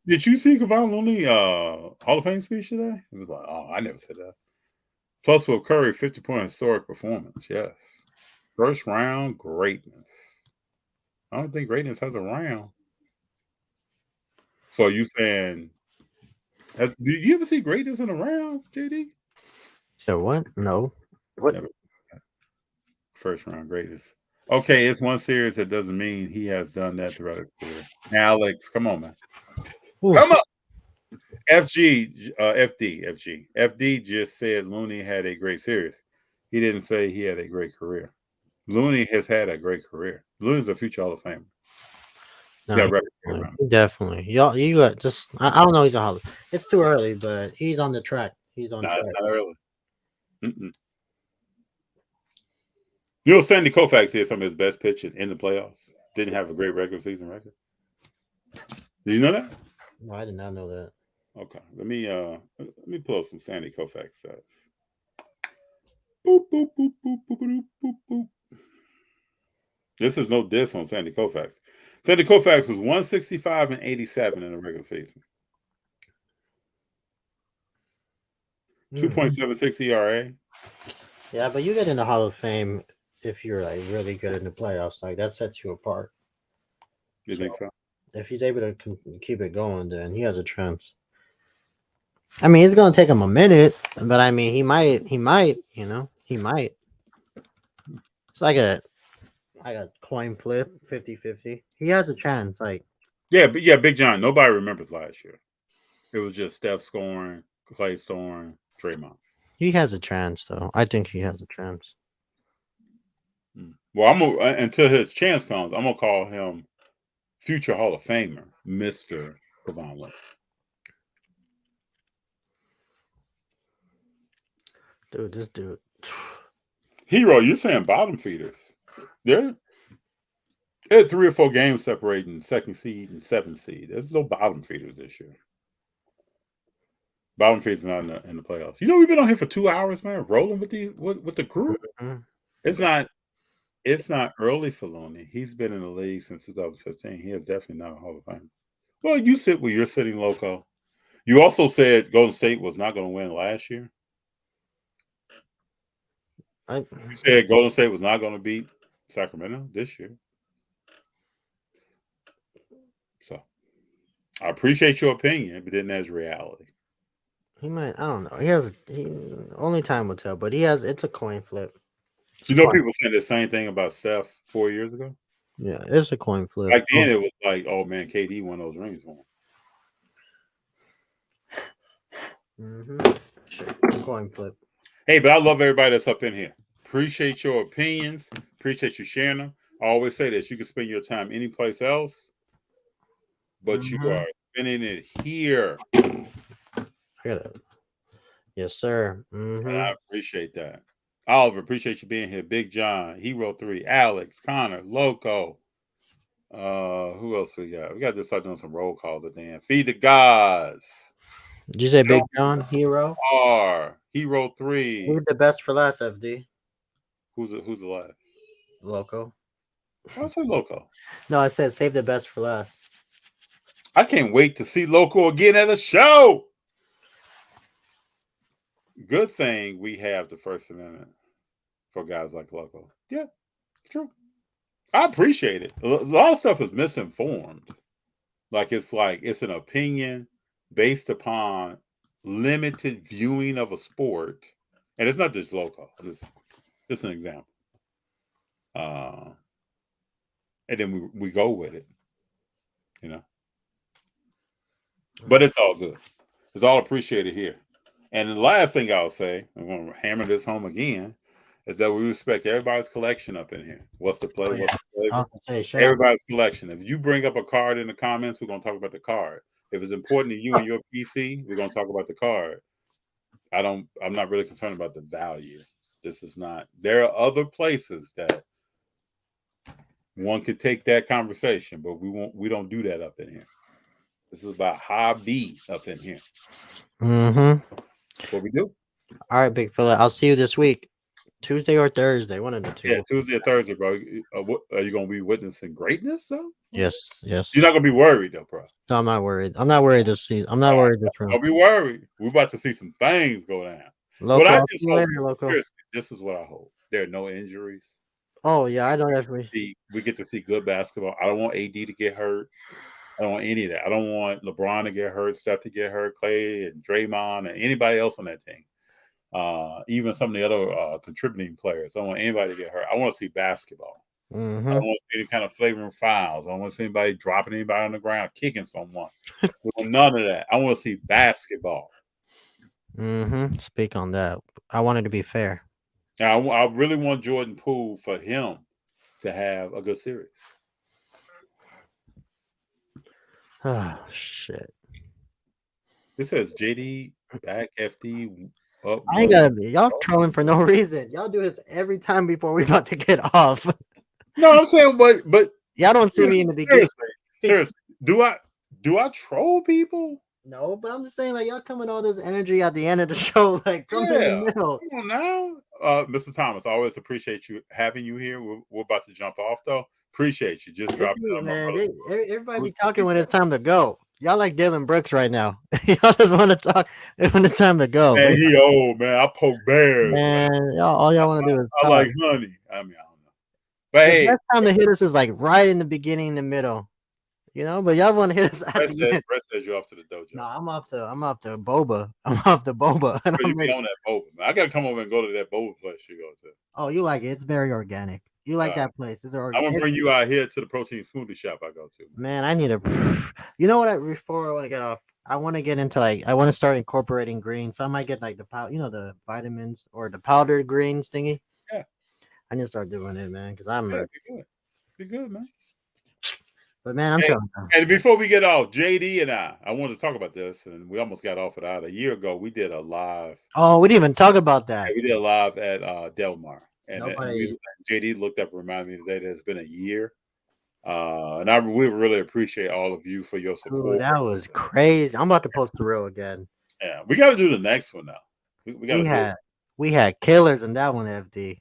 did you see Kevon Looney Hall of Fame speech today?" It was like, "Oh, I never said that." Plus, with Curry, 50-point historic performance. Yes, first round greatness. I don't think greatness has a round. So, are you saying? Did you ever see greatness in a round, JD? So what? No. What? Never. First round greatest. Okay, it's one series. That doesn't mean he has done that throughout his career. Alex, come on, man. Ooh. Come on. FD just said Looney had a great series. He didn't say he had a great career. Looney has had a great career. Looney's a future Hall of Famer. No, definitely. Y'all, you got just. I don't know. He's a Hall. It's too early, but he's on the track. He's on track. It's not early. You know, Sandy Koufax had some of his best pitching in the playoffs. Didn't have a great regular season record. Did you know that? No, I did not know that. Okay, let me pull up some Sandy Koufax stats. Boop, boop, boop, boop, boop, boop, boop, boop. This is no diss on Sandy Koufax. Sandy Koufax was 165 and 87 in the regular season. 2.76 ERA. Yeah, but you get in the Hall of Fame if you're like really good in the playoffs. Like that sets you apart. You think so? If he's able to keep it going, then he has a chance. I mean, it's gonna take him a minute, but I mean, he might. He might. It's like a coin flip, 50-50. He has a chance. Like Big John. Nobody remembers last year. It was just Steph scoring, Clay scoring, Draymond. He has a chance, though. I think he has a chance. Well, until his chance comes, I'm gonna call him future Hall of Famer, Mr. Kevon Looney. Dude, this dude. Hero, you're saying bottom feeders. They had 3 or 4 games separating 2nd seed and 7th seed. There's no bottom feeders this year. Bottom feeders not in the playoffs. You know, we've been on here for 2 hours, man, rolling with the crew. Mm-hmm. It's not early for Looney. He's been in the league since 2015. He is definitely not a Hall of Famer. Well, you sit where you're sitting, Loco. You also said Golden State was not going to win last year. You said Golden State was not going to beat Sacramento this year. So I appreciate your opinion, but then there's reality. He might. I don't know. Only time will tell. But it's a coin flip. You know, people saying the same thing about Steph 4 years ago. Yeah, it's a coin flip. Back then, it was like, oh man, KD won those rings for him. Coin flip. Hey, but I love everybody that's up in here. Appreciate your opinions. Appreciate you sharing them. I always say this: you can spend your time any place else, but you are spending it here. I got it. Yes, sir. And I appreciate that. Oliver, appreciate you being here. Big John, Hero 3, Alex, Connor, Loco. Who else we got? We got to start doing some roll calls at the end. Feed the Gods. Did you say Big John, Hero? R, Hero 3. Who's the best for last, FD? Who's the last? Loco. I said Loco. No, I said save the best for last. I can't wait to see Loco again at a show. Good thing we have the First Amendment for guys like Loco. Yeah, true. I appreciate it. A lot of stuff is misinformed. Like it's an opinion based upon limited viewing of a sport. And it's not just Loco. It's just an example. And then we go with it. You know. But it's all good. It's all appreciated here. And the last thing I'll say, I'm going to hammer this home again, is that we respect everybody's collection up in here. What's the play? What's the flavor? Everybody's collection. If you bring up a card in the comments, we're going to talk about the card. If it's important to you and your PC, we're going to talk about the card. I'm not really concerned about the value. This is not. There are other places that one could take that conversation, but we don't do that up in here. This is about hobby up in here. That's what we do. All right, big fella. I'll see you this week. Tuesday or Thursday, one of the two. Yeah, Tuesday or Thursday, bro. Are you going to be witnessing greatness, though? Yes. You're not going to be worried, though, bro. No, I'm not worried. I'm not worried this season. I'm not worried this round. Don't be worried. We're about to see some things go down. Loco, What I just hope Loco. This is what I hope. There are no injuries. Oh, yeah, I know definitely. We get to see good basketball. I don't want AD to get hurt. I don't want any of that. I don't want LeBron to get hurt, Steph to get hurt, Clay and Draymond and anybody else on that team. Even some of the other contributing players. I don't want anybody to get hurt. I want to see basketball. I don't want to see any kind of flavoring fouls. I don't want to see anybody dropping anybody on the ground, kicking someone. None of that. I want to see basketball. Speak on that. I want it to be fair. Now, I really want Jordan Poole for him to have a good series. Oh, shit. It says JD back FD up. I ain't gotta be. Y'all trolling for no reason. Y'all do this every time before we about to get off. No, I'm saying, but y'all don't see me in the beginning. Seriously, do I troll people? No, but I'm just saying, like, y'all come with all this energy at the end of the show, like, come in the middle. Come on now, Mr. Thomas. I always appreciate you having you here. We're about to jump off though. Appreciate you. Just drop it, man. Everybody be talking when it's time to go. Y'all like Dylan Brooks right now. Y'all just want to talk when it's time to go. Man, he old, man. I poke bears. Man, all y'all want to do is talk. I like honey. I mean, I don't know. But the best time to hit us is like right in the beginning, in the middle. You know, but y'all want to hit us at the end. Brett says you're off to the dojo. No, I'm off to boba. I'm off to boba. You be on that boba, man. I gotta come over and go to that boba place you go to. Oh, you like it? It's very organic. You like that place? It's organic. I'm gonna bring you out here to the protein smoothie shop I go to. Man, I need a. You know what? Before I want to get off, I want to get into I want to start incorporating greens. So I might get like the the vitamins or the powdered greens thingy. Yeah, I need to start doing it, man. Because I'm be good, man. But man, I'm telling you. And before we get off, JD and I wanted to talk about this, and we almost got off without. A year ago, we did a live. Oh, we didn't even talk about that. Yeah, we did a live at Del Mar. And JD looked up and reminded me today that it's been a year. And we really appreciate all of you for your support. Ooh, that was crazy. I'm about to post the reel again. Yeah, we got to do the next one now. We We had killers in that one, FD.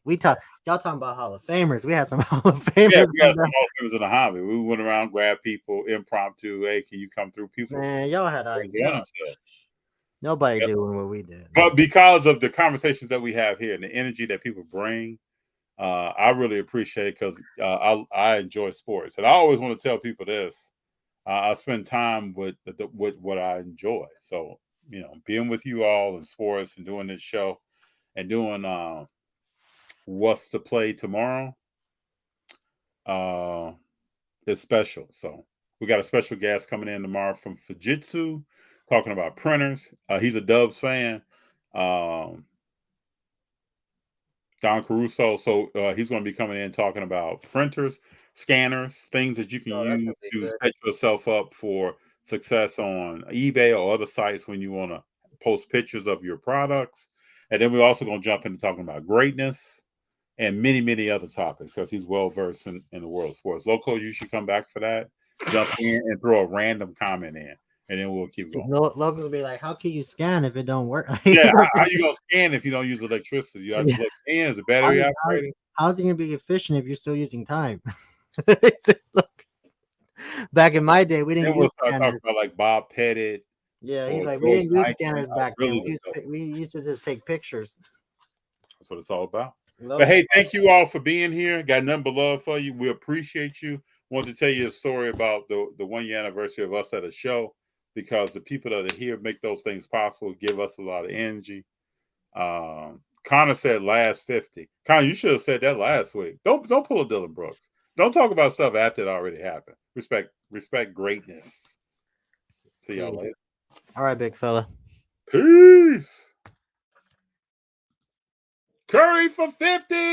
Y'all talking about Hall of Famers. We had some Hall of Famers. Yeah, we got in some that. Hall of Famers in the hobby. We went around, grabbed people, impromptu. Hey, can you come through? People Man, y'all had enjoying ideas. themselves. Nobody Yep. doing what we did. But because of the conversations that we have here and the energy that people bring, I really appreciate it because I enjoy sports, and I always want to tell people this. I spend time with what I enjoy. So being with you all in sports and doing this show and doing what's to play tomorrow, it's special. So we got a special guest coming in tomorrow from Fujitsu, talking about printers. He's a Dubs fan. Don Caruso. So he's going to be coming in talking about printers, scanners, things that you can use to set yourself up for success on eBay or other sites when you want to post pictures of your products. And then we're also going to jump into talking about greatness and many, many other topics because he's well versed in the world of sports. Loco, you should come back for that. Jump in and throw a random comment in, and then we'll keep going. Locals will be like, "How can you scan if it don't work?" Yeah, how you gonna scan if you don't use electricity? You have to plug in. Is a battery operated? How's it gonna be efficient if you're still using time? Back in my day, we didn't use start scanners. talking about like Bob Pettit. Yeah, he's like, we didn't use scanners back then. We used to just take pictures. That's what it's all about. But hey, thank you all for being here. Got nothing but love for you. We appreciate you. Want to tell you a story about the 1 year anniversary of us at a show because the people that are here make those things possible, give us a lot of energy. Connor said last 50. Connor, you should have said that last week. Don't pull a Dylan Brooks. Don't talk about stuff after it already happened. Respect greatness. See y'all later. All right, big fella. Peace. Curry for 50.